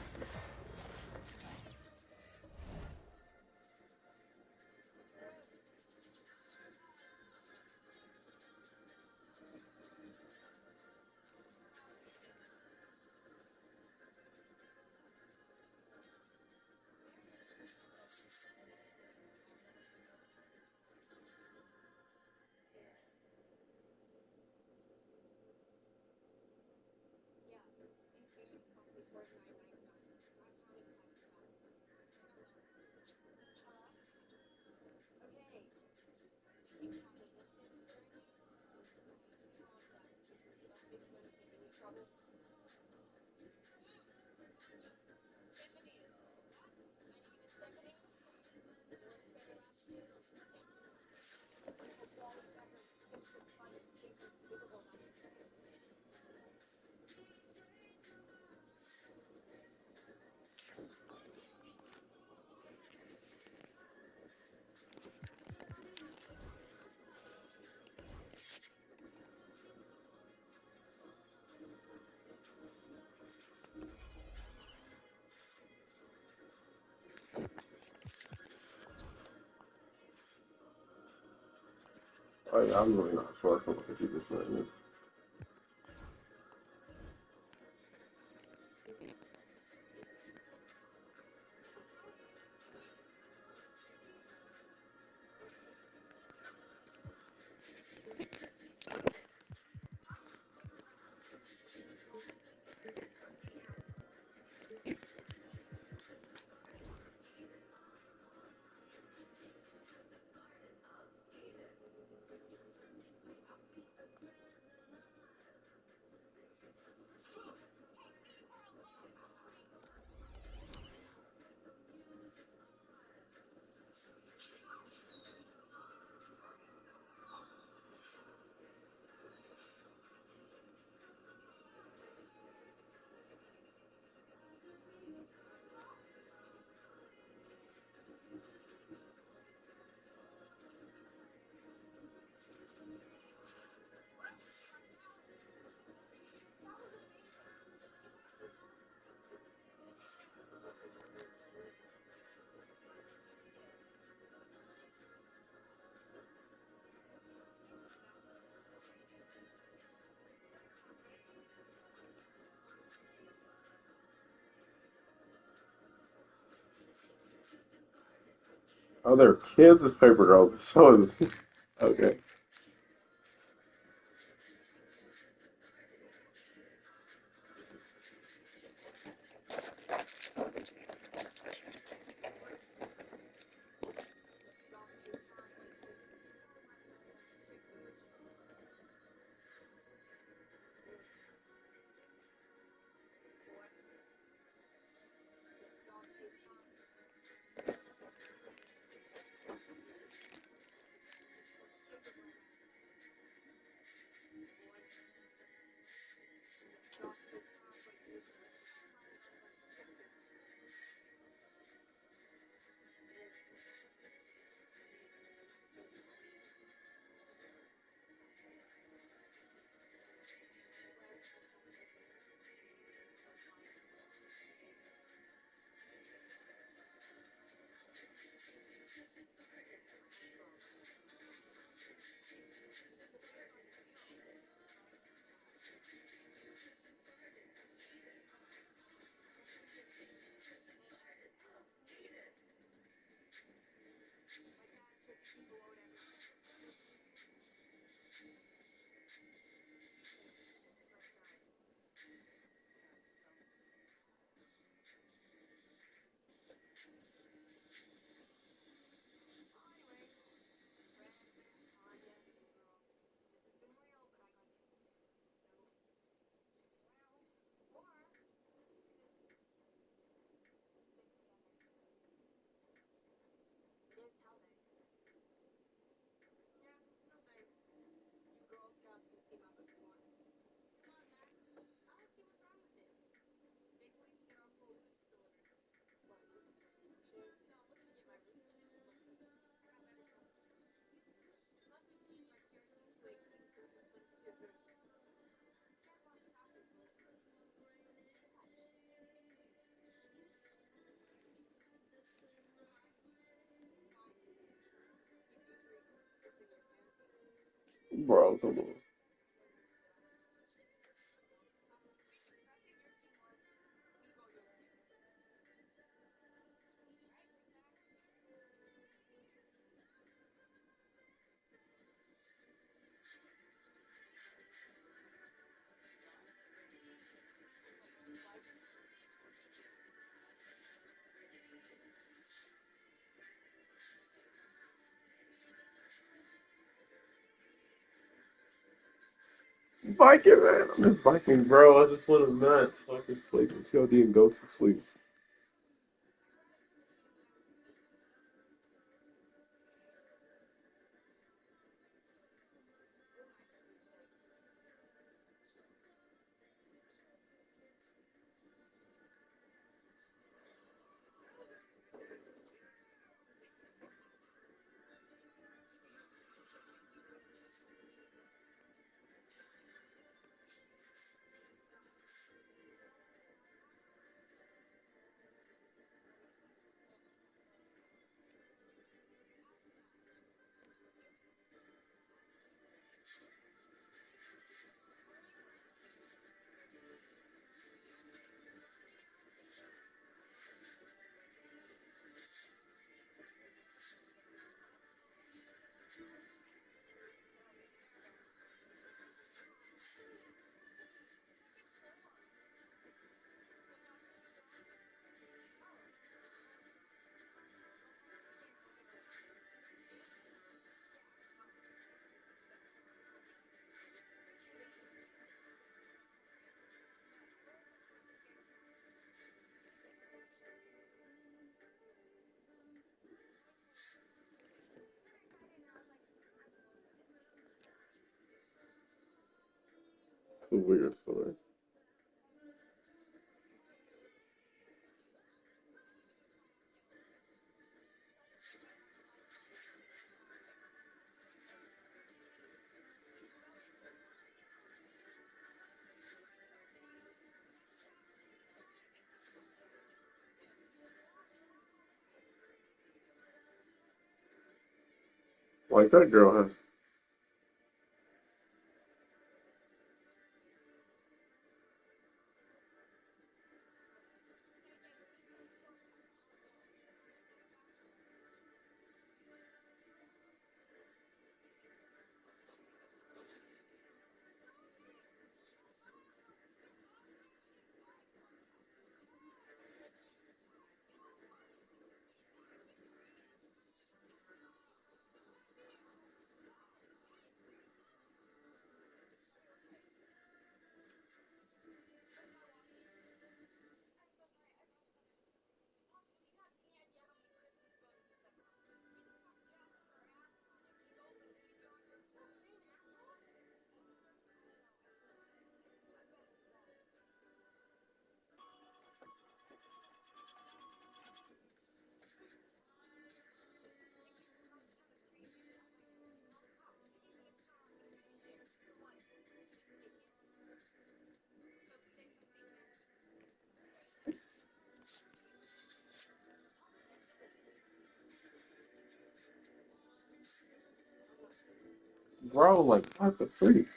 Oh yeah, I'm really not sure from what you just mentioned. Oh, they're kids as paper girls. So is okay. Bro, come on. Biking, man. I'm just biking, bro. I just want to not fucking sleep until D and go to sleep. It's a weird story. Like that girl has. Bro, like, what the freak?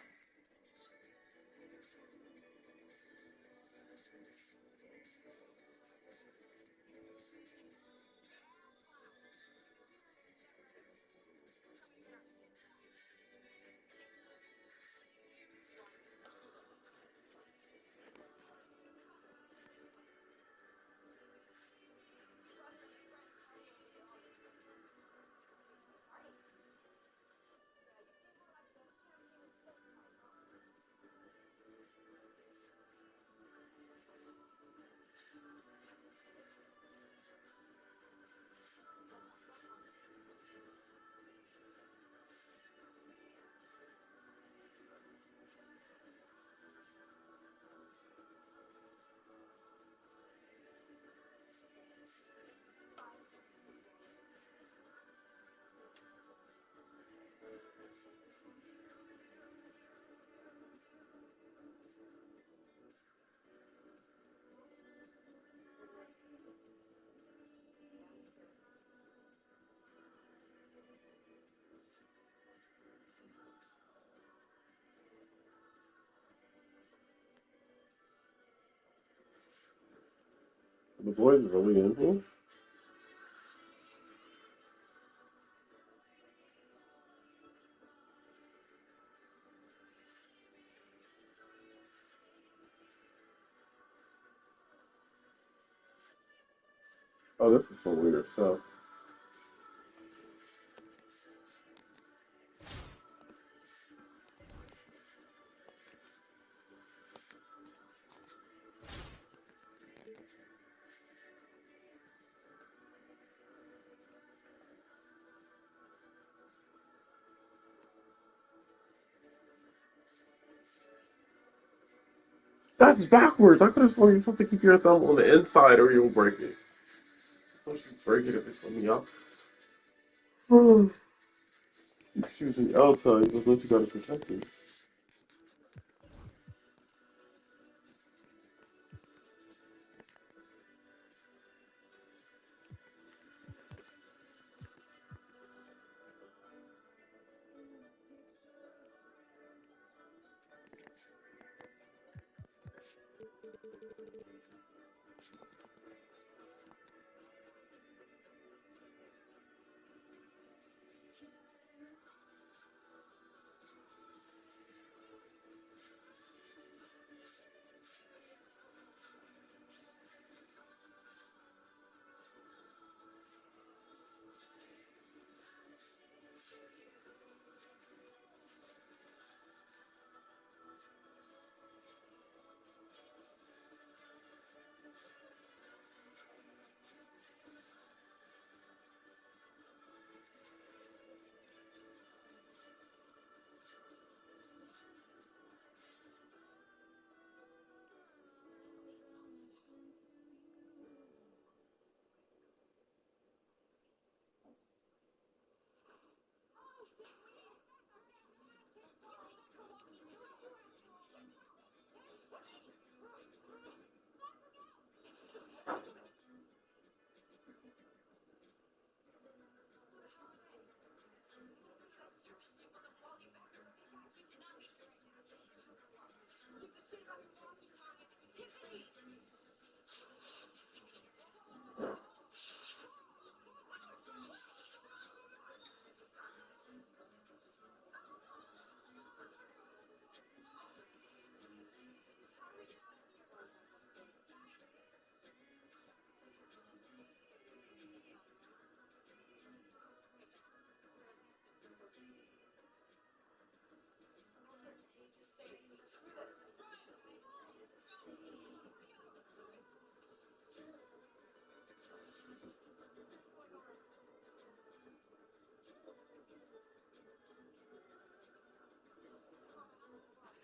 The boys really in here? Oh, this is some weird stuff. That's backwards. I could have sworn you're supposed to keep your thumb on the inside or you'll break it. You're supposed to break it if it's on the outside. She was in the outside, but then you gotta protect it.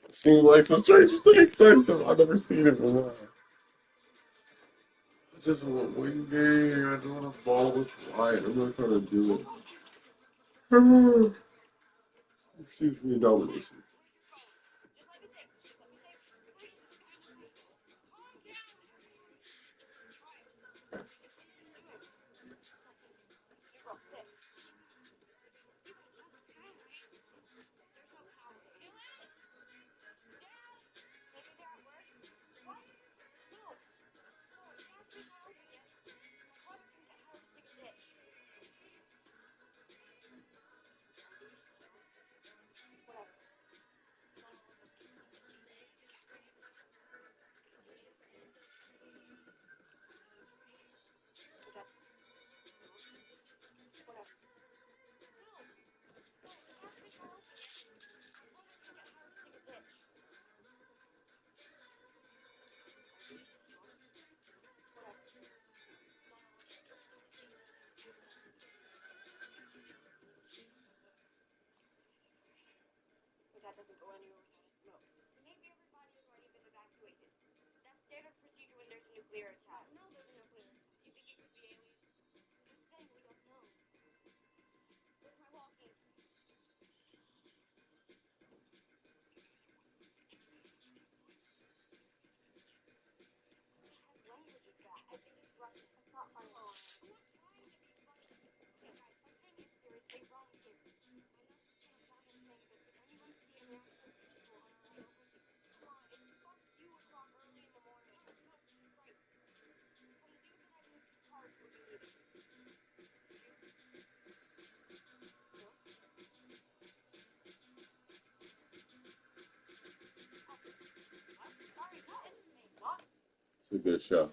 It seems like some strangers to excited. I've never seen it before. I just want winging. I don't want to ball with white. I'm not trying to do it. Excuse me, domination. It's a good show.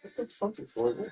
I think something's going on.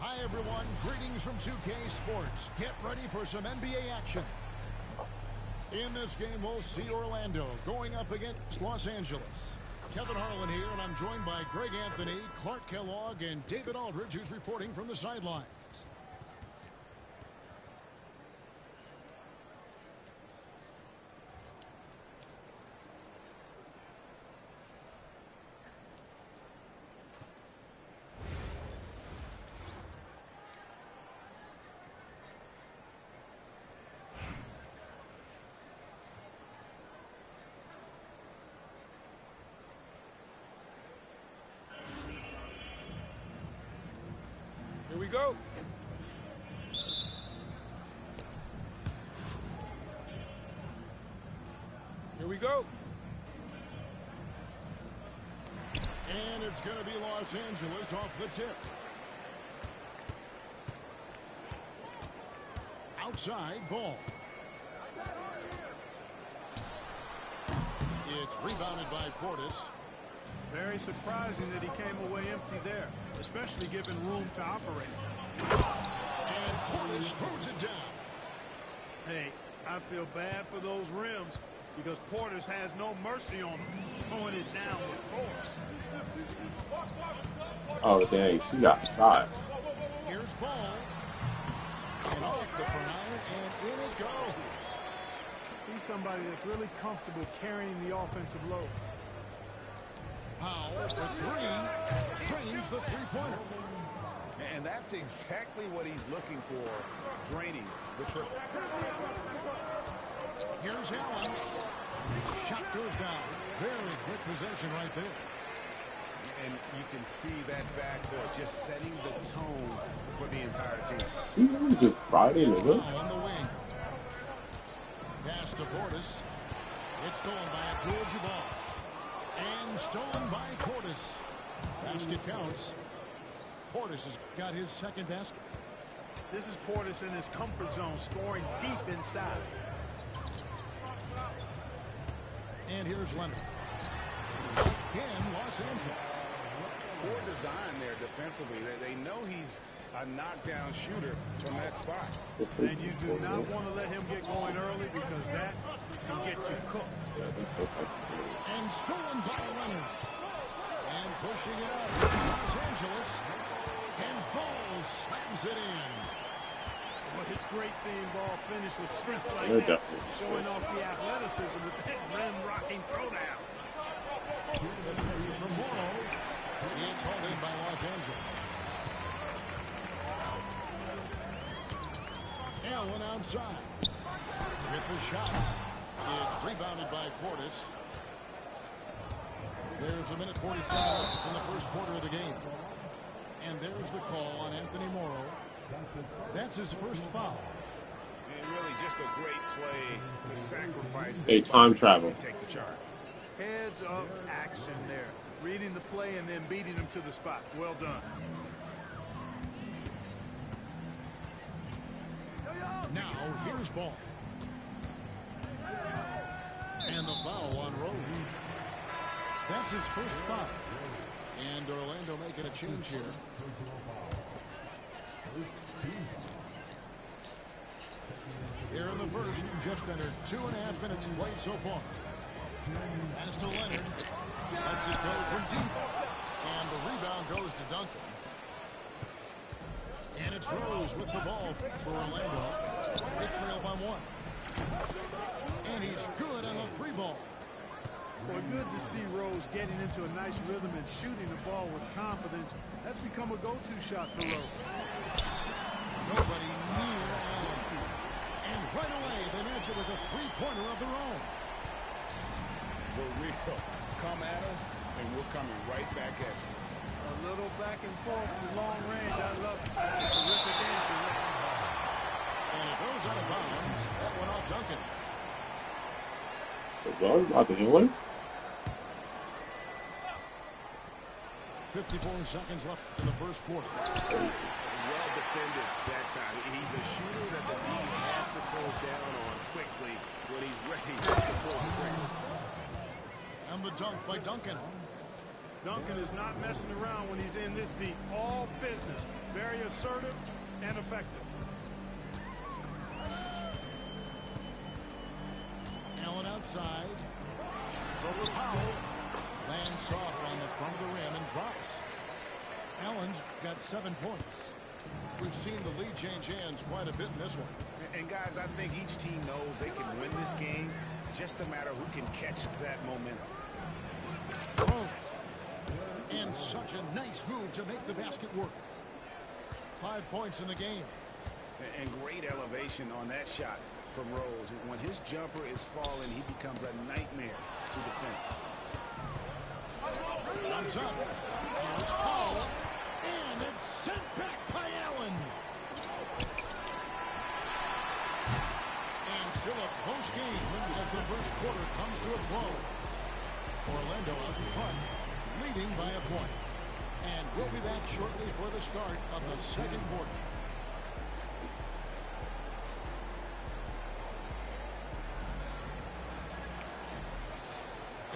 Hi, everyone. Greetings from 2K Sports. Get ready for some NBA action. In this game, we'll see Orlando going up against Los Angeles. Kevin Harlan here, and I'm joined by Greg Anthony, Clark Kellogg, and David Aldridge, who's reporting from the sidelines. Here we go. Here we go. And it's going to be Los Angeles off the tip. Outside ball. It's rebounded by Portis. Very surprising that he came away empty there, especially given room to operate. And Portis throws it down. Hey, I feel bad for those rims because Portis has no mercy on them, throwing it down with force. Oh, dang. She got shot. Here's ball. And off the perimeter, and in it goes. He's somebody that's really comfortable carrying the offensive load. Powell for three. Drains the three-pointer. And that's exactly what he's looking for, draining the triple. Here's Allen. Shot goes down. Very quick possession right there. And you can see that backcourt just setting the tone for the entire team. She really just Friday in the Foul on the wing. Pass to Portis. It's stolen by Abdul-Jabbar. And stolen by Portis. Basket counts. Portis has got his second basket. This is Portis in his comfort zone, scoring deep inside. And here's Leonard. Again, Los Angeles. Poor design there defensively. They know he's a knockdown shooter from that spot. And you do not want to let him get going early because that can get you cooked. And stolen by Leonard. And pushing it up. Los Angeles. And Ball slams it in. Well, it's great seeing Ball finish with strength like They're that, showing off the athleticism with that rim-rocking throwdown. From Morrow. It's hauled in by Los Angeles. Allen outside. With the shot. It's rebounded by Portis. There's a minute 47 left in the first quarter of the game. And there's the call on Anthony Morrow. That's his first foul. And really just a great play to sacrifice A time travel. and take the charge. Heads up action there. Reading the play and then beating him to the spot. Well done. Now, here's Ball. And the foul on Rose. That's his first foul. And Orlando making a change here. Here in the first, just under 2.5 minutes played so far. Pass to Leonard. Lets it go from deep. And the rebound goes to Duncan. And it's Rose with the ball for Orlando. They trail by one. And he's good on the three ball. Well, good to see Rose getting into a nice rhythm and shooting the ball with confidence. That's become a go-to shot for Rose. Nobody near Allen. And right away, they match it with a three-pointer of their own. For real. Come at us, and we're coming right back at you. A little back and forth from long range. I love it. That's a terrific answer. And it goes out of bounds. That went off Duncan. The gun about to hit one. 54 seconds left in the first quarter. Well defended that time. He's a shooter that the D has to close down on quickly when he's ready to pull the trigger. And the dunk by Duncan. Duncan is not messing around when he's in this deep. All business. Very assertive and effective. Allen outside. Shoots over Powell. Lands soft on the front of the rim and drops. Allen's got 7 points. We've seen the lead change hands quite a bit in this one. And guys, I think each team knows they can win this game. Just a matter who can catch that momentum. Rose. And such a nice move to make the basket work. 5 points in the game. And great elevation on that shot from Rose. When his jumper is falling, he becomes a nightmare to defend. Comes up. Here's Paul. And it's sent back by Allen. And still a close game as the first quarter comes to a close. Orlando out in front, leading by a point. And we'll be back shortly for the start of the second quarter.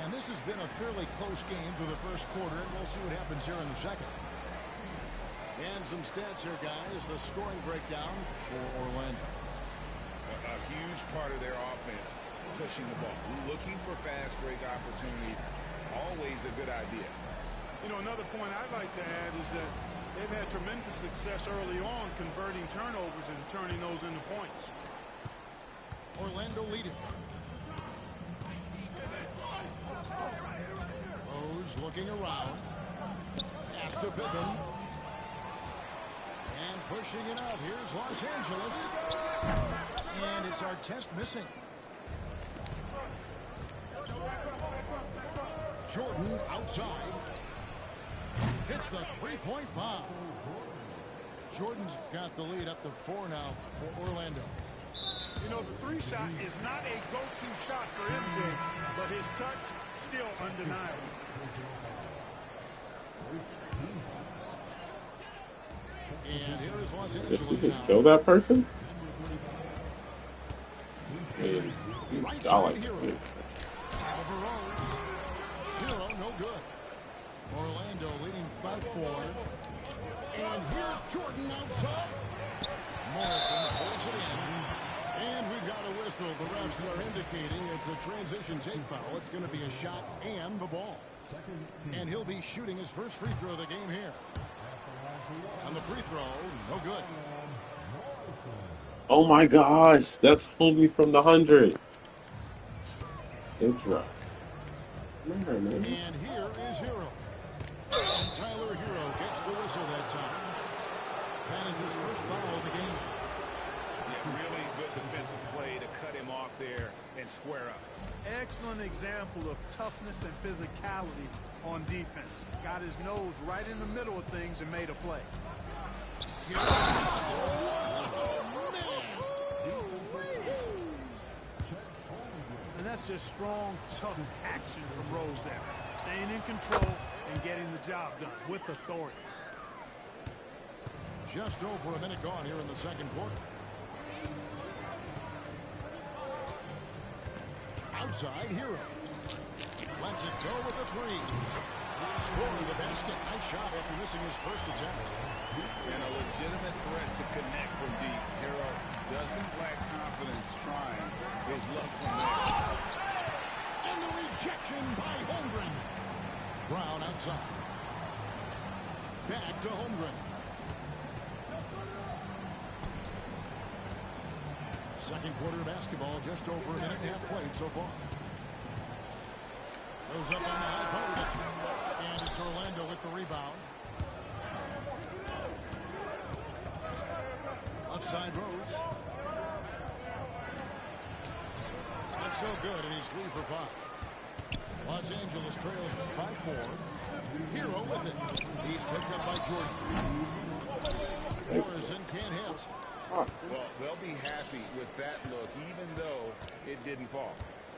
And this has been a fairly close game through the first quarter, and we'll see what happens here in the second. And some stats here, guys. The scoring breakdown for Orlando. A huge part of their offense, pushing the ball. Looking for fast break opportunities, always a good idea. You know, another point I'd like to add is that they've had tremendous success early on converting turnovers and turning those into points. Orlando leading. Rose looking around. Pass to Pippen. And pushing it out. Here's Los Angeles. And it's Artest missing. Jordan outside. Hits the three-point bomb. Jordan's got the lead up to 4 now for Orlando. You know, the three shot is not a go-to shot for MJ, but his touch still undeniable. And here is Los Did Angeles he just now. kill that person? I mean, Right I like side Hero. it. Over Rose. Hero, no good. Orlando leading by 4. And here's Jordan outside. Morrison pulls it in. And we've got a whistle. The refs are indicating it's a transition take foul. It's going to be a shot and the ball. And he'll be shooting his first free throw of the game here. On the free throw, no good. Oh my gosh, that's homie from the 100. Good drop. Remember, man. And here is Hero. And Tyler Hero gets the whistle that time. That is his first foul of the game. Yeah, really good defensive play to cut him off there and square up. Excellent example of toughness and physicality on defense. Got his nose right in the middle of things and made a play. And that's just strong, tough action from Rose there. Staying in control and getting the job done with authority. Just over a minute gone here in the second quarter. Outside Hero. Lets it go with the three. Scoring the basket. Nice shot after missing his first attempt. And a legitimate threat to connect from deep. Hero doesn't lack confidence trying his luck from there. And the rejection by Holmgren. Brown outside. Back to Holmgren. Second quarter basketball, just over a minute and a half played so far. Goes up on the high post. And it's Orlando with the rebound. Outside Rose. That's no good, and he's 3 for 5. Los Angeles trails by 4. Hero with it. He's picked up by Jordan. Morrison can't hit. Well, they'll be happy with that look, even though it didn't fall.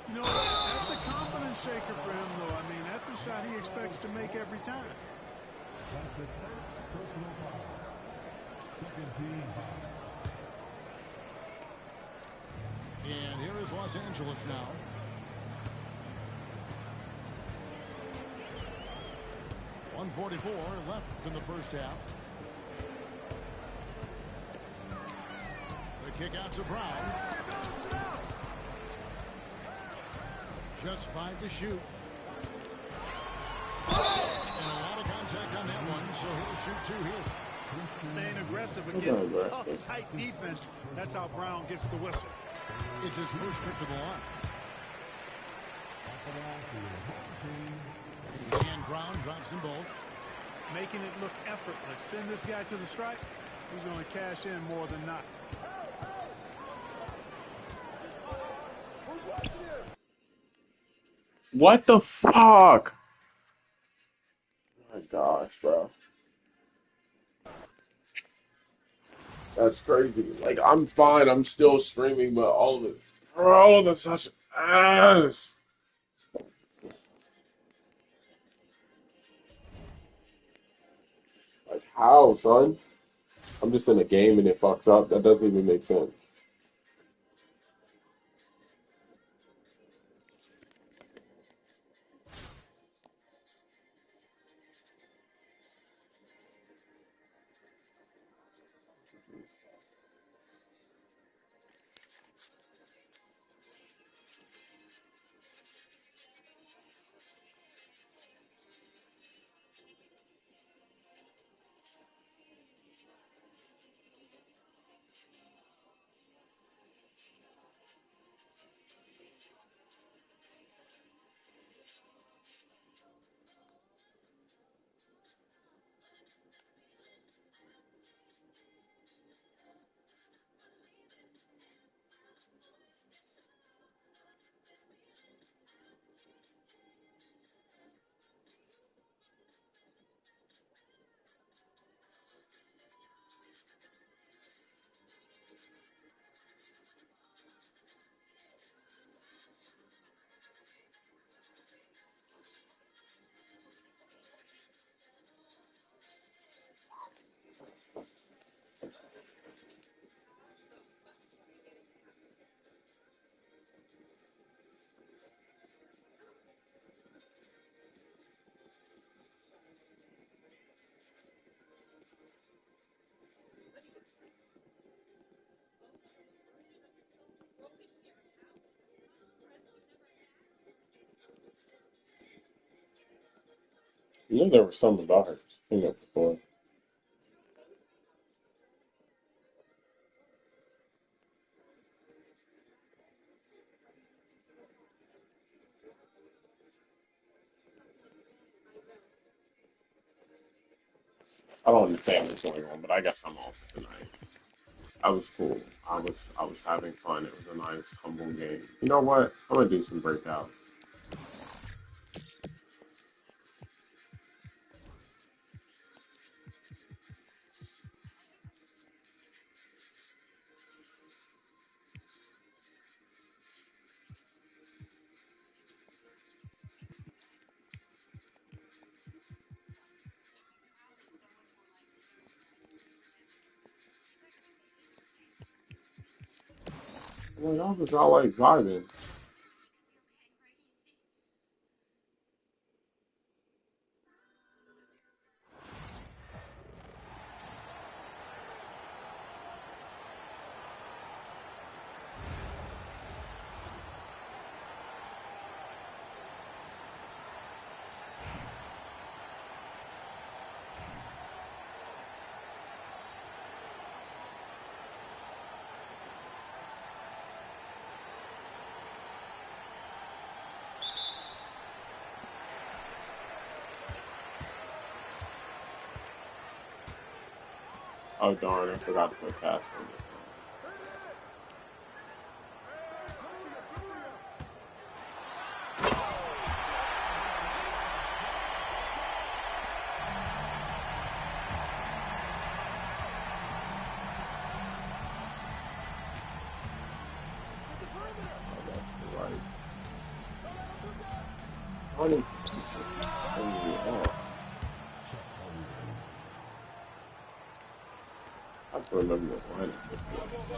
You know, that's a confidence shaker for him, though. I mean, that's a shot he expects to make every time. And here is Los Angeles now. .144 left in the first half. The kick out to Brown. Just 5 to shoot. And a lot of contact on that one, so he'll shoot 2 here. Staying aggressive That's against not tough, aggressive. tight defense. That's how Brown gets the whistle. It's his first trip to the line. And Brown drops them both. Making it look effortless. Send this guy to the stripe. He's going to cash in more than not. What the fuck? Oh my gosh, bro. That's crazy. Like, I'm fine. I'm still streaming, but all of it. Bro, that's such ass. Like, how, son? I'm just in a game and it fucks up. That doesn't even make sense. You know, there was some about her seen that before. I don't understand what's going on, but I guess I'm off tonight. I was cool. I was having fun. It was a nice, humble game. You know what? I'm gonna do some breakout. Well, y'all was all like vibing. Oh darn, I forgot to put cash on this. Oh, that's right. Honey, I have to remember what line this was.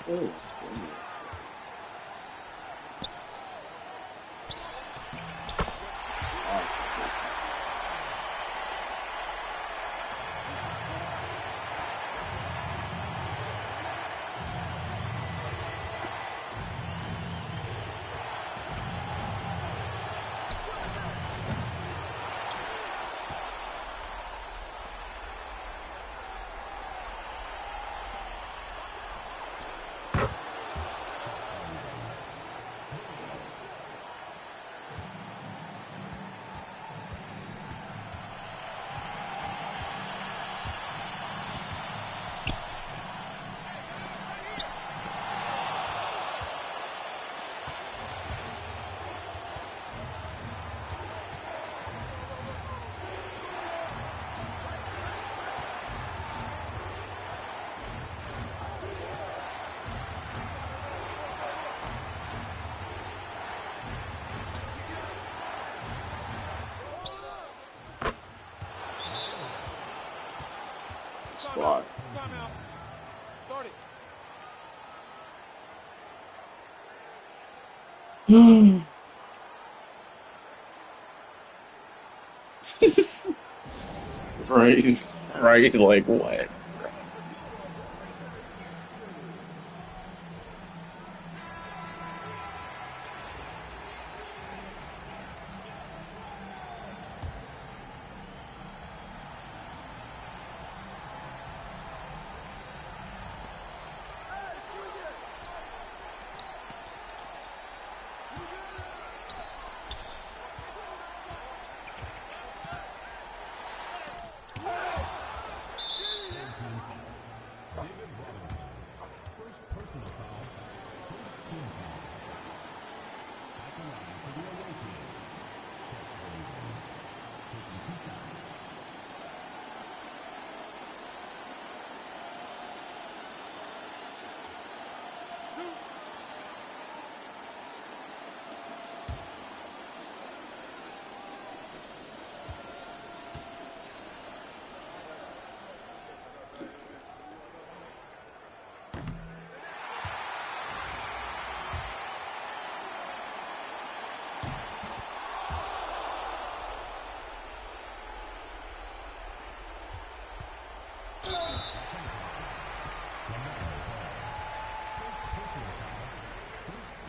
Oh, squad. Timeout. Start it. Right, like what?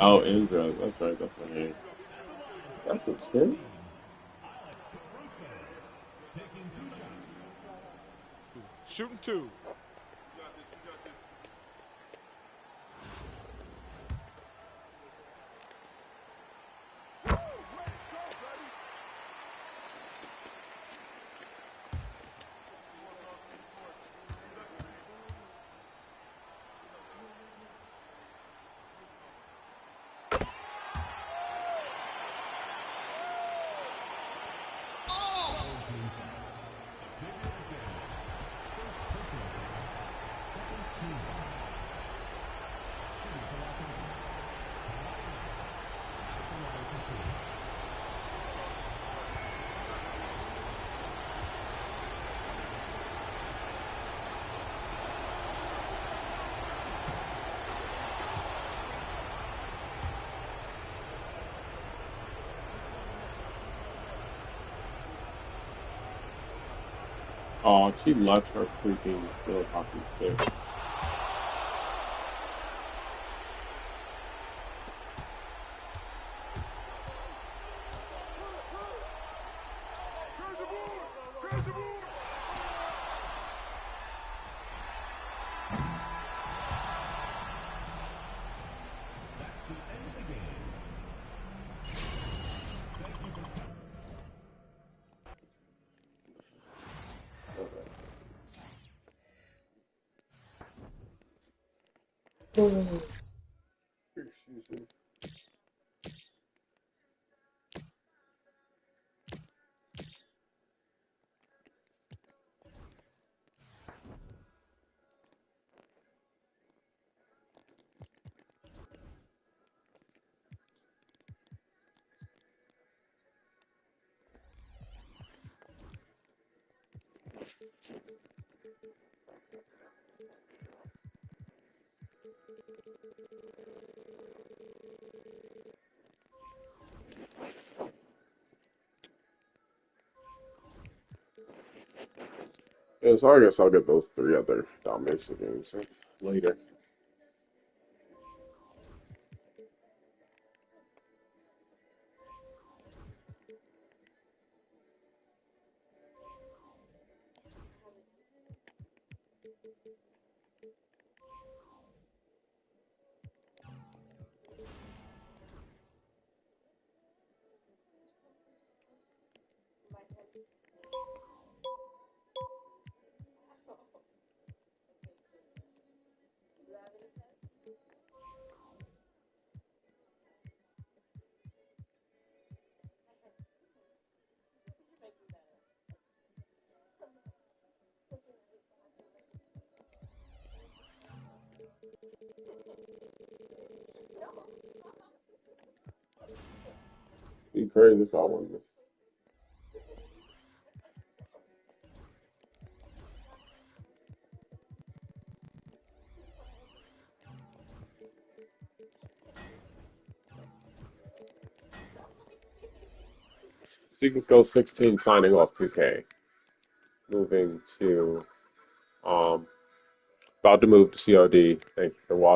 Oh, Indra. That's right. That's her name. That's a kid. Shooting two. Oh, she left her freaking field hockey stick. Yeah, so I guess I'll get those three other domination games later. Be crazy if I won this. So you can go 16 signing off 2K. Moving to about to move to COD. Thank you for watching.